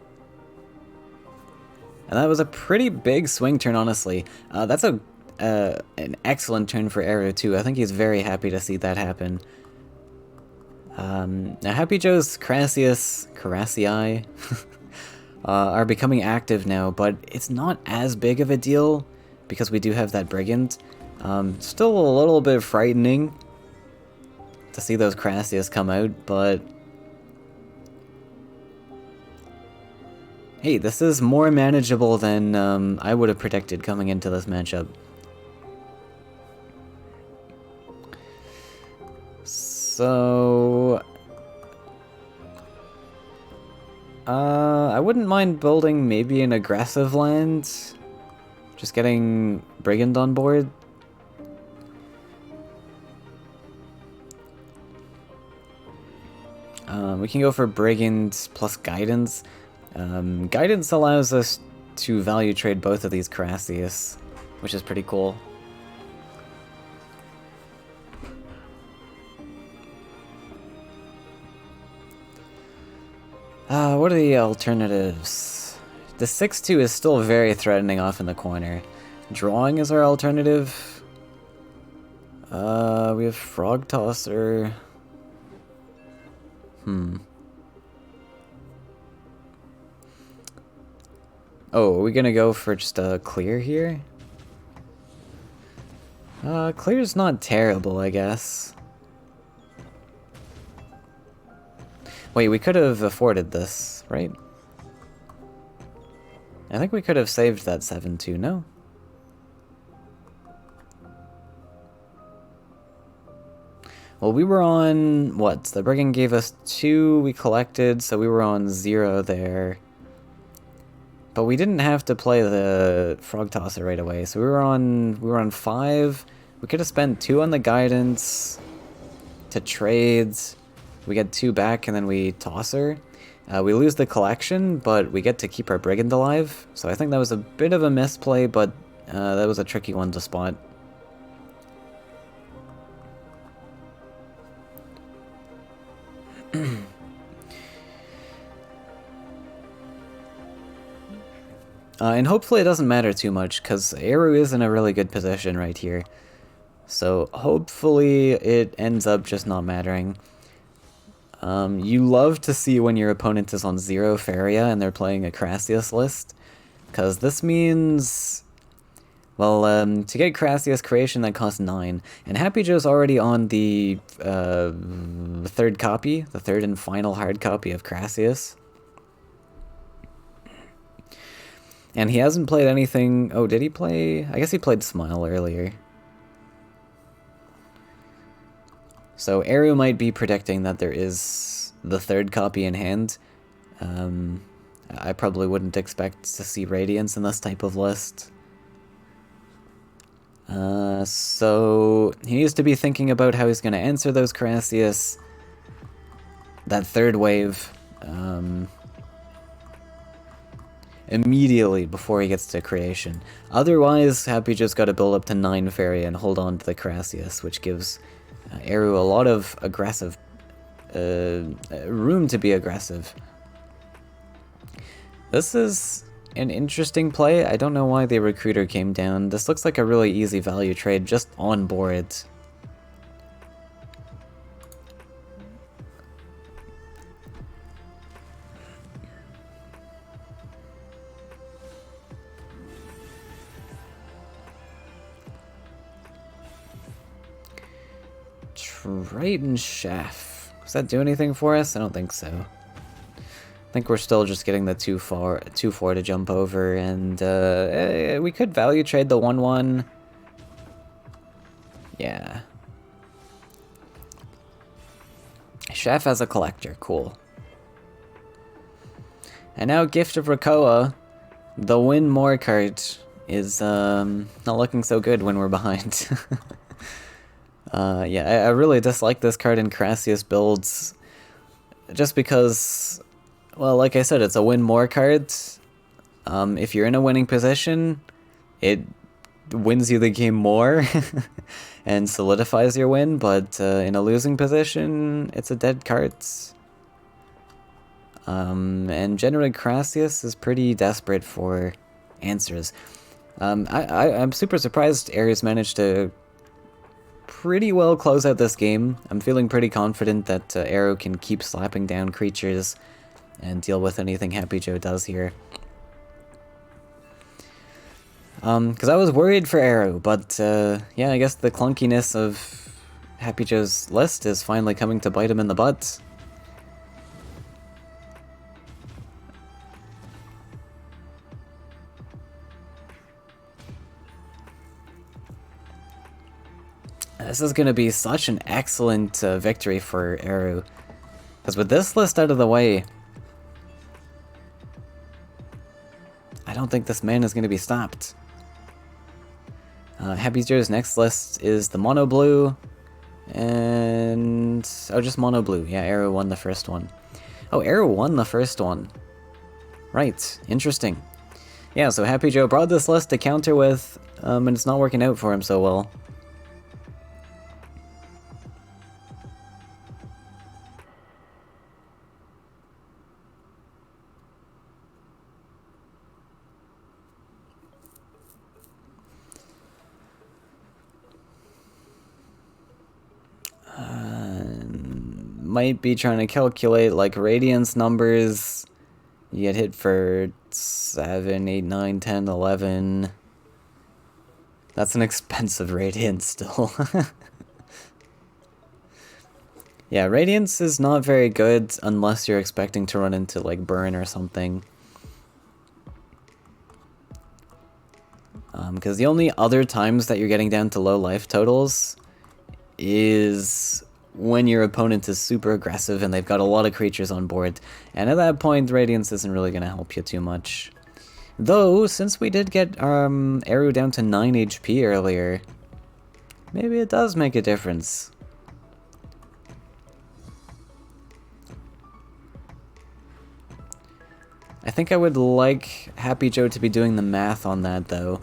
A: And that was a pretty big swing turn, honestly. That's an excellent turn for Arrow, too. I think he's very happy to see that happen. Now, Happy Joe's Carassii, are becoming active now, but it's not as big of a deal because we do have that Brigand. Still a little bit frightening to see those Carassius come out, but... Hey, this is more manageable than I would have predicted coming into this matchup. So... I wouldn't mind building maybe an aggressive land. Just getting Brigand on board. We can go for Brigand plus Guidance. Guidance allows us to value trade both of these Carassius, which is pretty cool. What are the alternatives? The 6-2 is still very threatening off in the corner. Drawing is our alternative. We have Frog Tosser. Oh, are we gonna go for just a clear here? Clear's not terrible, I guess. Wait, we could have afforded this, right? I think we could have saved that 7-2, no? Well, we were on, what? The Brigand gave us 2, we collected, so we were on 0 there. But we didn't have to play the Frog Tosser right away, so we were on 5. We could have spent 2 on the Guidance to trade. We get 2 back, and then we Tosser. We lose the collection, but we get to keep our Brigand alive. So I think that was a bit of a misplay, but that was a tricky one to spot. And hopefully it doesn't matter too much, because Eru is in a really good position right here. So hopefully it ends up just not mattering. You love to see when your opponent is on 0 Faeria and they're playing a Crassius list, because this means, well, to get Crassius creation that costs 9, and Happy Joe's already on the 3rd copy, the 3rd and final hard copy of Crassius. And he hasn't played anything. Oh, did he play? I guess he played Smile earlier. So Eru might be predicting that there is the 3rd copy in hand. I probably wouldn't expect to see Radiance in this type of list. So he needs to be thinking about how he's going to answer those Crassius. That 3rd wave. Immediately before he gets to creation. Otherwise, Happy just got to build up to 9 Faeria and hold on to the Crassius, which gives Eru a lot of aggressive room to be aggressive. This is an interesting play. I don't know why the Recruiter came down. This looks like a really easy value trade just on board. Triton Chef. Does that do anything for us? I don't think so. I think we're still just getting the 2-4 to jump over, and we could value trade the 1-1. Yeah. Chef as a collector, cool. And now Gift of Krakoa, the win more card, is not looking so good when we're behind. Yeah, I really dislike this card in Crassius builds, just because, well, like I said, it's a win more card. If you're in a winning position, it wins you the game more and solidifies your win, but in a losing position, it's a dead card. And generally Crassius is pretty desperate for answers. I'm super surprised Ares managed to pretty well close out this game. I'm feeling pretty confident that Arrow can keep slapping down creatures and deal with anything Happy Joe does here. Because I was worried for Arrow, but yeah, I guess the clunkiness of Happy Joe's list is finally coming to bite him in the butt. This is going to be such an excellent victory for Eru. Because with this list out of the way, I don't think this man is going to be stopped. Happy Joe's next list is the Mono Blue, and... oh, just Mono Blue. Yeah, Eru won the first one. Oh, Eru won the first one. Right, interesting. Yeah, so Happy Joe brought this list to counter with, and it's not working out for him so well. Might be trying to calculate like radiance numbers. You get hit for 7, 8, 9, 10, 11. That's an expensive Radiant still. Yeah, Radiance is not very good unless you're expecting to run into, like, Burn or something. Because the only other times that you're getting down to low life totals is when your opponent is super aggressive and they've got a lot of creatures on board. And at that point, Radiance isn't really going to help you too much. Though, since we did get Eru down to 9 HP earlier, maybe it does make a difference. I think I would like Happy Joe to be doing the math on that, though.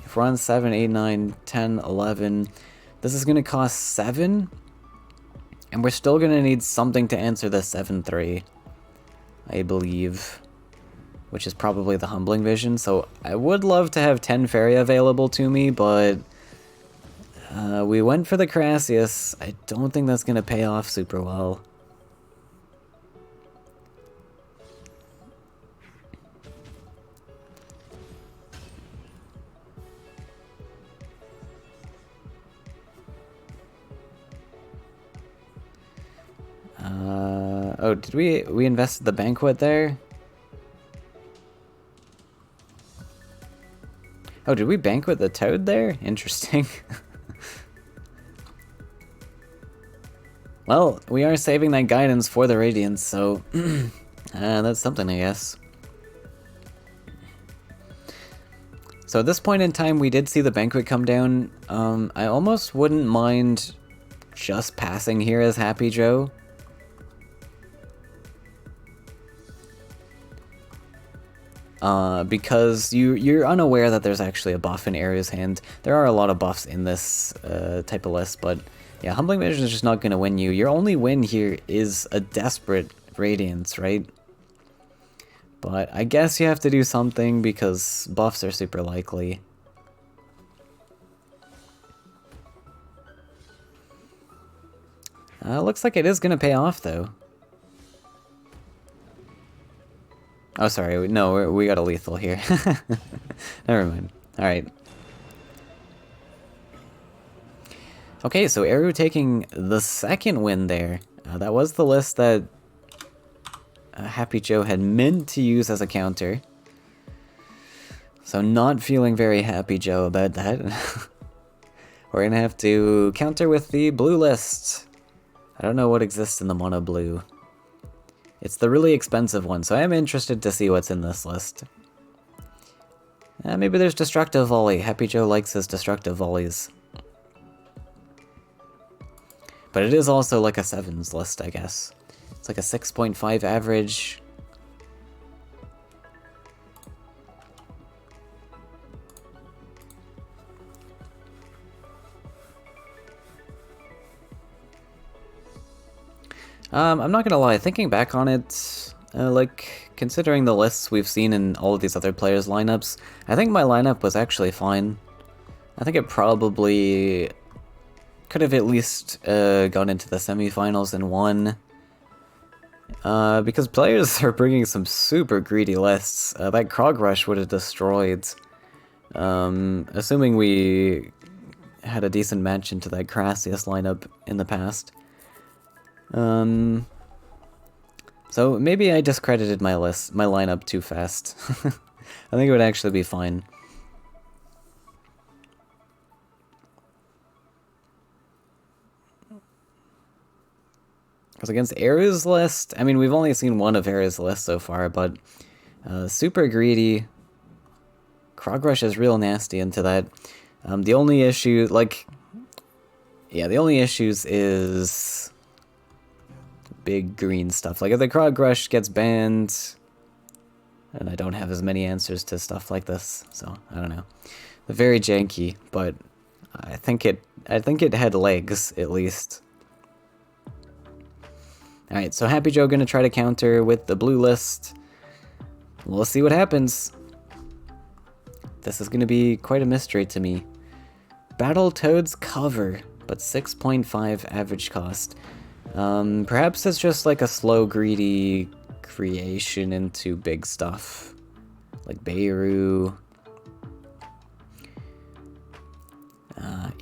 A: If we're on 7, 8, 9, 10, 11, this is going to cost 7, and we're still going to need something to answer the 7-3, I believe, which is probably the Humbling Vision. So I would love to have 10 Faeria available to me, but we went for the Crassius. I don't think that's going to pay off super well. Oh, did we invested the Banquet there? Oh, did we Banquet the Toad there? Interesting. Well, we are saving that guidance for the Radiance, so that's something, I guess. So at this point in time, we did see the Banquet come down. I almost wouldn't mind just passing here as Happy Joe. Because you're unaware that there's actually a buff in Area's hand. There are a lot of buffs in this type of list, but yeah, Humbling Vision is just not going to win you. Your only win here is a desperate Radiance, right? But I guess you have to do something because buffs are super likely. Looks like it is going to pay off, though. Oh, sorry. No, we got a lethal here. Never mind. Alright. Okay, so Eru taking the second win there. That was the list that Happy Joe had meant to use as a counter. So not feeling very Happy Joe about that. We're gonna have to counter with the blue list. I don't know what exists in the mono blue. It's the really expensive one, so I am interested to see what's in this list. Maybe there's Destructive Volley. Happy Joe likes his Destructive Volleys. But it is also like a 7s list, I guess. It's like a 6.5 average. I'm not gonna lie, thinking back on it, like, considering the lists we've seen in all of these other players' lineups, I think my lineup was actually fine. I think it probably could have at least gone into the semifinals and won. Because players are bringing some super greedy lists. That Krog Rush would have destroyed. Assuming we had a decent match into that Crassius lineup in the past. So maybe I discredited my lineup too fast. I think it would actually be fine. Because against Eru's list, I mean, we've only seen one of Eru's list so far, but super greedy. Krog Rush is real nasty into that. The only issue, like, yeah, the only issues is big green stuff. Like if the Krog Rush gets banned, and I don't have as many answers to stuff like this, so I don't know. They're very janky, but I think it had legs at least. Alright, so Happy Joe gonna try to counter with the blue list. We'll see what happens. This is gonna be quite a mystery to me. Battletoads cover, but 6.5 average cost. Perhaps it's just like a slow, greedy creation into big stuff. Like Beirut.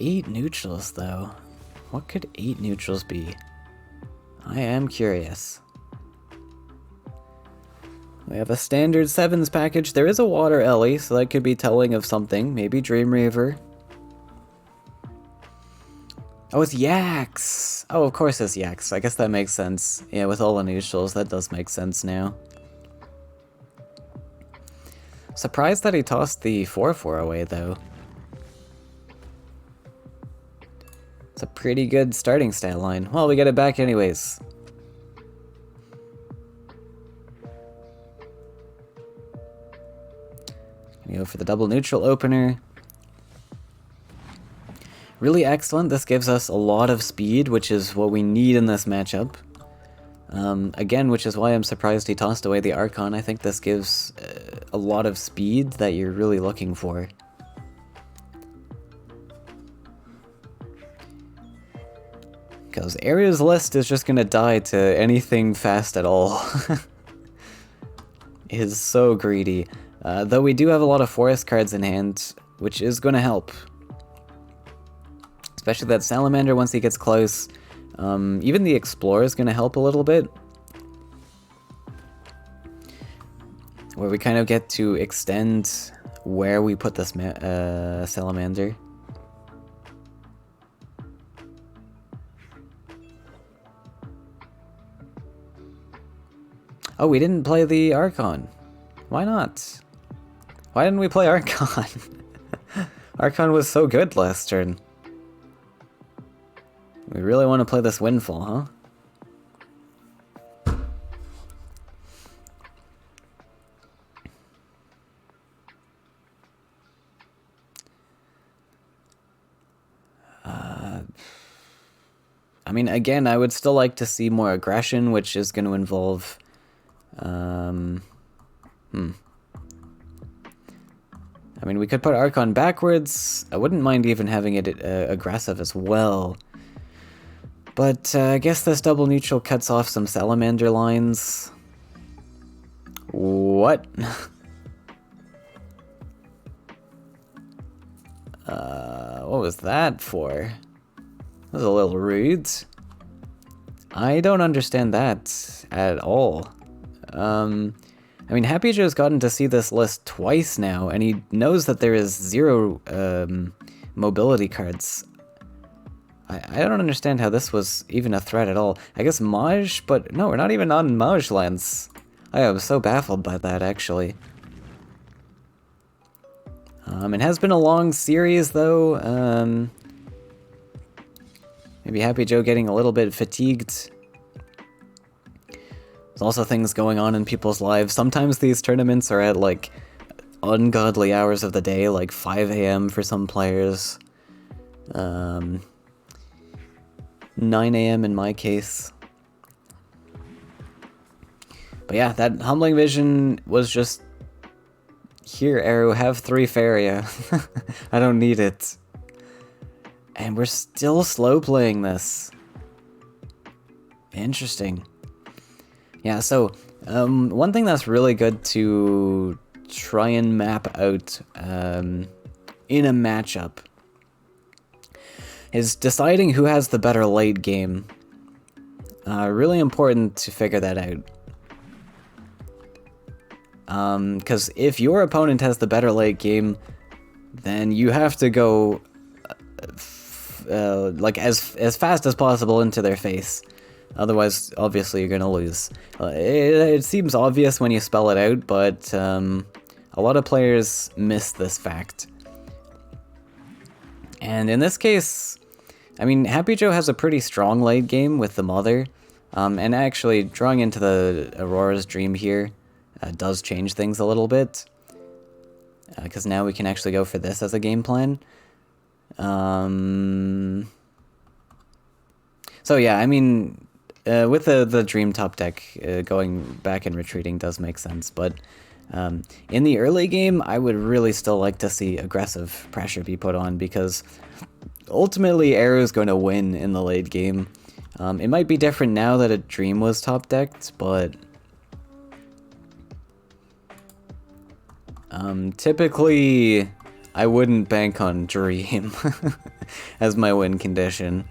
A: 8 neutrals, though. What could 8 neutrals be? I am curious. We have a standard 7s package. There is a Water Ellie, so that could be telling of something. Maybe Dreamreaver. Oh, it's Yax! Oh, of course it's Yax. I guess that makes sense. Yeah, with all the neutrals, that does make sense now. Surprised that he tossed the 4-4 away, though. It's a pretty good starting stat line. Well, we get it back anyways. Gonna go for the double neutral opener. Really excellent. This gives us a lot of speed, which is what we need in this matchup. Again, which is why I'm surprised he tossed away the Archon. I think this gives a lot of speed that you're really looking for. Because Aria's list is just gonna die to anything fast at all. It is so greedy. Though we do have a lot of forest cards in hand, which is gonna help. Especially that Salamander once he gets close. Even the Explorer is gonna help a little bit. Where we kind of get to extend where we put this Salamander. Oh, we didn't play the Archon. Why not? Why didn't we play Archon? Archon was so good last turn. We really want to play this Windfall, huh? I mean, again, I would still like to see more aggression, which is going to involve... I mean, we could put Archon backwards. I wouldn't mind even having it aggressive as well. But I guess this double neutral cuts off some Salamander lines. What? What was that for? That was a little rude. I don't understand that at all. I mean, Happy Joe's gotten to see this list twice now, and he knows that there is 0 mobility cards. I don't understand how this was even a threat at all. I guess Maj, but no, we're not even on Maj lands. I am so baffled by that, actually. It has been a long series, though. Maybe Happy Joe getting a little bit fatigued. There's also things going on in people's lives. Sometimes these tournaments are at, like, ungodly hours of the day, like 5 AM for some players. 9 AM in my case. But yeah, that Humbling Vision was just... Here, Arrow, have 3 Faeria. I don't need it. And we're still slow playing this. Interesting. Yeah, so, one thing that's really good to try and map out in a matchup is deciding who has the better late game. Really important to figure that out. Because if your opponent has the better late game, then you have to go like as fast as possible into their face. Otherwise, obviously, you're gonna lose. It seems obvious when you spell it out, but a lot of players miss this fact. And in this case, I mean, Happy Joe has a pretty strong late game with the Mother. And actually, drawing into the Aurora's Dream here does change things a little bit. Because now we can actually go for this as a game plan. So yeah, I mean, with the Dream top deck, going back and retreating does make sense, but in the early game, I would really still like to see aggressive pressure be put on, because ultimately Arrow's going to win in the late game. It might be different now that a Dream was top decked, but Typically, I wouldn't bank on Dream as my win condition.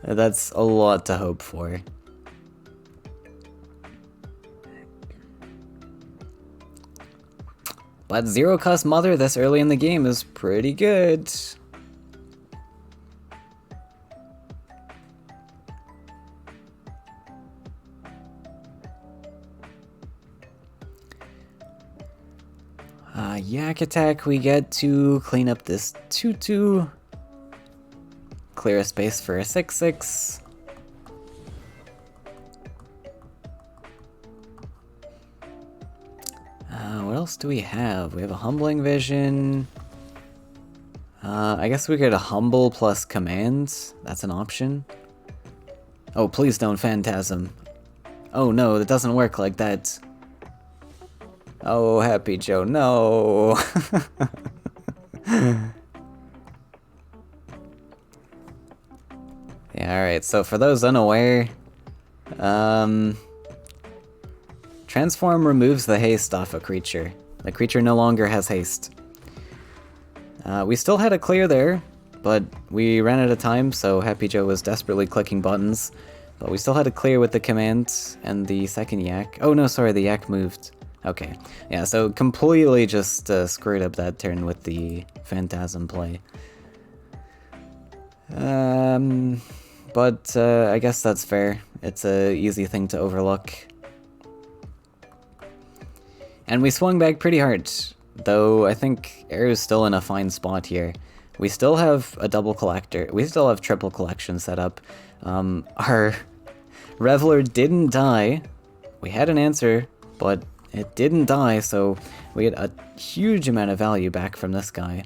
A: That's a lot to hope for. But Zero Cost Mother this early in the game is pretty good. Yak attack, we get to clean up this 2-2. Clear a space for a 6-6. What else do we have? We have a Humbling Vision. I guess we get a Humble plus Commands. That's an option. Oh, please don't Phantasm. Oh no, that doesn't work like that. Oh, Happy Joe, no! Yeah, alright, so for those unaware, Transform removes the haste off a creature. The creature no longer has haste. We still had a clear there, but we ran out of time, so Happy Joe was desperately clicking buttons. But we still had a clear with the command and the second yak. Oh no, sorry, the yak moved. Okay, yeah, so completely just screwed up that turn with the Phantasm play. But I guess that's fair. It's a easy thing to overlook. And we swung back pretty hard, though I think Aru's still in a fine spot here. We still have a double collector. We still have triple collection set up. Our Reveler didn't die. We had an answer, but it didn't die, so we get a huge amount of value back from this guy.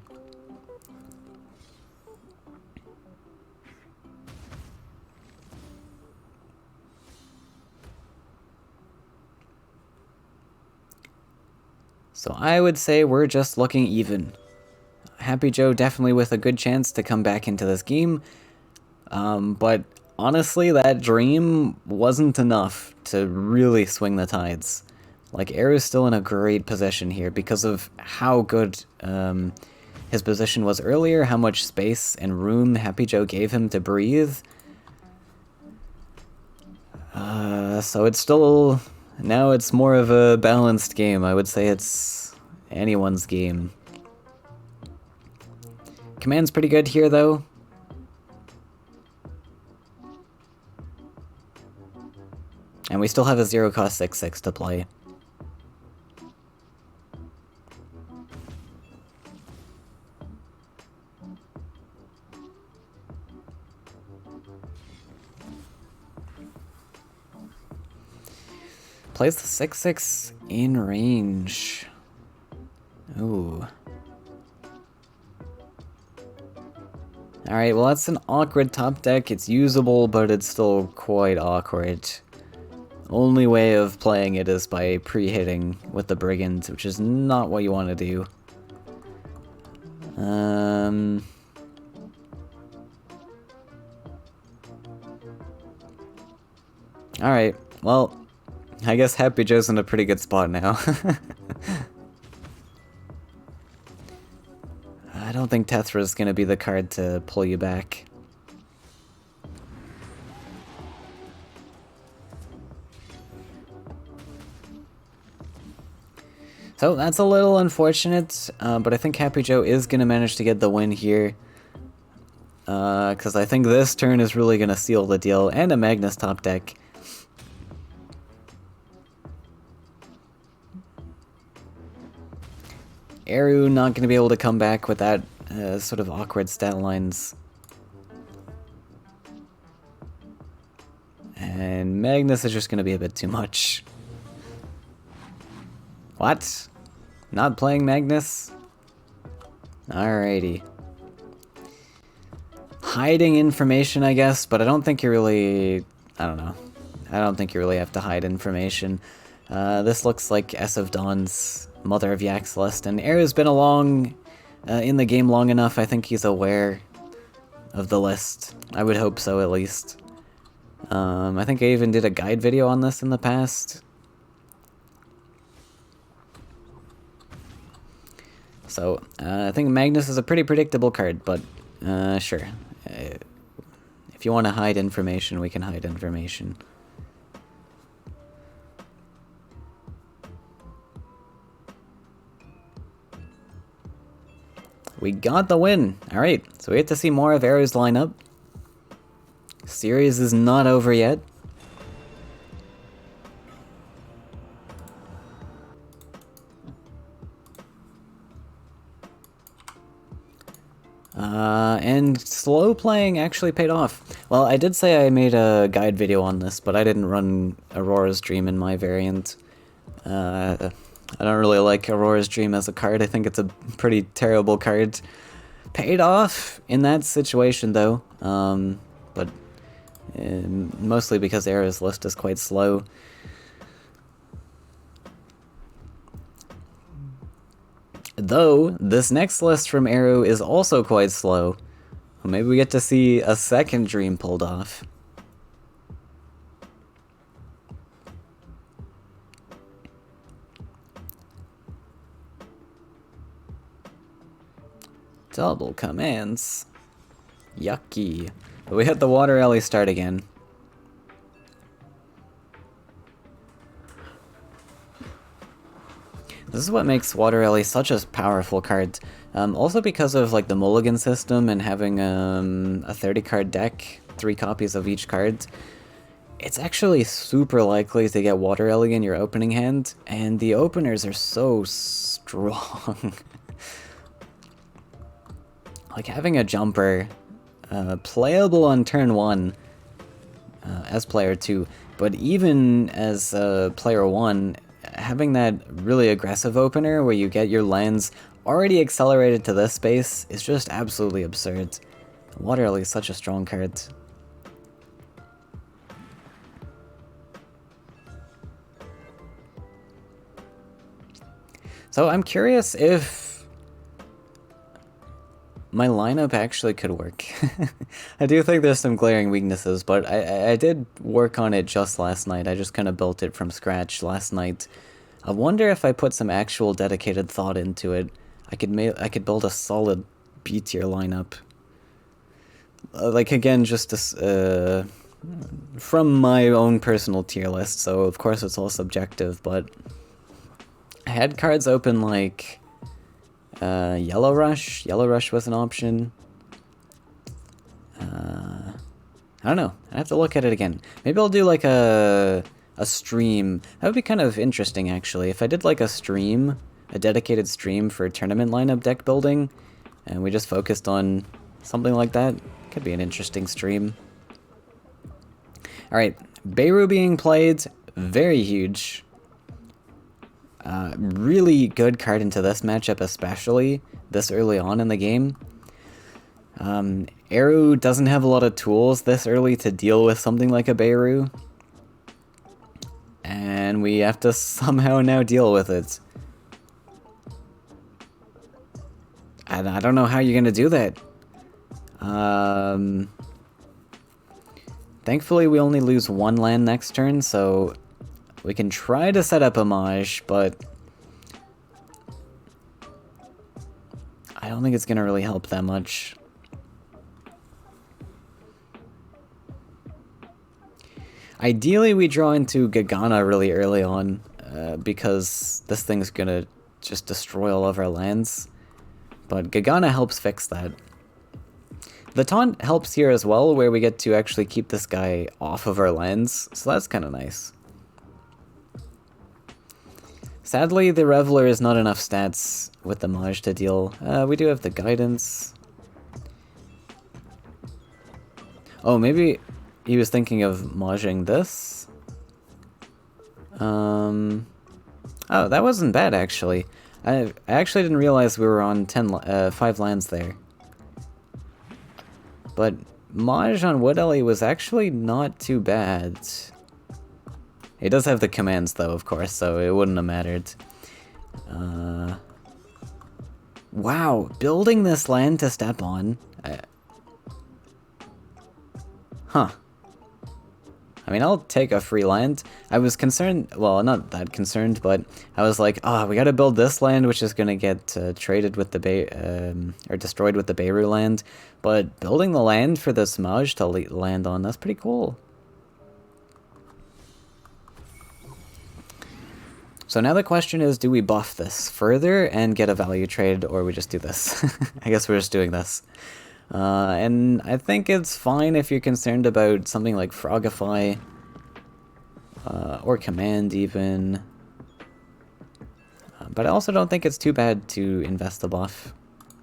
A: So I would say we're just looking even. Happy Joe definitely with a good chance to come back into this game. But honestly, that dream wasn't enough to really swing the tides. Like, Aru's still in a great position here because of how good his position was earlier, how much space and room Happy Joe gave him to breathe. So it's still... Now it's more of a balanced game. I would say it's anyone's game. Command's pretty good here, though. And we still have a 0-cost 6-6 to play. Plays the 6-6 in range. Ooh. Alright, well that's an awkward top deck. It's usable, but it's still quite awkward. Only way of playing it is by pre-hitting with the Brigand, which is not what you want to do. Alright, well... I guess Happy Joe's in a pretty good spot now. I don't think Tethra's gonna be the card to pull you back. So that's a little unfortunate, but I think Happy Joe is gonna manage to get the win here. Because I think this turn is really gonna seal the deal, and a Magnus top deck. Aru not going to be able to come back with that sort of awkward stat lines. And Magnus is just going to be a bit too much. What? Not playing Magnus? Alrighty. Hiding information, I guess, but I don't think you really... I don't know. I don't think you really have to hide information. This looks like S of Dawn's Mother of Yak's list, and Aru's been along in the game long enough. I think he's aware of the list. I would hope so, at least. I think I even did a guide video on this in the past. So, I think Magnus is a pretty predictable card, but sure. If you want to hide information, we can hide information. We got the win! Alright, so we get to see more of Arrow's lineup. Series is not over yet. And slow playing actually paid off. Well, I did say I made a guide video on this, but I didn't run Aurora's Dream in my variant. I don't really like Aurora's Dream as a card. I think it's a pretty terrible card. Paid off in that situation, though. But mostly because Arrow's list is quite slow. Though, this next list from Arrow is also quite slow. Maybe we get to see a second dream pulled off. Double commands. Yucky. But we had the water alley start again. This is what makes Water Alley such a powerful card. Also because of like the mulligan system and having a 30 card deck, 3 copies of each card, it's actually super likely to get Water Alley in your opening hand, and the openers are so strong. Like having a jumper playable on turn 1 as player 2, but even as player 1, having that really aggressive opener where you get your lands already accelerated to this space is just absolutely absurd. Water Alley is such a strong card. So I'm curious if my lineup actually could work. I do think there's some glaring weaknesses, but I did work on it just last night. I just kind of built it from scratch last night. I wonder if I put some actual dedicated thought into it, I could build a solid B tier lineup. Like again, just from my own personal tier list, so of course it's all subjective, but I had cards open like Yellow Rush. Yellow Rush was an option. I don't know. I have to look at it again. Maybe I'll do like a stream. That would be kind of interesting, actually. If I did like a stream, a dedicated stream for tournament lineup deck building, and we just focused on something like that, could be an interesting stream. Alright, Beirut being played, very huge. Really good card into this matchup, especially this early on in the game. Eru doesn't have a lot of tools this early to deal with something like a Beirut. And we have to somehow now deal with it. And I don't know how you're gonna do that. Thankfully we only lose 1 land next turn, so we can try to set up Homage, but I don't think it's gonna really help that much. Ideally, we draw into Gagana really early on, because this thing's gonna just destroy all of our lands. But Gagana helps fix that. The taunt helps here as well, where we get to actually keep this guy off of our lands, so that's kind of nice. Sadly, the Reveler is not enough stats with the Maj to deal. We do have the Guidance. Oh, maybe he was thinking of Majing this? Oh, that wasn't bad, actually. I actually didn't realize we were on 5 lands there. But Maj on Wood Alley was actually not too bad. He does have the commands, though, of course, so it wouldn't have mattered. Wow, building this land to step on. Huh. I mean, I'll take a free land. I was concerned, well, not that concerned, but I was like, oh, we gotta build this land, which is gonna get traded with the or destroyed with the Beirut land. But building the land for the Smudge to land on, that's pretty cool. So now the question is, do we buff this further and get a value trade, or we just do this? I guess we're just doing this. And I think it's fine if you're concerned about something like Frogify, or Command even. But I also don't think it's too bad to invest the buff.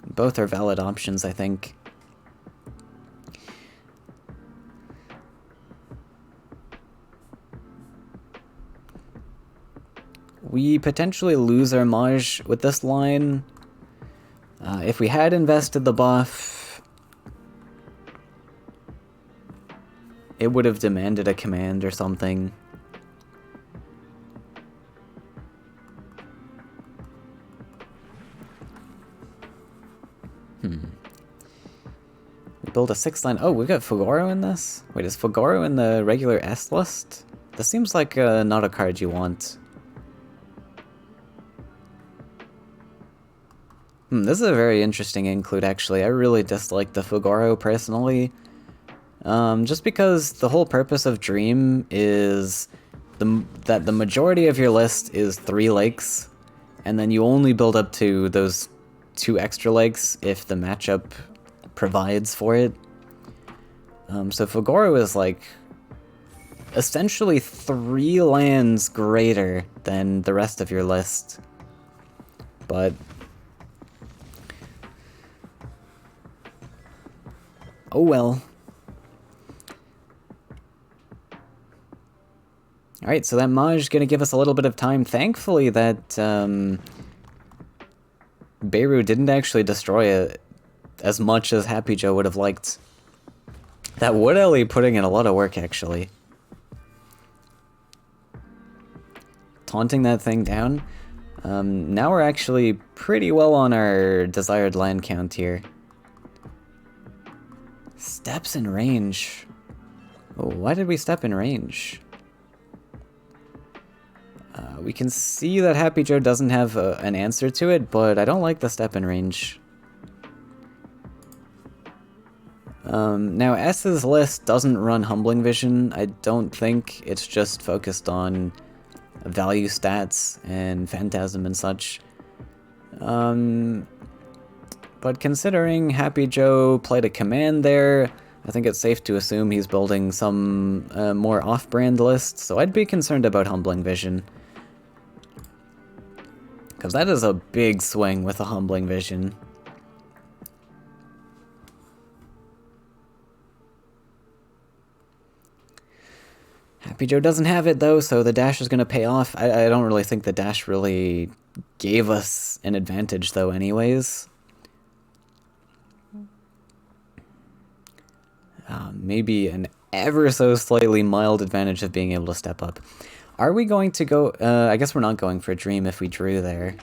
A: Both are valid options, I think. We potentially lose our Maj with this line. If we had invested the buff, it would have demanded a command or something. We build a 6-line. Oh, we got Fugoro in this? Wait, is Fugoro in the regular S list? This seems like not a card you want. This is a very interesting include, actually. I really dislike the Fugoro, personally. Just because the whole purpose of Dream is that the majority of your list is 3 lakes, and then you only build up to those 2 extra lakes if the matchup provides for it. So Fugoro is like essentially 3 lands greater than the rest of your list. But oh well. Alright, so that Maj is going to give us a little bit of time. Thankfully that Beirut didn't actually destroy it as much as Happy Joe would have liked. That Wood Ellie putting in a lot of work, actually. Taunting that thing down. Now we're actually pretty well on our desired land count here. Steps in range. Oh, why did we step in range? We can see that Happy Joe doesn't have an answer to it, but I don't like the step in range. Now, S's list doesn't run Humbling Vision. I don't think. It's just focused on value stats and Phantasm and such. But considering Happy Joe played a command there, I think it's safe to assume he's building some more off-brand list, so I'd be concerned about Humbling Vision. Because that is a big swing with a Humbling Vision. Happy Joe doesn't have it though, so the dash is going to pay off. I don't really think the dash really gave us an advantage though anyways. Maybe an ever so slightly mild advantage of being able to step up. Are we going to go... I guess we're not going for a Dream if we drew there.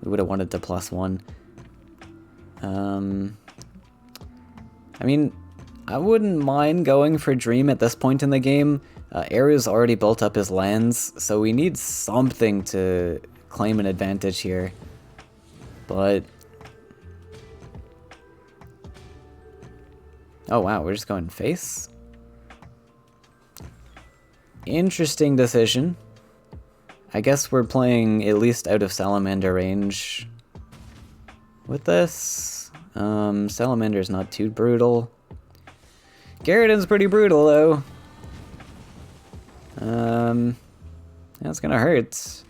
A: We would have wanted to +1. I mean, I wouldn't mind going for Dream at this point in the game. Aru's already built up his lands, so we need something to claim an advantage here. But... oh wow, we're just going face? Interesting decision. I guess we're playing at least out of Salamander range with this. Salamander's not too brutal. Garridan's pretty brutal though. That's gonna hurt.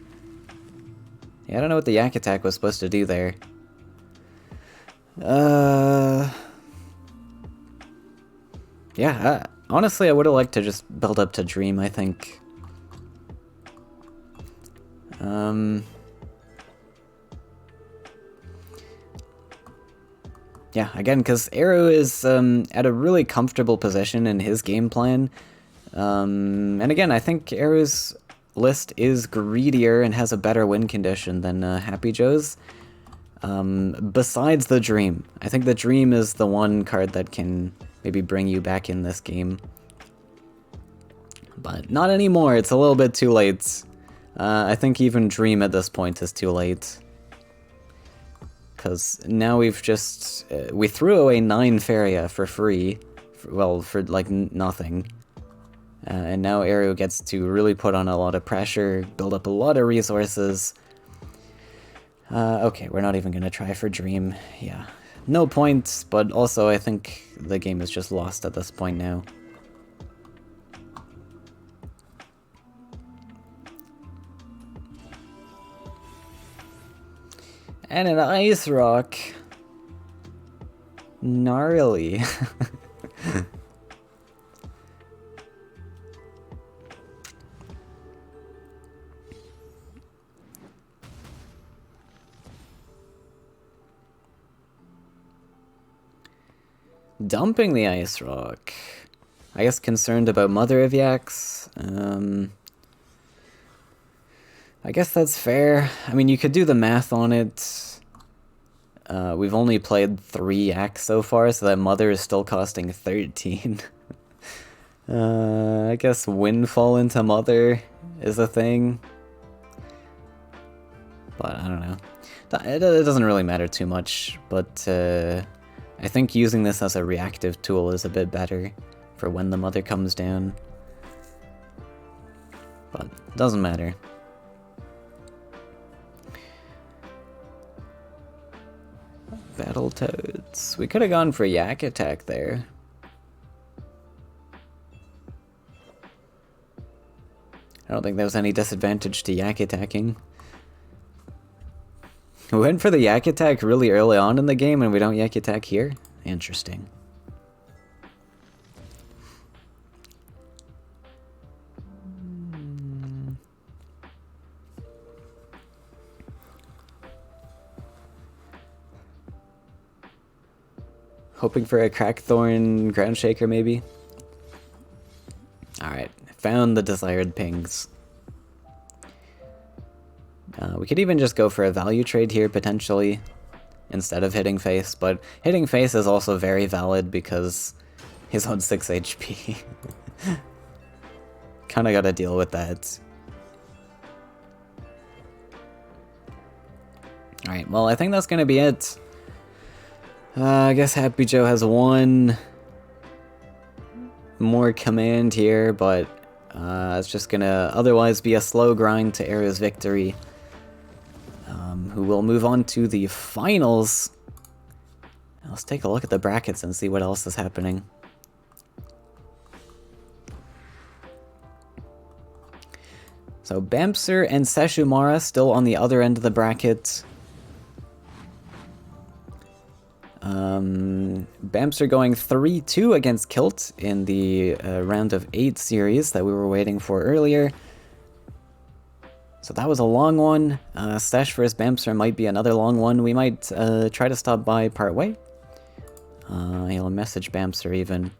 A: Yeah, I don't know what the Yak attack was supposed to do there. Yeah, honestly, I would have liked to just build up to Dream, I think. Yeah, again, because Aru is at a really comfortable position in his game plan. And again, I think Aru's list is greedier and has a better win condition than Happy Joe's. Besides the Dream. I think the Dream is the one card that can maybe bring you back in this game. But not anymore, it's a little bit too late. I think even Dream at this point is too late. Because now we've just... we threw away 9 Faeria for free. For like nothing. And now Aero gets to really put on a lot of pressure, build up a lot of resources. Okay, we're not even going to try for Dream. Yeah. No point, but also I think the game is just lost at this point now. And an Ice Rock. Gnarly. Dumping the Ice Rock. I guess concerned about Mother of Yaks. I guess that's fair. I mean, you could do the math on it. We've only played 3 Yaks so far, so that Mother is still costing 13. I guess Windfall into Mother is a thing. But I don't know. It doesn't really matter too much, but I think using this as a reactive tool is a bit better for when the Mother comes down. But it doesn't matter. Battletoads. We could have gone for Yak Attack there. I don't think there was any disadvantage to Yak Attacking. We went for the Yak Attack really early on in the game and we don't Yak Attack here? Interesting. Hoping for a Crackthorn Ground Shaker, maybe? Alright, found the desired pings. We could even just go for a value trade here, potentially, instead of hitting face, but hitting face is also very valid because he's on 6 HP. Kinda gotta deal with that. Alright, well, I think that's gonna be it. I guess Happy Joe has one more command here, but it's just gonna otherwise be a slow grind to Aero's victory. Who will move on to the finals. Let's take a look at the brackets and see what else is happening. So Bamser and Seshumara still on the other end of the bracket. Bamser going 3-2 against Kilt in the round of 8 series that we were waiting for earlier. So that was a long one. Sesh vs Bamser might be another long one. We might try to stop by partway. He'll message Bamser even.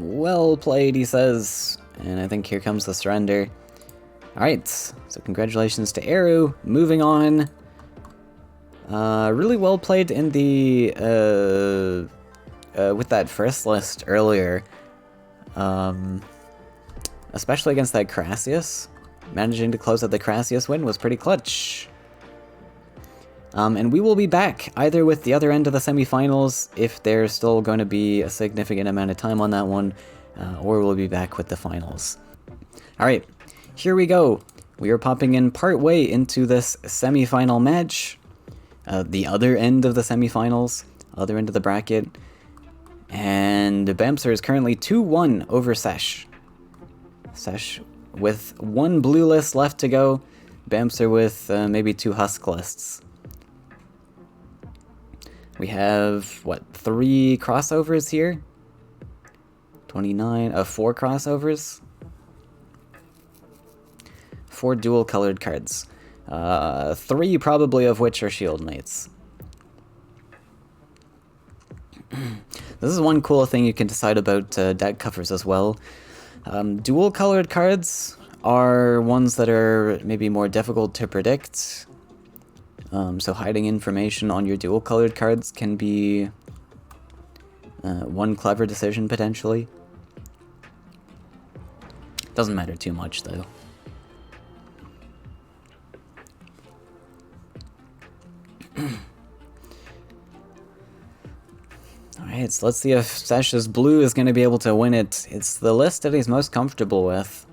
A: Well played, he says. And I think here comes the surrender. Alright, so congratulations to Eru. Moving on. Really well played in the, with that first list earlier. Especially against that Crassius. Managing to close out the Crassius win was pretty clutch. And we will be back either with the other end of the semifinals, if there's still going to be a significant amount of time on that one, or we'll be back with the finals. Alright, here we go. We are popping in part way into this semifinal match. The other end of the semifinals, other end of the bracket. And Bamser is currently 2-1 over Sesh. Sesh with 1 blue list left to go. Bamser with maybe 2 husk lists. We have, what, 3 crossovers here? 29, 4 crossovers? 4 dual-colored cards. 3 probably of which are shield mates. This is one cool thing you can decide about deck covers as well. Dual-colored cards are ones that are maybe more difficult to predict. So hiding information on your dual-colored cards can be one clever decision, potentially. Doesn't matter too much, though. Alright, so let's see if Sash's blue is going to be able to win it. It's the list that he's most comfortable with.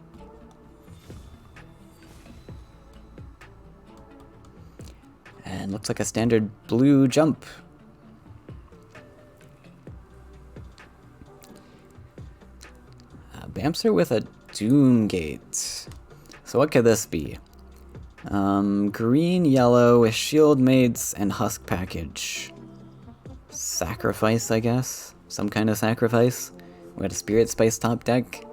A: And looks like a standard blue jump. Bamster with a Doomgate. So what could this be? Green, yellow, with shield mates, and husk package. Sacrifice, I guess? Some kind of sacrifice? We got a Spirit Spice top deck.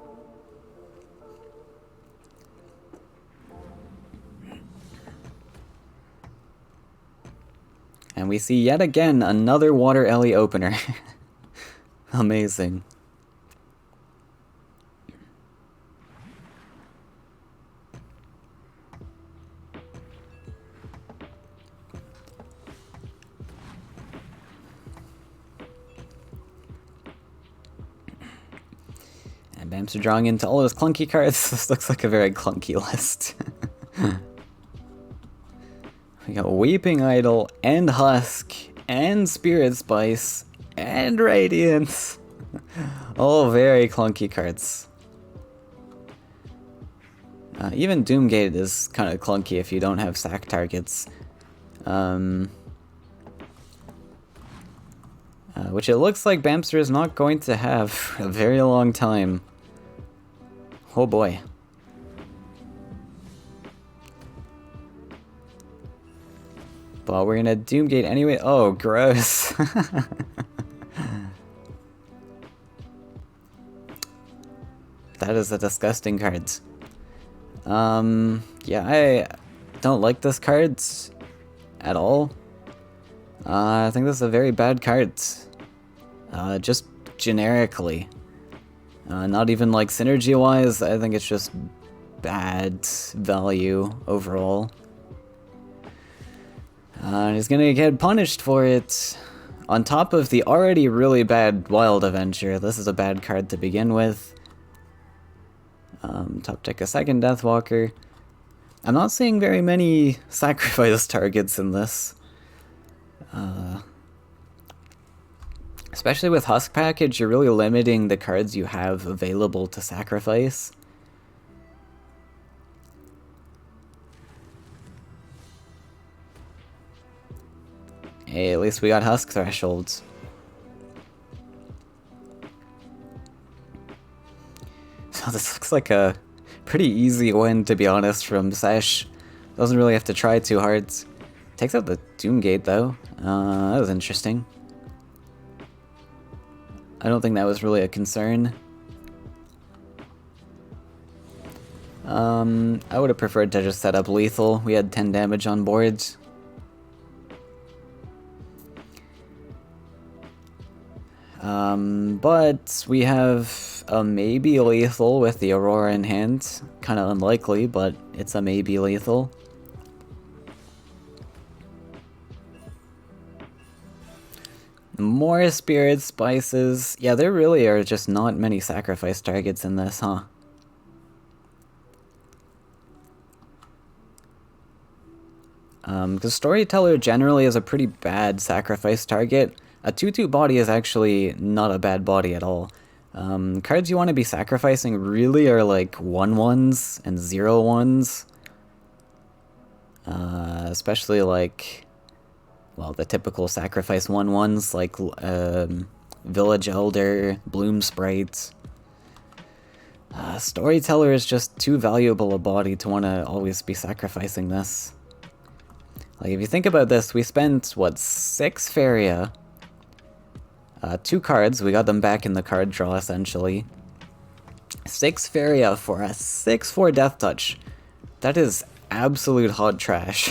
A: And we see yet again another Water Ellie opener. Amazing. And Bamster drawing into all of his clunky cards. This looks like a very clunky list. We got Weeping Idol, and Husk, and Spirit Spice, and Radiance. All very clunky cards. Even Doomgate is kind of clunky if you don't have sack targets. Which it looks like Bamster is not going to have for a very long time. Oh boy. But we're gonna Doomgate anyway. Oh, gross. That is a disgusting card. Yeah, I don't like this card at all. I think this is a very bad card. Just generically. Not even like synergy-wise, I think it's just bad value overall. He's gonna get punished for it. On top of the already really bad Wild Avenger, this is a bad card to begin with. Top deck a second Deathwalker. I'm not seeing very many sacrifice targets in this. Especially with Husk Package, you're really limiting the cards you have available to sacrifice. Hey, at least we got Husk Thresholds. So this looks like a pretty easy win, to be honest, from Sesh. Doesn't really have to try too hard. Takes out the Doomgate, though. That was interesting. I don't think that was really a concern. I would have preferred to just set up lethal. We had 10 damage on board. But we have a maybe lethal with the Aurora in hand. Kind of unlikely, but it's a maybe lethal. More Spirit Spices. Yeah, there really are just not many sacrifice targets in this, huh? Because Storyteller generally is a pretty bad sacrifice target. A 2/2 body is actually not a bad body at all. Cards you want to be sacrificing really are like 1/1s and 0/1s. Especially like, well, the typical sacrifice 1/1s like Village Elder, Bloom Sprite. Storyteller is just too valuable a body to want to always be sacrificing this. Like, if you think about this, we spent, what, 6 Faeria? 2 cards, we got them back in the card draw, essentially. 6 Faeria for a 6/4 Death Touch. That is absolute hot trash.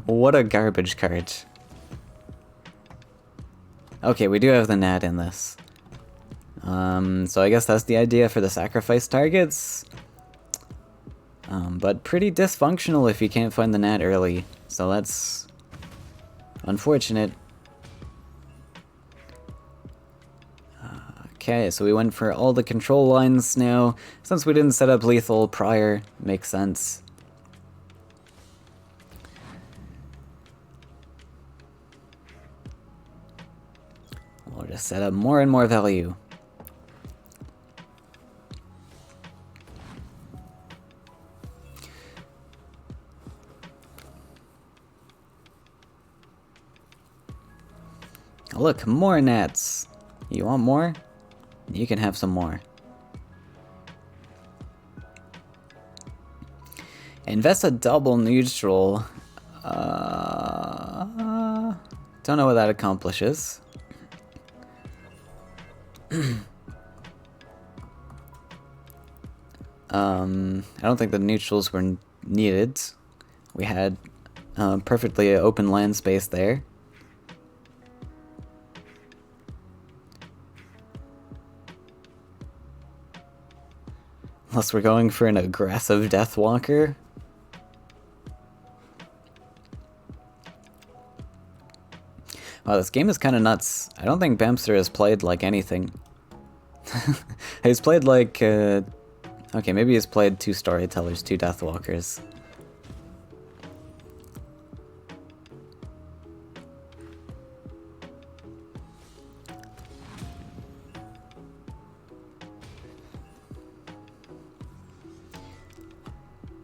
A: What a garbage card. Okay, we do have the Nat in this. So I guess that's the idea for the sacrifice targets. But pretty dysfunctional if you can't find the Nat early. So that's unfortunate. Okay, so we went for all the control lines now. Since we didn't set up lethal prior, makes sense. We'll just set up more and more value. Look, more Nats. You want more? You can have some more. Invest a double neutral. Don't know what that accomplishes. I don't think the neutrals were needed. We had perfectly open land space there. Unless we're going for an aggressive Deathwalker. Wow, this game is kind of nuts. I don't think Bamster has played like anything. He's played like... okay, maybe he's played 2 Storytellers, 2 Deathwalkers.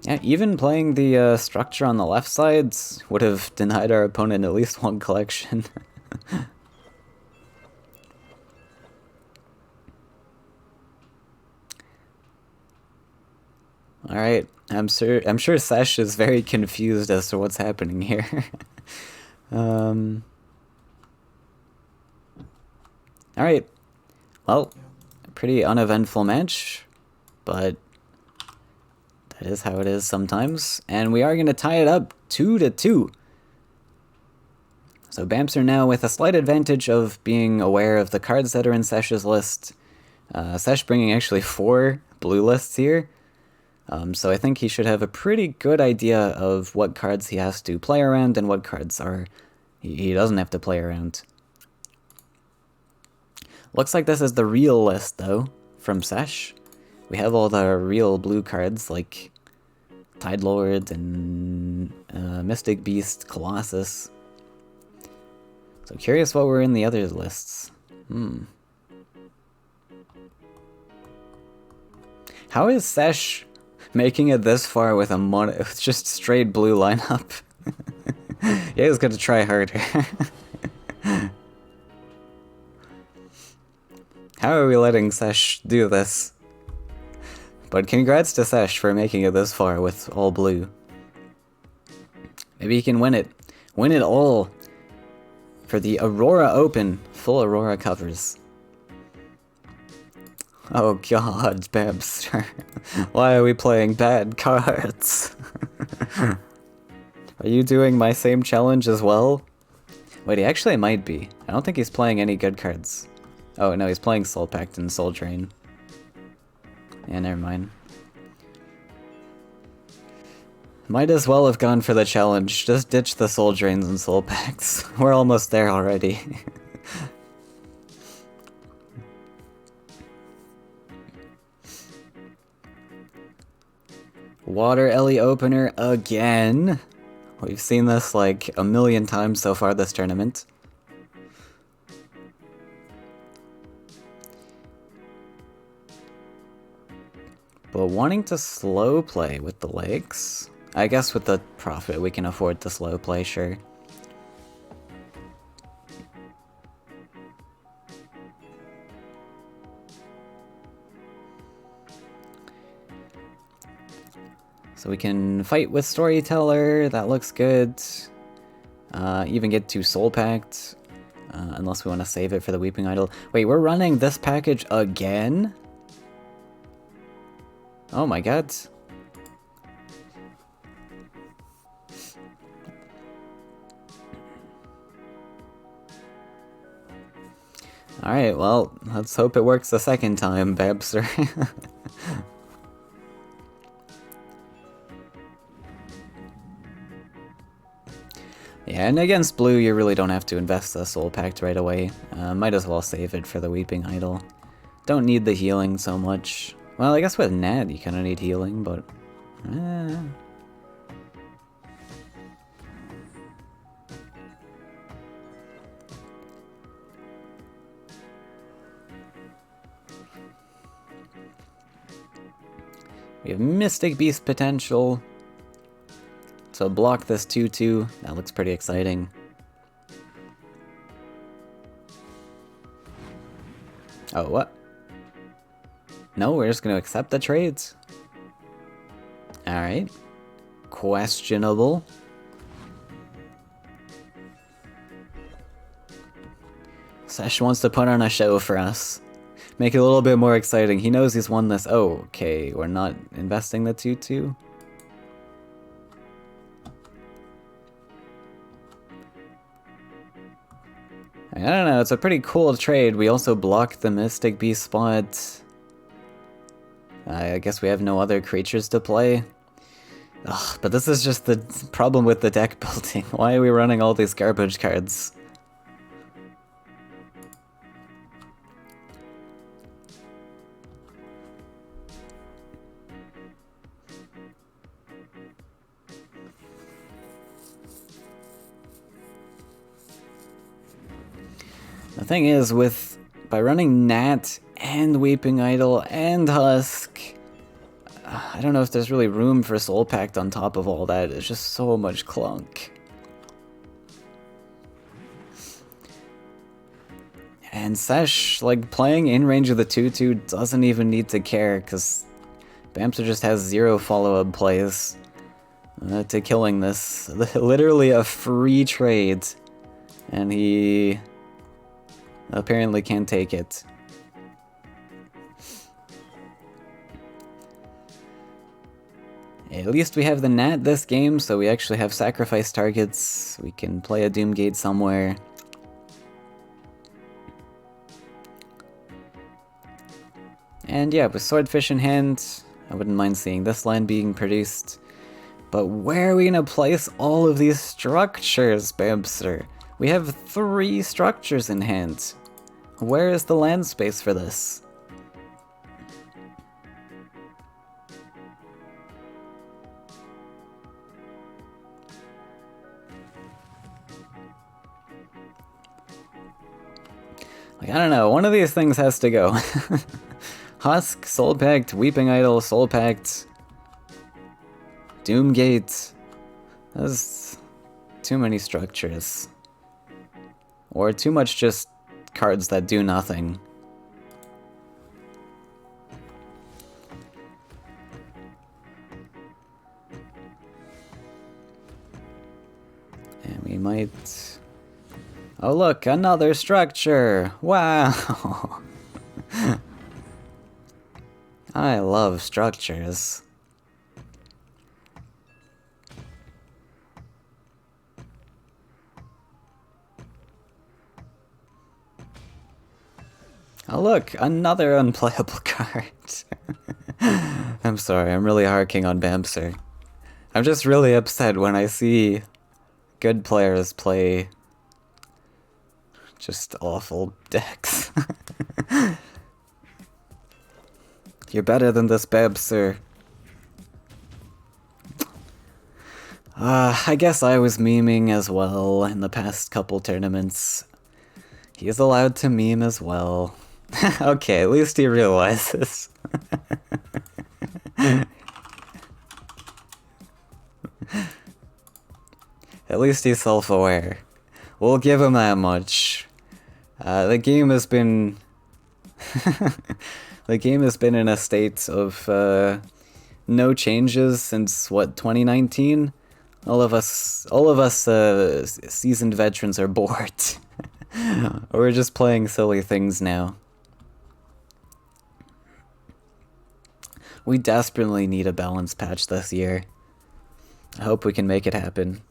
A: Yeah, even playing the structure on the left sides would have denied our opponent at least 1 collection. Alright, I'm sure Sesh is very confused as to what's happening here. Alright, well, pretty uneventful match, but that is how it is sometimes. And we are going to tie it up 2-2. So Bamster now with a slight advantage of being aware of the cards that are in Sesh's list. Sesh bringing actually 4 blue lists here. So I think he should have a pretty good idea of what cards he has to play around and what cards are he doesn't have to play around. Looks like this is the real list though, from Sesh. We have all the real blue cards like Tide Lord and Mystic Beast, Colossus. So curious what were in the other lists. How is Sesh making it this far with a with just straight blue lineup? Yeah, he's gonna try harder. How are we letting Sesh do this? But congrats to Sesh for making it this far with all blue. Maybe he can win it. Win it all for the Aurora Open. Full Aurora covers. Oh god, Bamster. Why are we playing bad cards? Are you doing my same challenge as well? Wait, he actually might be. I don't think he's playing any good cards. Oh no, he's playing Soul Pact and Soul Drain. Yeah, never mind. Might as well have gone for the challenge. Just ditch the Soul Drains and Soul Pacts. We're almost there already. Water Ellie opener again. We've seen this like a million times so far this tournament. But wanting to slow play with the legs, I guess with the profit we can afford to slow play, sure. So we can fight with Storyteller, that looks good. Even get to Soul Pact, unless we want to save it for the Weeping Idol. Wait, we're running this package again? Oh my god. Alright, well, let's hope it works the second time, Babster. Yeah, and against blue, you really don't have to invest the Soul Pact right away. Might as well save it for the Weeping Idol. Don't need the healing so much. Well, I guess with Nat, you kind of need healing, but... We have Mystic Beast potential. So block this 2-2. That looks pretty exciting. Oh, what? No, we're just going to accept the trades. Alright. Questionable. Sesh wants to put on a show for us. Make it a little bit more exciting. He knows he's won this. Oh, okay. We're not investing the 2-2. I don't know, it's a pretty cool trade. We also blocked the Mystic Beast spot. I guess we have no other creatures to play. Ugh, but this is just the problem with the deck building. Why are we running all these garbage cards? The thing is, by running Nat and Weeping Idol and Husk, I don't know if there's really room for Soul Pact on top of all that. It's just so much clunk. And Sesh, like, playing in range of the 2-2 doesn't even need to care, because Bamster just has 0 follow-up plays to killing this. Literally a free trade. And he apparently can't take it. At least we have the Nat this game, so we actually have sacrifice targets. We can play a Doomgate somewhere. And yeah, with Swordfish in hand, I wouldn't mind seeing this land being produced. But where are we gonna place all of these structures, Bamster? We have 3 structures in hand. Where is the land space for this? Like, I don't know, one of these things has to go. Husk, Soul Pact, Weeping Idol, Soul Pact, Doomgate. That's too many structures. Or too much just cards that do nothing. And we might... Oh look, another structure! Wow! I love structures. Oh look, another unplayable card. I'm sorry, I'm really harking on Bamster. I'm just really upset when I see good players play just awful decks. You're better than this, Bamster. I guess I was memeing as well in the past couple tournaments. He's allowed to meme as well. Okay, at least he realizes. At least he's self-aware. We'll give him that much. The game has been... the game has been in a state of no changes since, what, 2019? All of us seasoned veterans are bored. We're just playing silly things now. We desperately need a balance patch this year. I hope we can make it happen.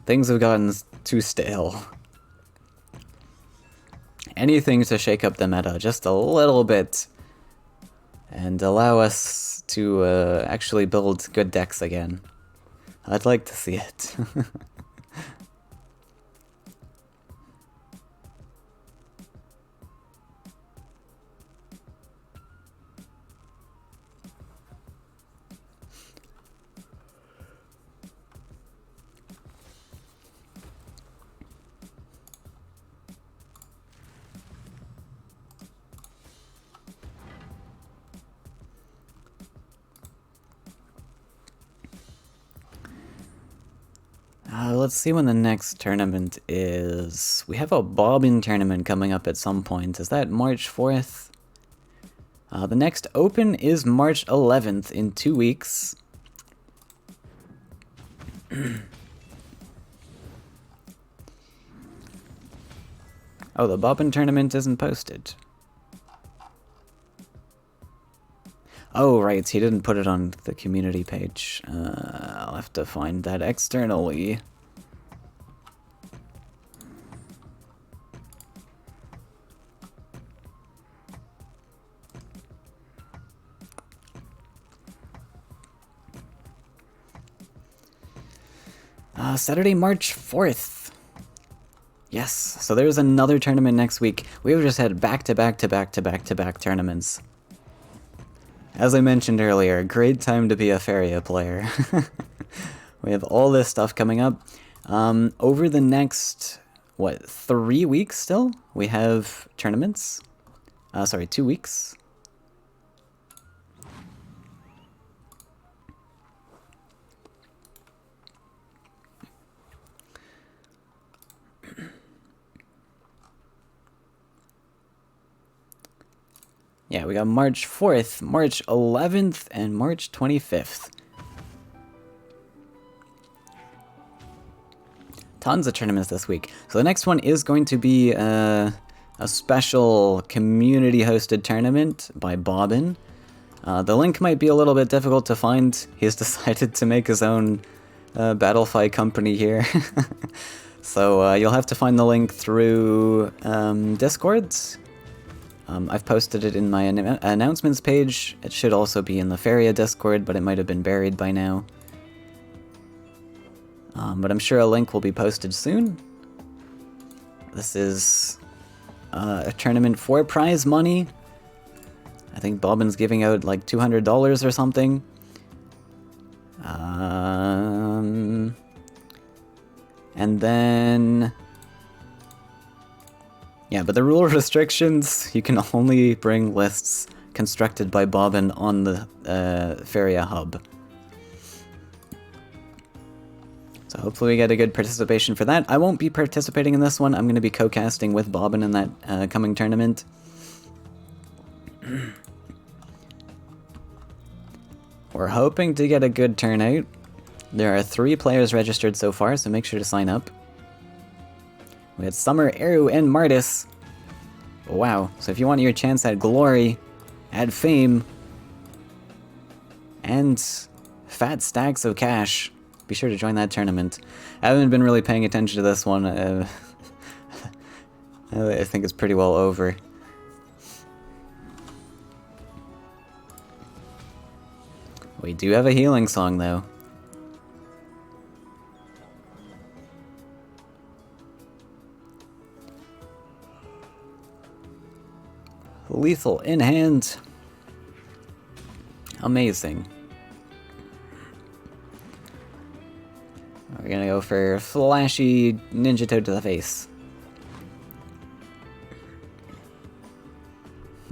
A: Things have gotten too stale. Anything to shake up the meta just a little bit and allow us to actually build good decks again. I'd like to see it. Let's see when the next tournament is. We have a bobbin tournament coming up at some point. Is that March 4th? The next open is March 11th in 2 weeks. Oh, the bobbin tournament isn't posted. Oh, right, he didn't put it on the community page. I'll have to find that externally. Saturday, March 4th. Yes, so there's another tournament next week. We've just had back-to-back-to-back-to-back-to-back tournaments. As I mentioned earlier, great time to be a Faeria player. We have all this stuff coming up. Over the next, 3 weeks still? We have tournaments. Sorry, 2 weeks. Yeah, we got March 4th, March 11th, and March 25th. Tons of tournaments this week. So the next one is going to be a special community-hosted tournament by Bobbin. The link might be a little bit difficult to find. He's decided to make his own Battlefy company here. So you'll have to find the link through Discord. I've posted it in my announcements page. It should also be in the Faeria Discord, but it might have been buried by now. But I'm sure a link will be posted soon. This is a tournament for prize money. I think Bobbin's giving out like $200 or something. And then... yeah, but the rule restrictions, you can only bring lists constructed by Bobbin on the Faeria hub. So hopefully we get a good participation for that. I won't be participating in this one. I'm going to be co-casting with Bobbin in that coming tournament. We're hoping to get a good turnout. There are 3 players registered so far, so make sure to sign up. We had Summer, Eru, and Martis. Wow, so if you want your chance at glory, at fame, and fat stacks of cash, be sure to join that tournament. I haven't been really paying attention to this one. I think it's pretty well over. We do have a healing song, though. Lethal in hand. Amazing. We're gonna go for flashy Ninja Toad to the face.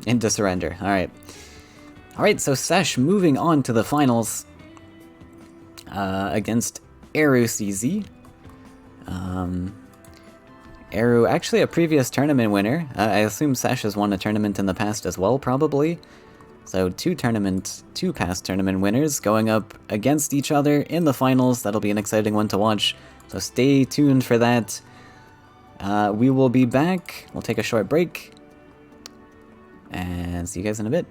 A: Into surrender. Alright. Alright, so Sesh moving on to the finals. Against Eru CZ. Eru, actually a previous tournament winner. I assume Sesh has won a tournament in the past as well, probably. So two past tournament winners going up against each other in the finals. That'll be an exciting one to watch. So stay tuned for that. We will be back. We'll take a short break. And see you guys in a bit.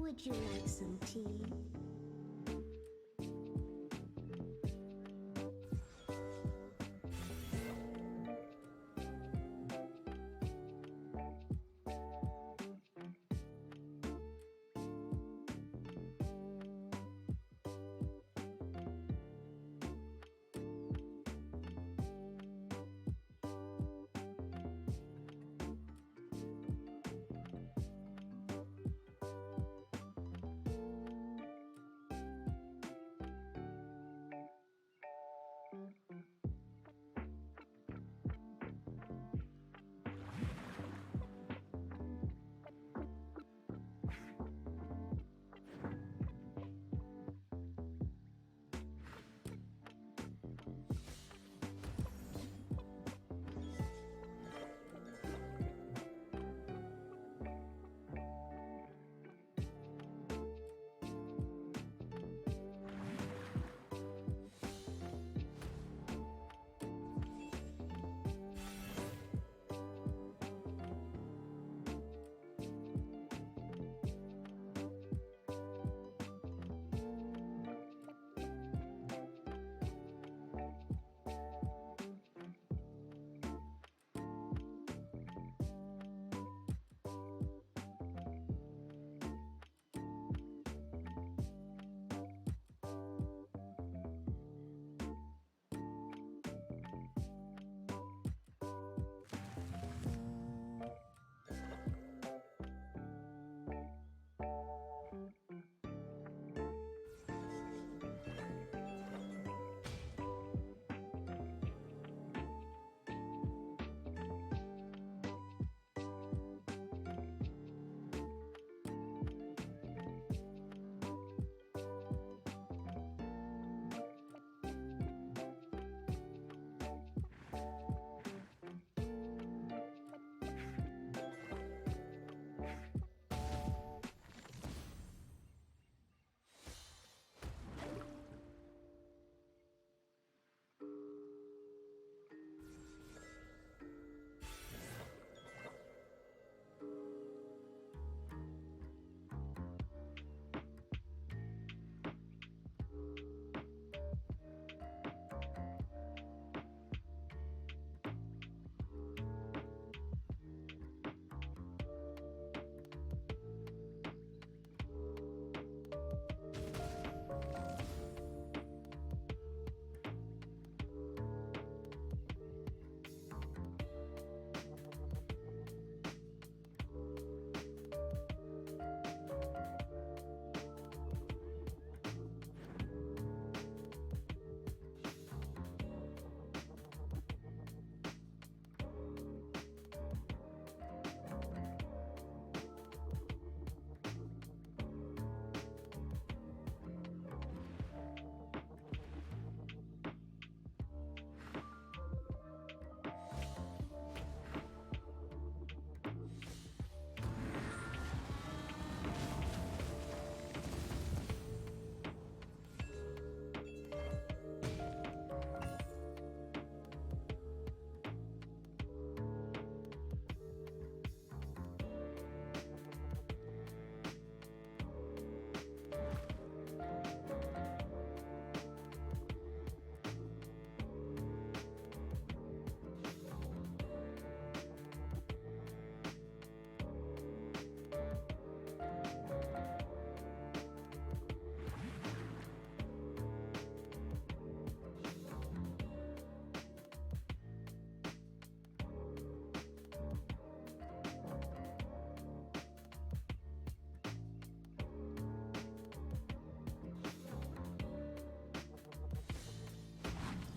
B: Would you like some tea?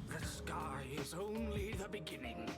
C: The sky is only the beginning.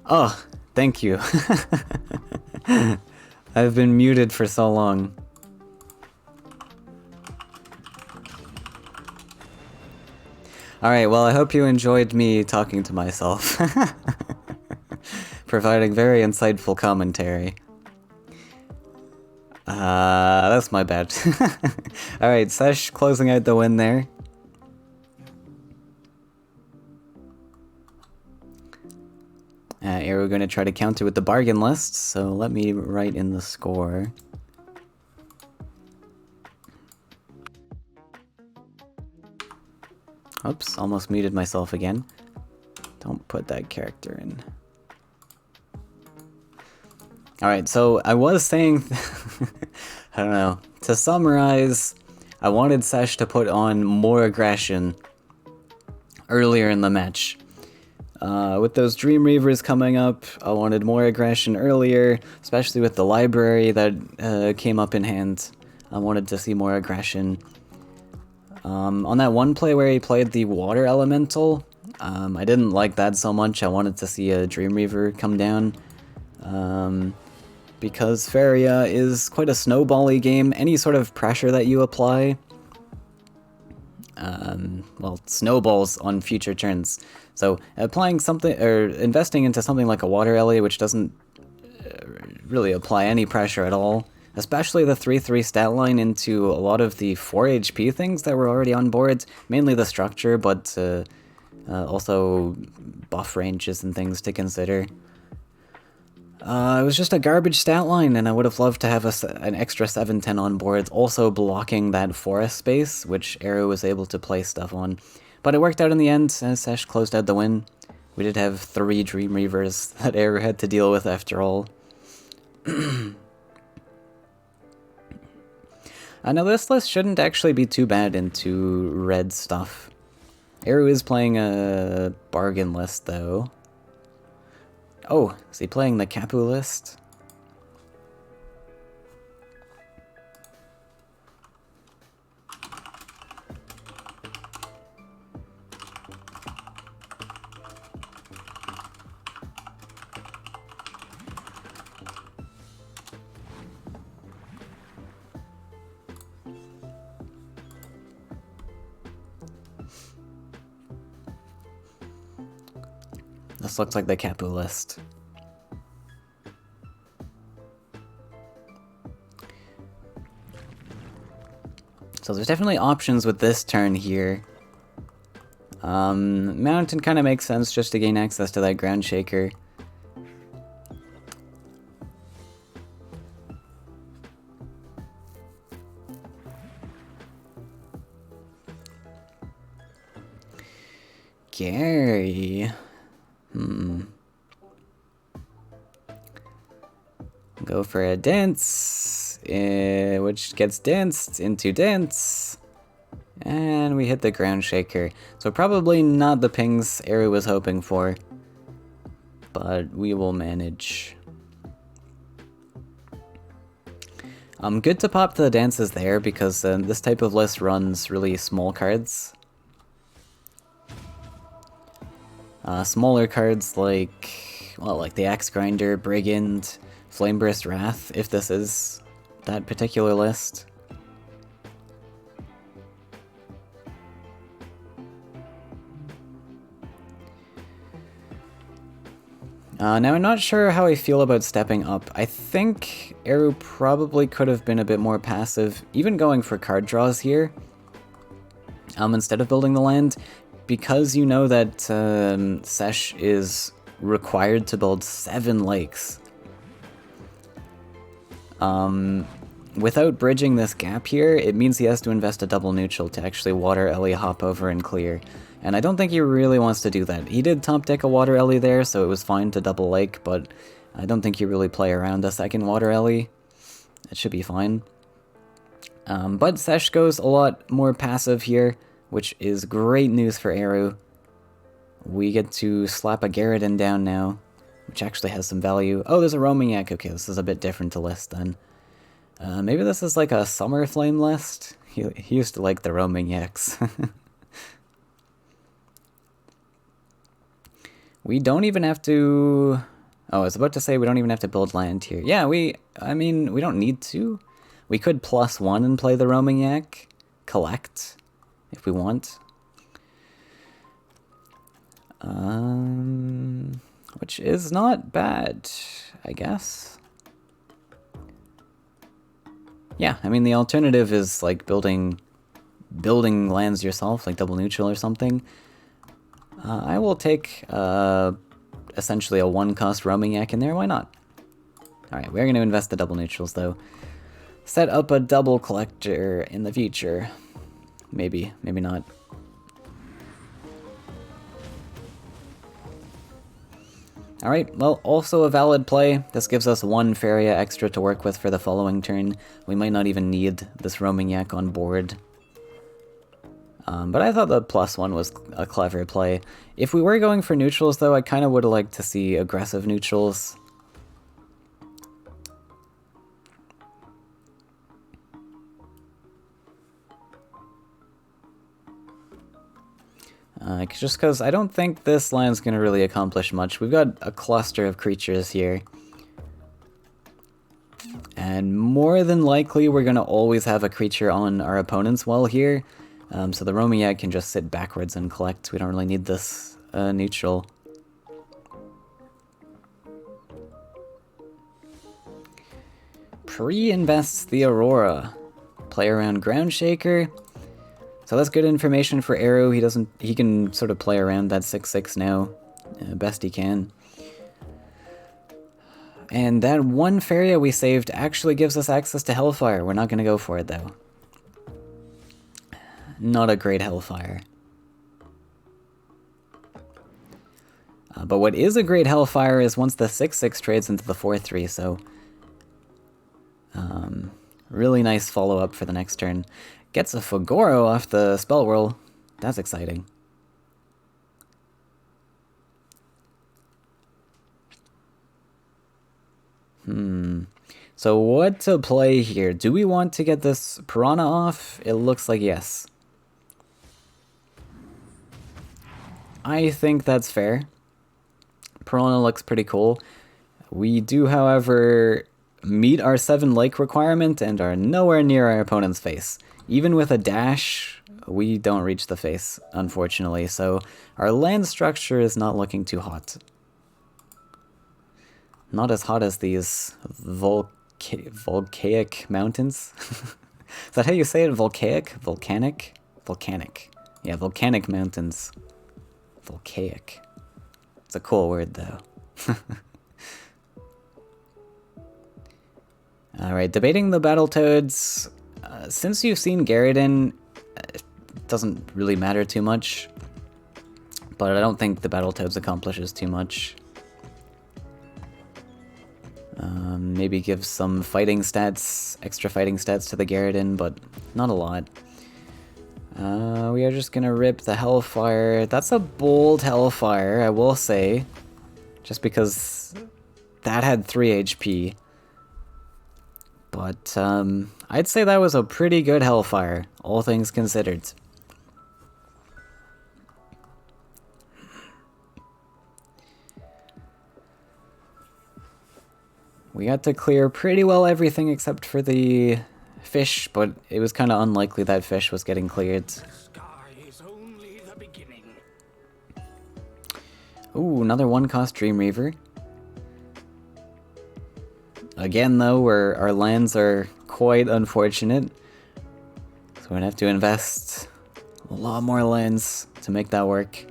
A: Oh, thank you. I've been muted for so long. Alright, well, I hope you enjoyed me talking to myself. Providing very insightful commentary. That's my bad. Alright, Sesh closing out the win there. Here we're going to try to counter with the bargain list, so let me write in the score. Oops, almost muted myself again. Don't put that character in. Alright, so I was saying, I don't know, to summarize, I wanted Sesh to put on more aggression earlier in the match. With those Dream Reavers coming up, I wanted more aggression earlier, especially with the library that came up in hand. I wanted to see more aggression. On that one play where he played the Water Elemental, I didn't like that so much. I wanted to see a Dream Reaver come down. Because Faeria is quite a snowbally game. Any sort of pressure that you apply, well, snowballs on future turns. So applying something, or investing into something like a Water Ellie, which doesn't really apply any pressure at all, especially the 3/3 stat line into a lot of the 4 HP things that were already on board, mainly the structure, but also buff ranges and things to consider. It was just a garbage stat line, and I would have loved to have an extra 7/10 on board, also blocking that forest space, which Arrow was able to play stuff on. But it worked out in the end, as Sesh closed out the win. We did have 3 Dream Reavers that Arrow had to deal with after all. Now this list shouldn't actually be too bad into red stuff. Arrow is playing a bargain list, though. Oh, is he playing the Kapu list? This looks like the Kapu list. So there's definitely options with this turn here. Mountain kind of makes sense just to gain access to that Ground Shaker. Gary. Go for a dance, which gets danced into dance. And we hit the Ground Shaker. So probably not the pings Arrow was hoping for. But we will manage. Good to pop the dances there because this type of list runs really small cards. Smaller cards like, well, like the Axe Grinder, Brigand, Flameburst Wrath, if this is that particular list. Now I'm not sure how I feel about stepping up. I think Arrow probably could have been a bit more passive, even going for card draws here, instead of building the land, because you know that Sesh is required to build 7 lakes. Without bridging this gap here, it means he has to invest a double neutral to actually Water Ellie, hop over, and clear. And I don't think he really wants to do that. He did top deck a Water Ellie there, so it was fine to double lake, but I don't think you really play around a second Water Ellie. It should be fine. But Sesh goes a lot more passive here, which is great news for Arrow. We get to slap a Garrotin down now, which actually has some value. Oh, there's a Roaming Yak. Okay, this is a bit different to list then. Maybe this is like a Summer Flame list? He used to like the Roaming Yaks. We don't even have to Oh, I was about to say we don't even have to build land here. Yeah, I mean, we don't need to. We could +1 and play the roaming yak. Collect, if we want. Which is not bad, I guess. Yeah, I mean, the alternative is, like, building lands yourself, like double neutral or something. I will take, essentially a 1-cost roaming yak in there, why not? Alright, we're going to invest the double neutrals, though. Set up a double collector in the future. Maybe, maybe not. Alright, well, also a valid play. This gives us 1 Faeria extra to work with for the following turn. We might not even need this roaming yak on board. But I thought the +1 was a clever play. If we were going for neutrals, though, I kind of would have liked to see aggressive neutrals. Just because I don't think this land's going to really accomplish much. We've got a cluster of creatures here. And more than likely, we're going to always have a creature on our opponent's wall here. So the roaming yak can just sit backwards and collect. We don't really need this neutral. Pre-invests the Aurora. Play around Ground Shaker. So that's good information for Arrow. He can sort of play around that 6/6 now, best he can. And that 1 Faeria we saved actually gives us access to Hellfire. We're not going to go for it, though. Not a great Hellfire. But what is a great Hellfire is once the 6/6 trades into the 4/3, so... really nice follow-up for the next turn. Gets a Fagoro off the spell whirl. That's exciting. So what to play here? Do we want to get this Piranha off? It looks like yes. I think that's fair. Piranha looks pretty cool. We do, however, meet our 7 like requirement and are nowhere near our opponent's face. Even with a dash, we don't reach the face, unfortunately, so our land structure is not looking too hot. Not as hot as these volcanic mountains. Is that how you say it? Volcanic? Volcanic? Volcanic. Yeah, volcanic mountains. Volcaic. It's a cool word, though. Alright, debating the Battletoads. Since you've seen Garridan, it doesn't really matter too much. But I don't think the Battletoads accomplishes too much. Maybe give some fighting stats, extra fighting stats to the Garridan, but not a lot. We are just gonna rip the Hellfire. That's a bold Hellfire, I will say. Just because that had 3 HP. But, I'd say that was a pretty good Hellfire, all things considered. We got to clear pretty well everything except for the fish, but it was kind of unlikely that fish was getting cleared.
C: The sky is only the beginning.
A: Ooh, another 1-cost Dreamreaver. Again, though, our lands are quite unfortunate. So we're gonna have to invest a lot more lands to make that work.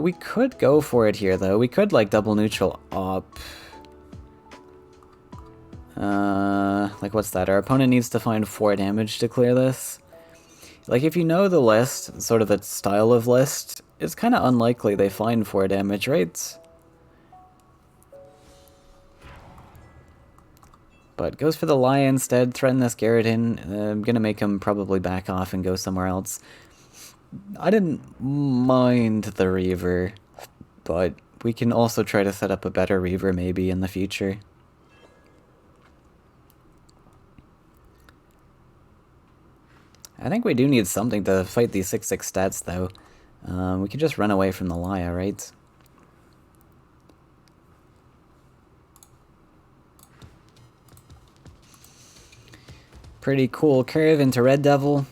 A: We could go for it here, though. We could, like, double neutral up. Like, what's that? Our opponent needs to find 4 damage to clear this. Like, if you know the list, sort of the style of list, it's kind of unlikely they find 4 damage, right? But goes for the lie instead, threaten this Garridan. I'm gonna make him probably back off and go somewhere else. I didn't mind the Reaver, but we can also try to set up a better Reaver maybe in the future. I think we do need something to fight these 6/6 stats, though. We could just run away from the Laia, right? Pretty cool curve into Red Devil.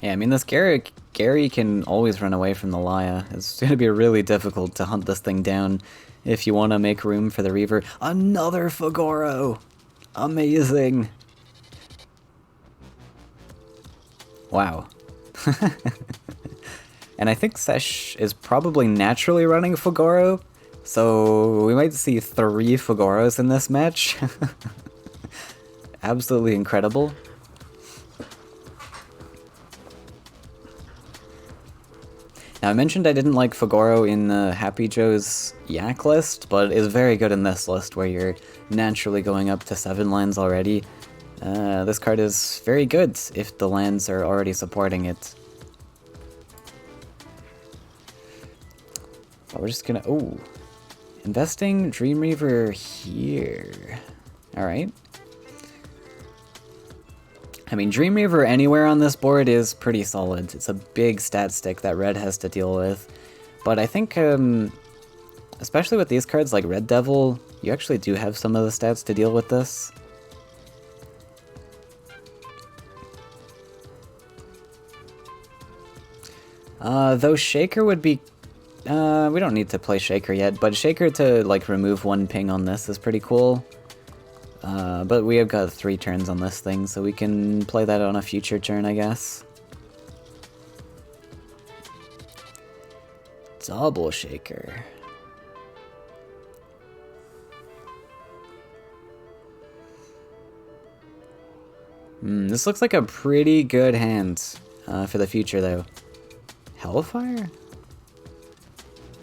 A: Yeah, I mean, this Gary can always run away from the Laya. It's going to be really difficult to hunt this thing down if you want to make room for the Reaver. Another Fagoro! Amazing! Wow. And I think Sesh is probably naturally running Fagoro, so we might see 3 Fagoros in this match. Absolutely incredible. Now, I mentioned I didn't like Fagoro in Happy Joe's Yak list, but is very good in this list where you're naturally going up to 7 lands already. This card is very good if the lands are already supporting it. But we're just gonna... Oh! Investing Dreamweaver here. Alright. I mean, Dreamweaver anywhere on this board is pretty solid. It's a big stat stick that Red has to deal with. But I think, especially with these cards like Red Devil, you actually do have some of the stats to deal with this. Though Shaker would be... we don't need to play Shaker yet, but Shaker to, like, remove 1 ping on this is pretty cool. But we have got 3 turns on this thing, so we can play that on a future turn, I guess. Double Shaker. This looks like a pretty good hand for the future, though. Hellfire?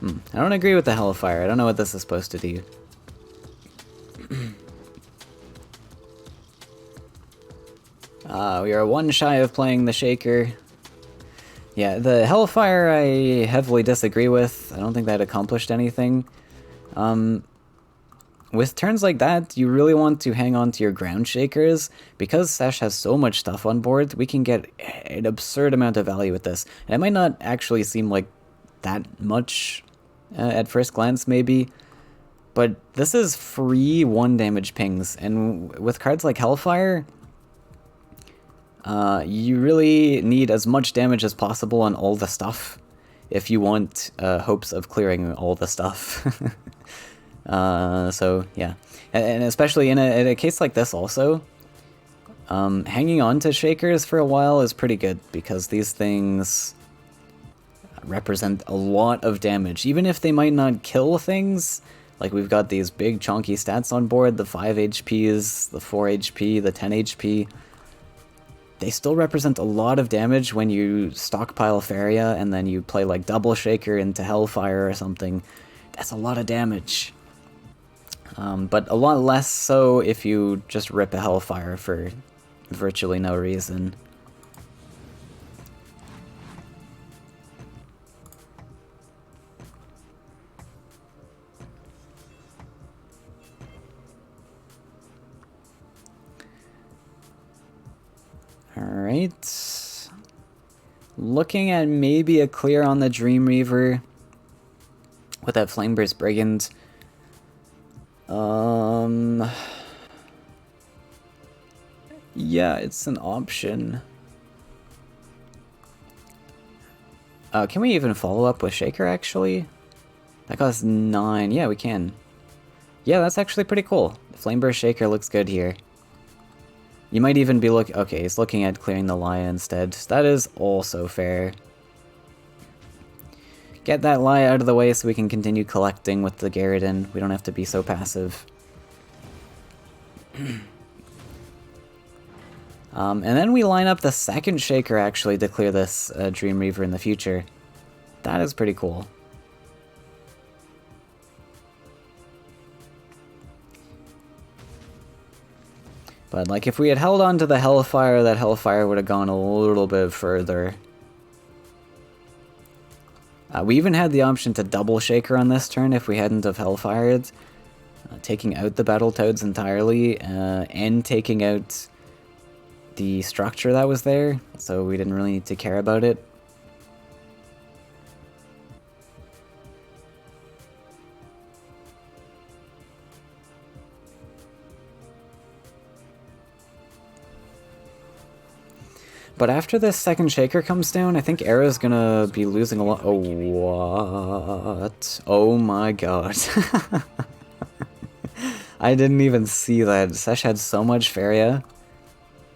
A: I don't agree with the Hellfire. I don't know what this is supposed to do. We are 1 shy of playing the Shaker. Yeah, the Hellfire I heavily disagree with. I don't think that accomplished anything. With turns like that, you really want to hang on to your ground shakers. Because Sesh has so much stuff on board, we can get an absurd amount of value with this. And it might not actually seem like that much at first glance, maybe. But this is free 1 damage pings, and with cards like Hellfire, you really need as much damage as possible on all the stuff if you want hopes of clearing all the stuff. So, yeah. And especially in a case like this also, hanging on to Shakers for a while is pretty good, because these things represent a lot of damage. Even if they might not kill things, like we've got these big chunky stats on board, the 5 HPs, the 4 HP, the 10 HP, they still represent a lot of damage when you stockpile Faeria and then you play like Double Shaker into Hellfire or something. That's a lot of damage. But a lot less so if you just rip a Hellfire for virtually no reason. Alright. Looking at maybe a clear on the Dreamweaver with that Flameburst Brigand. Yeah, it's an option. Can we even follow up with Shaker, actually? That costs 9. Yeah, we can. Yeah, that's actually pretty cool. Flameburst Shaker looks good here. You might even be okay, he's looking at clearing the Laya instead. That is also fair. Get that Laya out of the way so we can continue collecting with the Garridan. We don't have to be so passive. And then we line up the second Shaker, actually, to clear this Dreamweaver in the future. That is pretty cool. But, like, if we had held on to the Hellfire, that Hellfire would have gone a little bit further. We even had the option to double Shaker on this turn if we hadn't have Hellfired, taking out the Battletoads entirely, and taking out the structure that was there, so we didn't really need to care about it. But after this second shaker comes down, I think Arrow's gonna be losing a lot. Oh, what? Oh my god. I didn't even see that. Sesh had so much Faeria.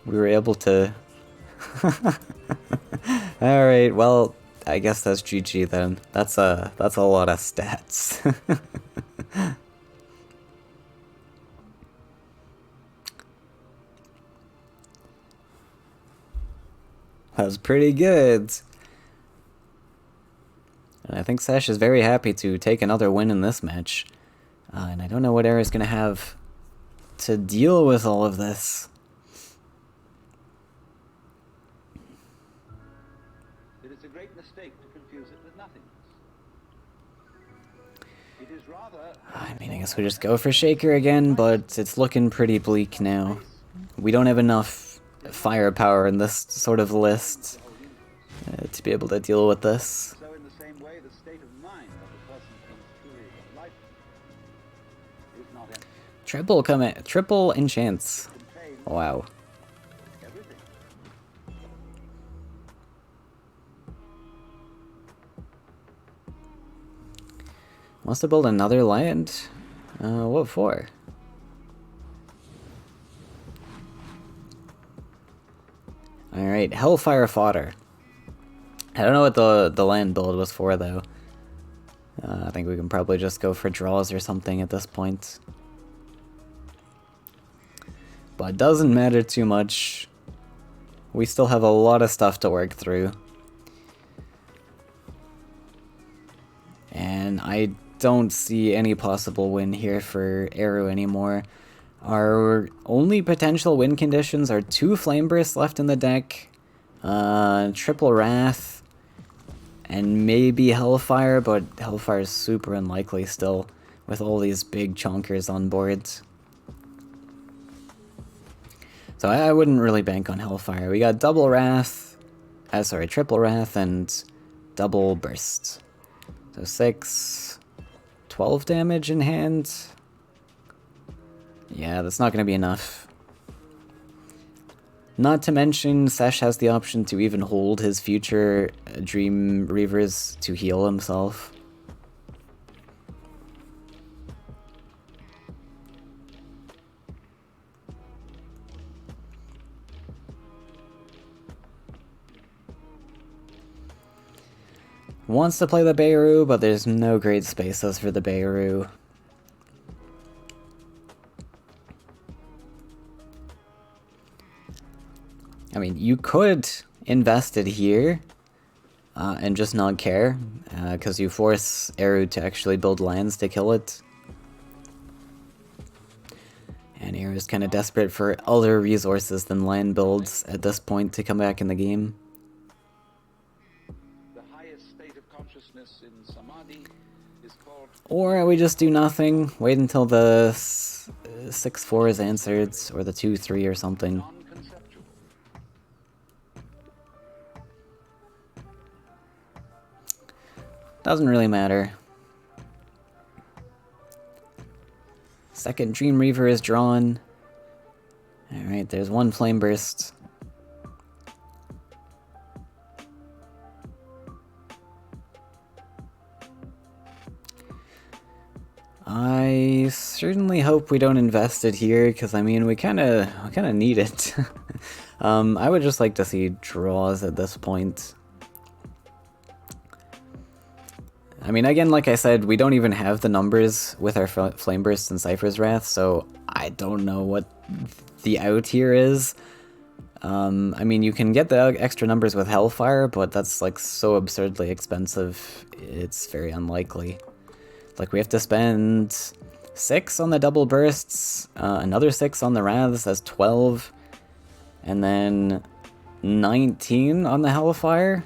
A: We were able to... Alright, well, I guess that's GG then. That's a lot of stats. That was pretty good. And I think Sesh is very happy to take another win in this match. And I don't know what Era's going to have to deal with all of this.
E: It is a great mistake to confuse it with nothingness. It is rather...
A: I mean, I guess we just go for Shaker again, but it's looking pretty bleak now. We don't have enough firepower in this sort of list to be able to deal with this.
E: So in the same way, the state of mind of a person who is truly enlightened is not empty.
A: Triple enchants.
E: Contains
A: Wow.
E: everything.
A: Wants to build another land? What for? Alright, Hellfire Fodder. I don't know what the land build was for, though. I think we can probably just go for draws or something at this point. But it doesn't matter too much. We still have a lot of stuff to work through. And I don't see any possible win here for Arrow anymore. Our only potential win conditions are 2 Flame Bursts left in the deck, Triple Wrath, and maybe Hellfire, but Hellfire is super unlikely still, with all these big chonkers on board. So I wouldn't really bank on Hellfire. We got Triple Wrath, and Double Burst. So 6, 12 damage in hand. Yeah, that's not going to be enough. Not to mention, Sesh has the option to even hold his future Dream Reavers to heal himself. Wants to play the Beirut, but there's no great spaces for the Beirut. I mean, you could invest it here and just not care, because you force Eru to actually build lands to kill it. And Eru's kind of desperate for other resources than land builds at this point to come back in the game.
E: The highest state of consciousness in Samadhi is called...
A: Or we just do nothing, wait until the 6-4 is answered, or the 2-3 or something.
E: non-conceptual.
A: Doesn't really matter. Second Dream Reaver is drawn. Alright, there's one Flame Burst. I certainly hope we don't invest it here, because I mean, we kind of need it. I would just like to see draws at this point. I mean, again, like I said, we don't even have the numbers with our Flame Burst and Cypher's Wrath, so I don't know what the out here is. I mean, you can get the extra numbers with Hellfire, but that's like so absurdly expensive, it's very unlikely. Like, we have to spend 6 on the double bursts, another 6 on the Wraths, that's 12, and then 19 on the Hellfire.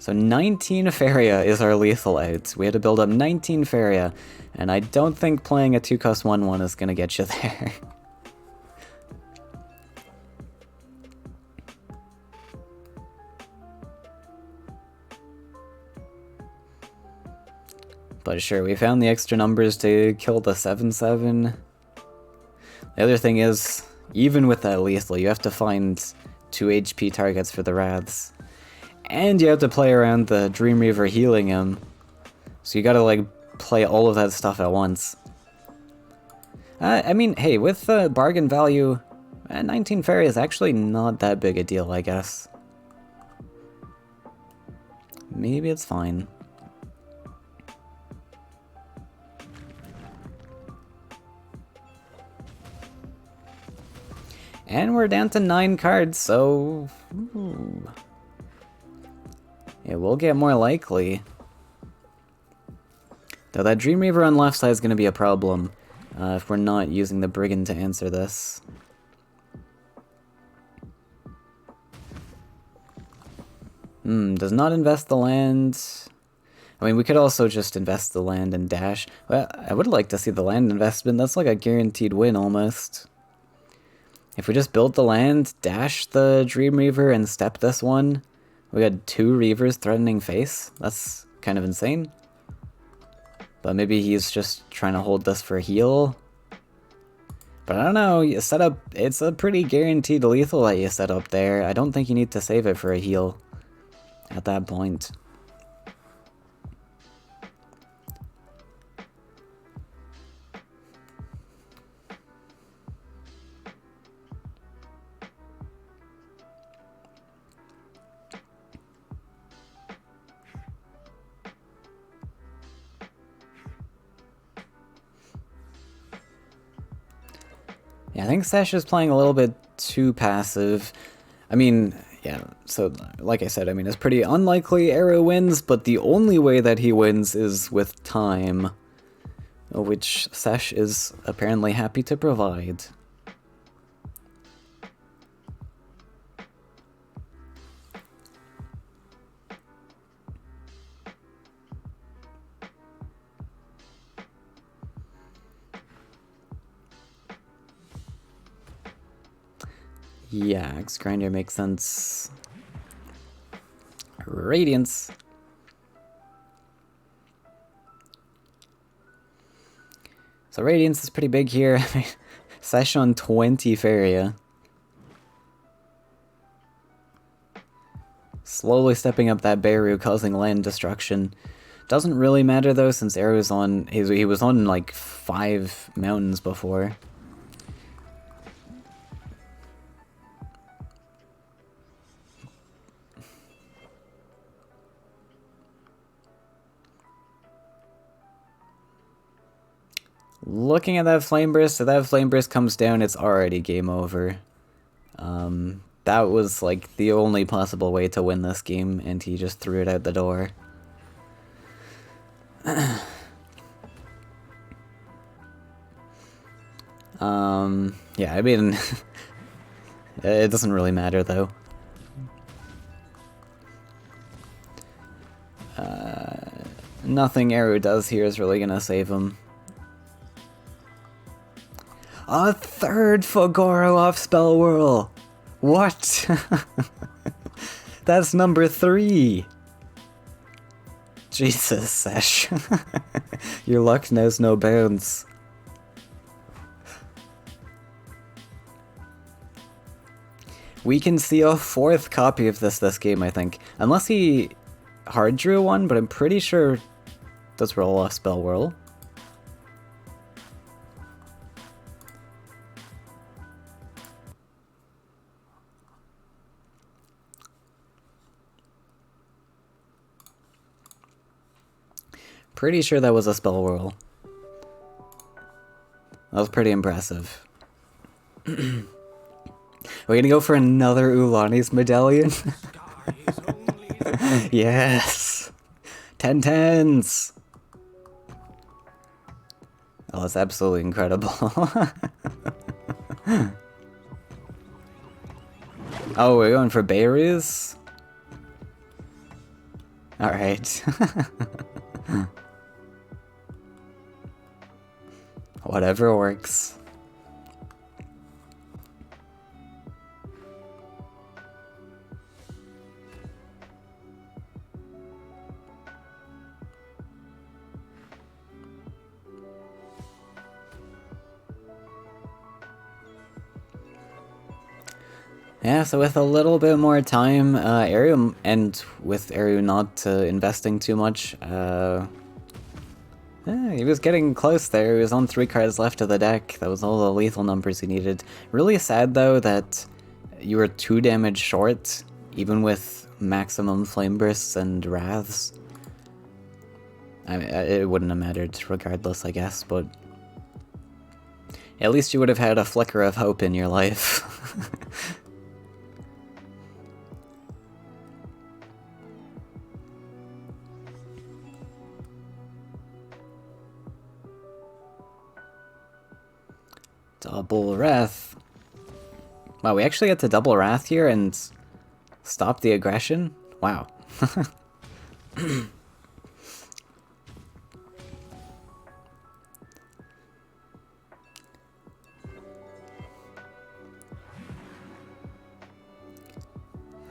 A: So 19 Faeria is our lethal out. We had to build up 19 Faeria, and I don't think playing a 2-cost 1-1 is gonna get you there. But sure, we found the extra numbers to kill the 7-7. The other thing is, even with that lethal, you have to find 2 HP targets for the Wraths. And you have to play around the Dream Reaver healing him. So you gotta, like, play all of that stuff at once. I mean, hey, with the bargain value, 19 Faeria is actually not that big a deal, I guess. Maybe it's fine. And we're down to 9 cards, so... Ooh. It will get more likely. Though that Dream Reaver on left side is going to be a problem if we're not using the Brigand to answer this. Does not invest the land. I mean, we could also just invest the land and dash. Well, I would like to see the land investment. That's like a guaranteed win almost. If we just build the land, dash the Dream Reaver, and step this one, we got 2 Reavers threatening face. That's kind of insane. But maybe he's just trying to hold this for heal. But I don't know, you set up, it's a pretty guaranteed lethal that you set up there. I don't think you need to save it for a heal at that point. Yeah, I think Sesh is playing a little bit too passive. I mean, yeah, so like I said, I mean, it's pretty unlikely Arrow wins, but the only way that he wins is with time, which Sesh is apparently happy to provide. Yeah, Axe Grinder makes sense. Radiance. So Radiance is pretty big here. Sesh on 20 Faeria. Slowly stepping up that Beru, causing land destruction. Doesn't really matter though, since Arrow's on, he was on like 5 mountains before. Looking at that Flame Burst, if that Flame Burst comes down, it's already game over. That was like the only possible way to win this game, and he just threw it out the door. Yeah, I mean, it doesn't really matter though. Nothing Arrow does here is really gonna save him. A third Fagoro off Spell Whirl! What? That's number 3! Jesus, Sesh. Your luck knows no bounds. We can see a 4th copy of this game, I think. Unless he hard drew one, but I'm pretty sure does roll off Spell Whirl. Pretty sure that was a Spell Whirl. That was pretty impressive. We're gonna go for another Ulani's medallion? Yes! 10 tens! Oh, that's absolutely incredible. Oh, we're going for Beirus? Alright. Whatever works. Yeah, so with a little bit more time, Eru, and with Eru not investing too much, yeah, he was getting close there. He was on 3 cards left of the deck. That was all the lethal numbers he needed. Really sad, though, that you were 2 damage short, even with maximum flame bursts and wraths. I mean, it wouldn't have mattered regardless, I guess, but at least you would have had a flicker of hope in your life. Double Wrath. Wow, we actually get to double Wrath here and stop the aggression? Wow.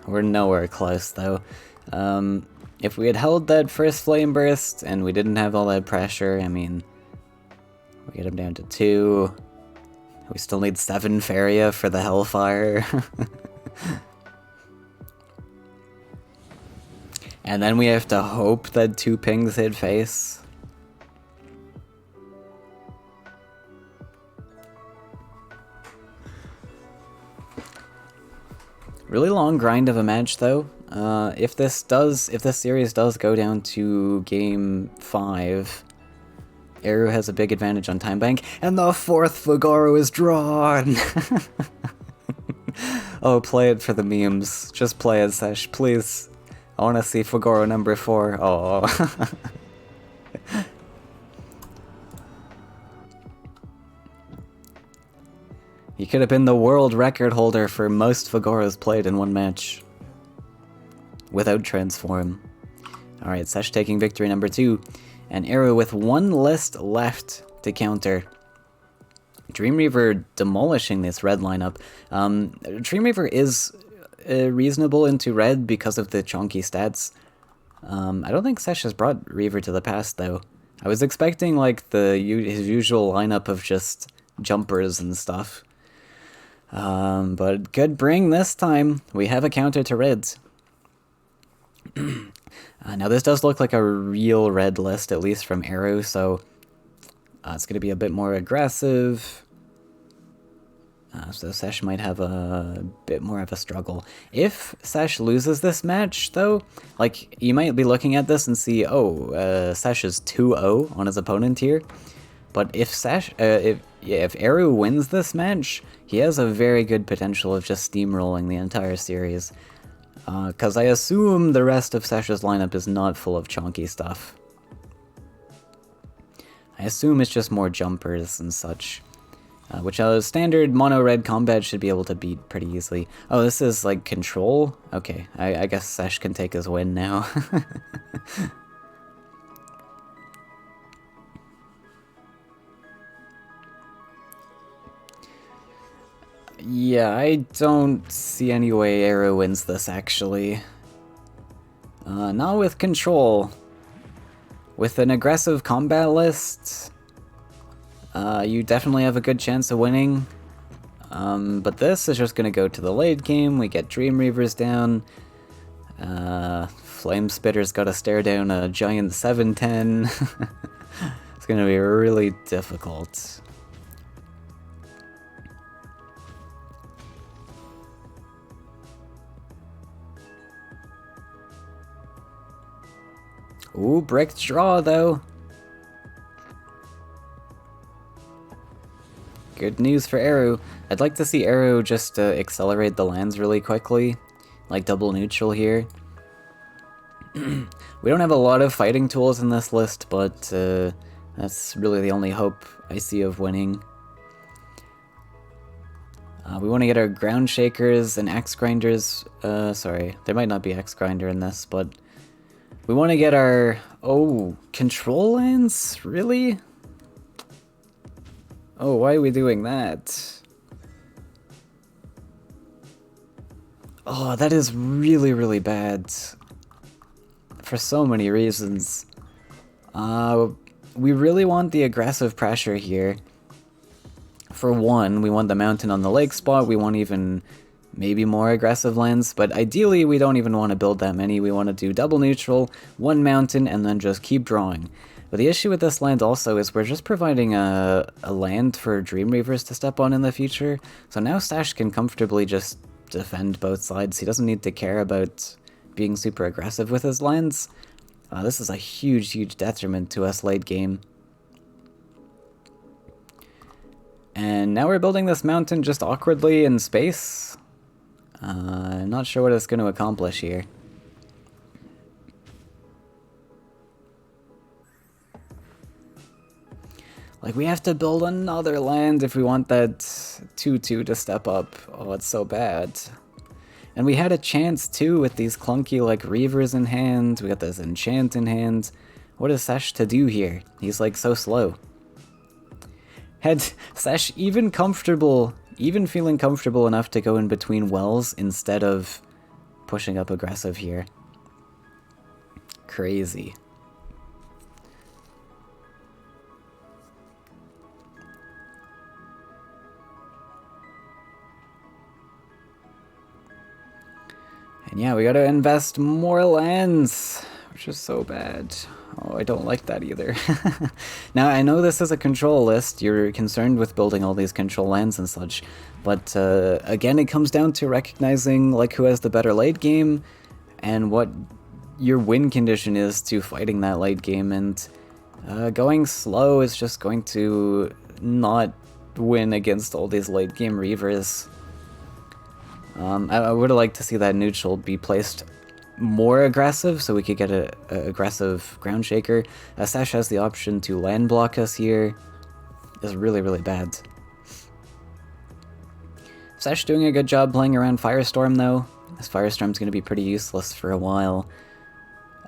A: We're nowhere close, though. If we had held that first Flame Burst and we didn't have all that pressure, I mean, we get him down to 2. We still need 7 Faeria for the Hellfire. And then we have to hope that 2 pings hit face. Really long grind of a match, though. If this series does go down to game 5, Eru has a big advantage on time bank, and the 4th Fagoro is drawn! Oh, play it for the memes. Just play it, Sesh, please. I want to see Fagoro number 4. Oh. He could have been the world record holder for most Fagoros played in one match. Without transform. Alright, Sesh taking victory number 2. And Eru with 1 list left to counter. Dreamweaver demolishing this red lineup. Dreamweaver is reasonable into red because of the chonky stats. I don't think Sesh has brought Reaver to the past, though. I was expecting, like, his usual lineup of just jumpers and stuff. But good bring this time. We have a counter to reds. Now this does look like a real red list, at least from Eru, so it's going to be a bit more aggressive. So Sesh might have a bit more of a struggle. If Sesh loses this match, though, like, you might be looking at this and see, oh, Sesh is 2-0 on his opponent here. But if if Eru wins this match, he has a very good potential of just steamrolling the entire series. Because I assume the rest of Sesh's lineup is not full of chonky stuff. I assume it's just more jumpers and such. Which standard mono-red combat should be able to beat pretty easily. Oh, this is like control? Okay, I guess Sesh can take his win now. Yeah, I don't see any way Eru wins this, actually. Not with control. With an aggressive combat list, you definitely have a good chance of winning. But this is just gonna go to the late game. We get Dream Reavers down. Flame Spitter's gotta stare down a giant 7/10. It's gonna be really difficult. Ooh, bricked draw, though. Good news for Eru. I'd like to see Eru just accelerate the lands really quickly. Like double neutral here. We don't have a lot of fighting tools in this list, but that's really the only hope I see of winning. We want to get our ground shakers and axe grinders. Sorry, there might not be axe grinder in this, but we want to get our... Oh, control lands? Really? Oh, why are we doing that? Oh, that is really, really bad. For so many reasons. We really want the aggressive pressure here. For one, we want the mountain on the lake spot. We want even maybe more aggressive lands, but ideally we don't even want to build that many. We want to do double neutral, one mountain, and then just keep drawing. But the issue with this land also is we're just providing a land for Dream Reavers to step on in the future, so now Sash can comfortably just defend both sides. He doesn't need to care about being super aggressive with his lands. This is a huge, huge detriment to us late game. And now we're building this mountain just awkwardly in space. I'm not sure what it's going to accomplish here. Like, we have to build another land if we want that 2-2 to step up. Oh, it's so bad. And we had a chance, too, with these clunky, like, Reavers in hand. We got this Enchant in hand. What is Sesh to do here? He's, like, so slow. Had Sesh even feeling comfortable enough to go in between wells instead of pushing up aggressive here. Crazy. And yeah, we gotta invest more lands, which is so bad. Oh, I don't like that either. Now, I know this is a control list, you're concerned with building all these control lands and such, but again, it comes down to recognizing like who has the better late game and what your win condition is to fighting that late game, and going slow is just going to not win against all these late game Reavers. I would have liked to see that neutral be placed more aggressive so we could get a aggressive ground shaker. Sash has the option to land block us here. It's really, really bad. Sash doing a good job playing around Firestorm though. This Firestorm's going to be pretty useless for a while.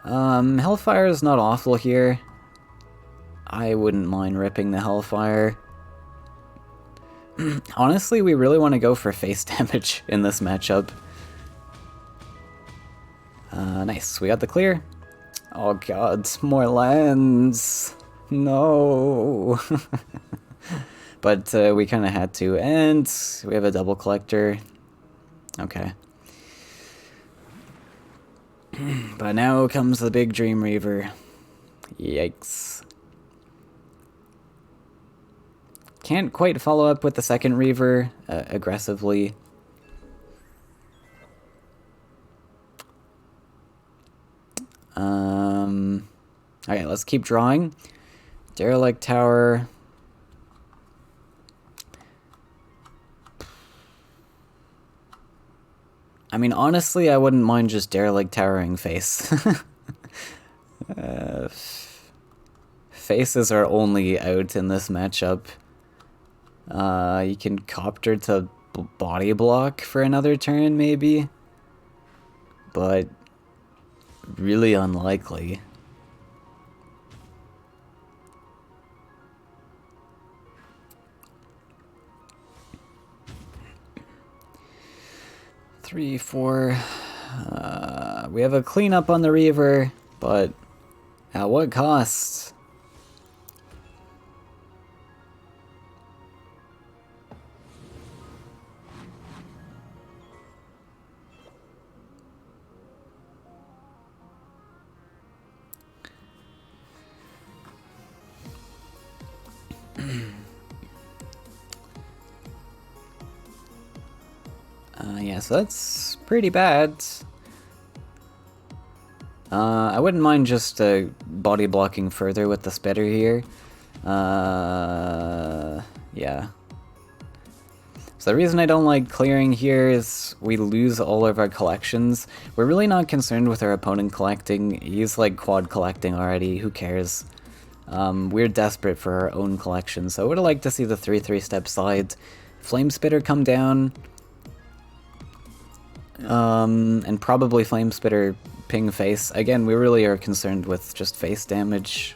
A: Hellfire is not awful here. I wouldn't mind ripping the Hellfire. Honestly, we really want to go for face damage in this matchup. Nice, we got the clear. Oh god, more lands. No. But we kind of had to, and we have a double collector. Okay. But now comes the big Dream Reaver. Yikes. Can't quite follow up with the second Reaver aggressively. Okay, let's keep drawing. Derelict Tower. I mean, honestly, I wouldn't mind just Derelict Towering face. Faces are only out in this matchup. You can copter to body block for another turn, maybe. But really unlikely. Three, four. We have a cleanup on the Reaver, but at what cost? Yeah, so that's pretty bad. I wouldn't mind just body blocking further with the spitter here. Yeah. So the reason I don't like clearing here is we lose all of our collections. We're really not concerned with our opponent collecting. He's like quad collecting already, who cares? We're desperate for our own collection, so I would have liked to see the 3-3 step slide. Flame Spitter come down. And probably Flame Spitter ping face. Again, we really are concerned with just face damage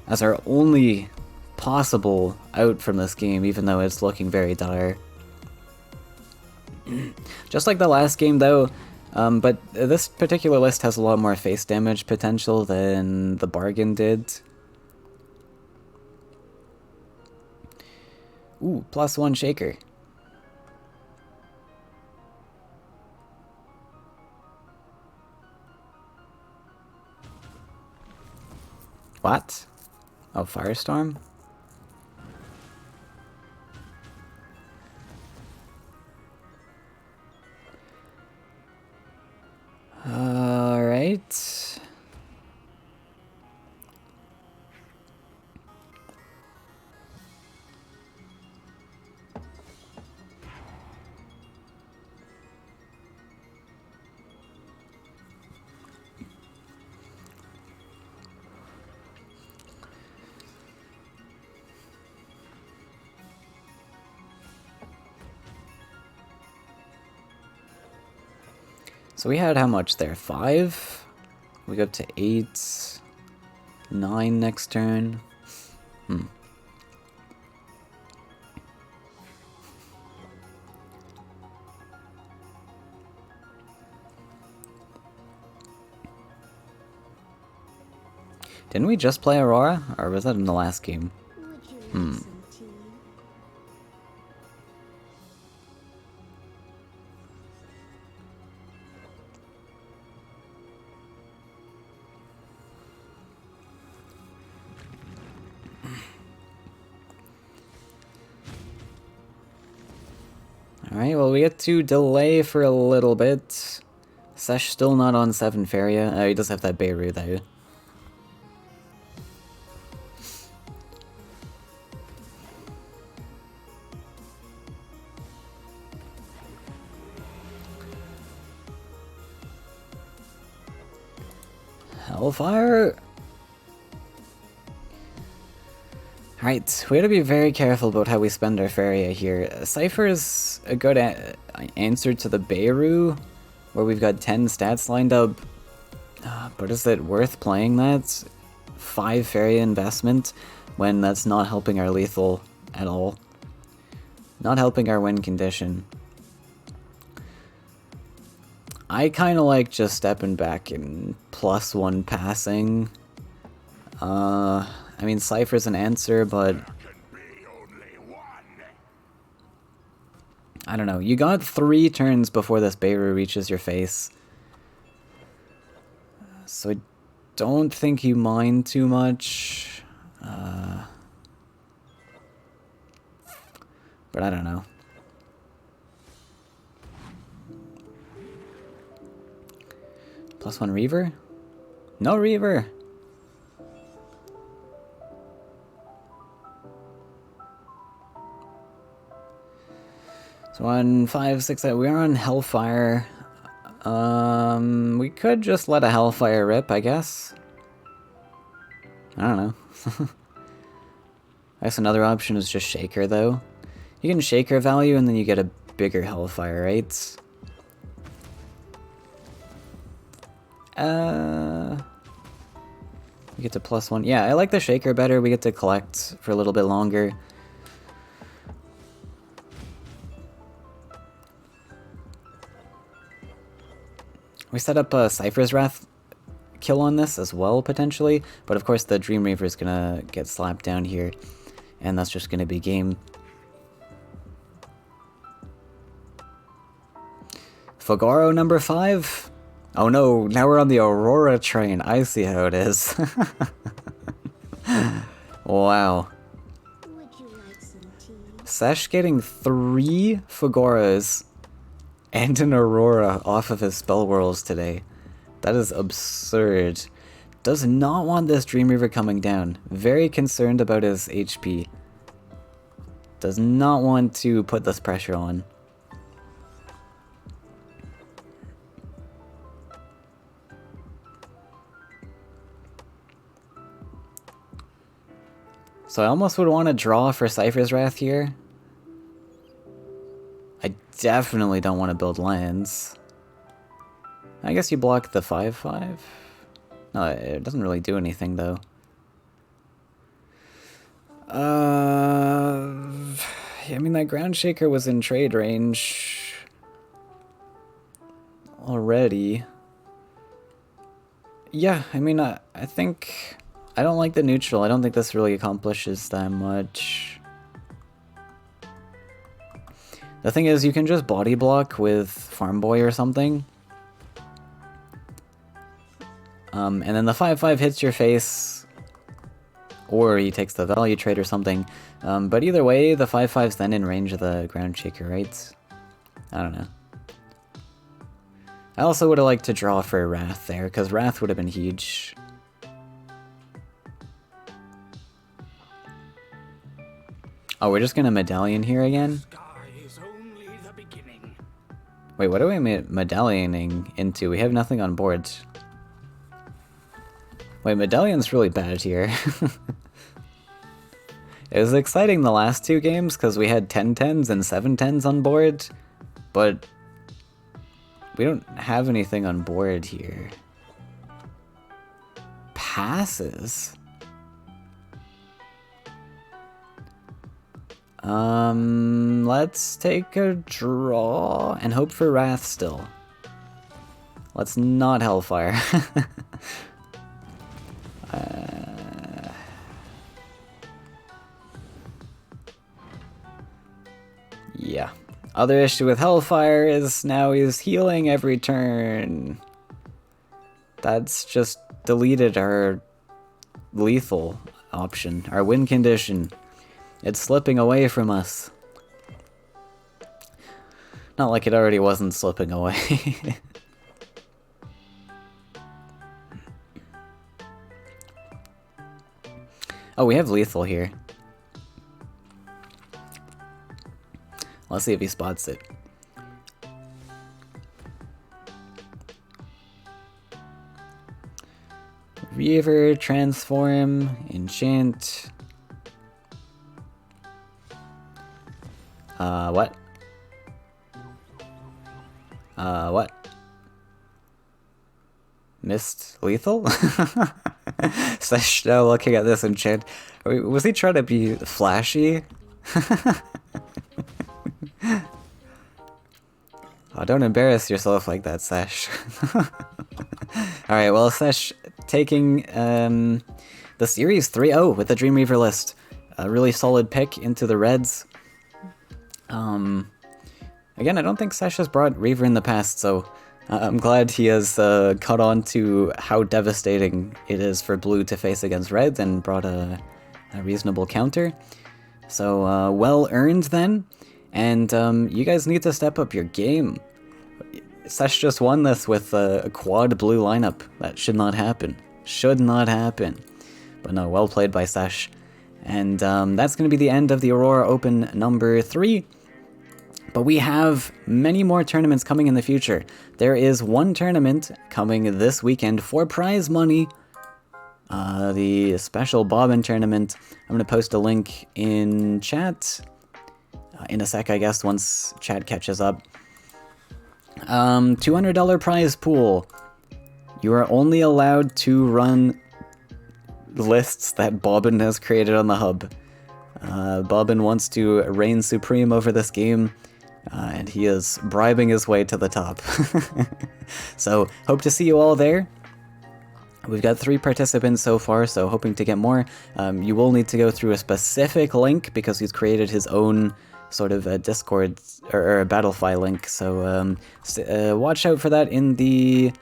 A: as our only possible out from this game, even though it's looking very dire. Just like the last game though, but this particular list has a lot more face damage potential than the bargain did. Ooh, +1 shaker. What? Oh, Firestorm? Alright. So we had how much there? 5? We go up to 8, 9 next turn. Didn't we just play Aurora? Or was that in the last game?
B: Would you like some tea?
A: Alright, well we get to delay for a little bit. Sesh still not on 7 Faeria. Oh, he does have that Beirut though. Hellfire! Alright, we gotta be very careful about how we spend our Faeria here. Cypher is a good answer to the Beirut, where we've got 10 stats lined up. But is it worth playing that? 5 Faeria investment when that's not helping our lethal at all. Not helping our win condition. I kind of like just stepping back and +1 passing. I mean, Cypher's an answer, but I don't know. You got 3 turns before this Beirut reaches your face. So I don't think you mind too much. But I don't know. +1 Reaver? No Reaver! So on 5, 6, 8, we are on Hellfire. We could just let a Hellfire rip, I guess. I don't know. I guess another option is just Shaker, though. You can Shaker value, and then you get a bigger Hellfire, right? We get to +1. Yeah, I like the Shaker better. We get to collect for a little bit longer. We set up a Cypher's Wrath kill on this as well, potentially. But of course the Dream Reaver is gonna get slapped down here. And that's just gonna be game. Fogoro number 5? Oh no, now we're on the Aurora train. I see how it is. Wow.
B: Would you like some tea?
A: Sesh getting 3 Fogoras and an Aurora off of his spell whirls today. That is absurd. Does not want this Dream Reaver coming down. Very concerned about his HP. Does not want to put this pressure on. So I almost would want to draw for Cypher's Wrath here. I definitely don't want to build lands. I guess you block the 5/5. No, it doesn't really do anything though. I mean, that Ground Shaker was in trade range already. Yeah, I mean, I think I don't like the neutral. I don't think this really accomplishes that much. The thing is, you can just body block with Farm Boy or something. And then the 5/5 hits your face. or he takes the value trade or something. But either way, the 5/5's then in range of the ground shaker, right? I don't know. I also would have liked to draw for Wrath there, because Wrath would have been huge. Oh, we're just gonna Medallion here again?
C: Sky is only the beginning.
A: Wait, what are we medallioning into? We have nothing on board. Wait, Medallion's really bad here. It was exciting the last two games because we had 10/10s and 7/10s on board, but we don't have anything on board here. Passes? Let's take a draw and hope for Wrath still. Let's not Hellfire. Yeah. Other issue with Hellfire is now he's healing every turn. That's just deleted our lethal option, our win condition. It's slipping away from us. Not like it already wasn't slipping away. Oh, we have lethal here. Let's see if he spots it. Reaver, transform, enchant. What? What? Missed lethal? Sesh now looking at this enchant. Was he trying to be flashy? Oh, don't embarrass yourself like that, Sesh. Alright, well, Sesh taking the Series 3-0 with the Dream Reaver list. A really solid pick into the Reds. Again, I don't think Sesh has brought Reaver in the past, so I'm glad he has caught on to how devastating it is for Blue to face against Reds and brought a reasonable counter. So, well earned then. And you guys need to step up your game. Sesh just won this with a quad blue lineup. That should not happen. Should not happen. But no, well played by Sesh. And that's going to be the end of the Aurora Open number 3. But we have many more tournaments coming in the future. There is one tournament coming this weekend for prize money. The special Bobbin tournament. I'm going to post a link in chat. In a sec, I guess, once chat catches up. $200 prize pool. You are only allowed to run lists that Bobbin has created on the hub. Bobbin wants to reign supreme over this game, and he is bribing his way to the top. So, hope to see you all there. We've got 3 participants so far, so hoping to get more. You will need to go through a specific link because he's created his own sort of a Discord or a Battlefy link, so watch out for that in the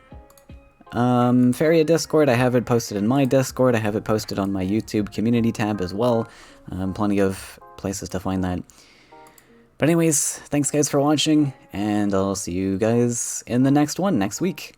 A: Faeria Discord. I have it posted in my Discord. I have it posted on my YouTube community tab as well. Plenty of places to find that. But anyways, thanks guys for watching, and I'll see you guys in the next one next week.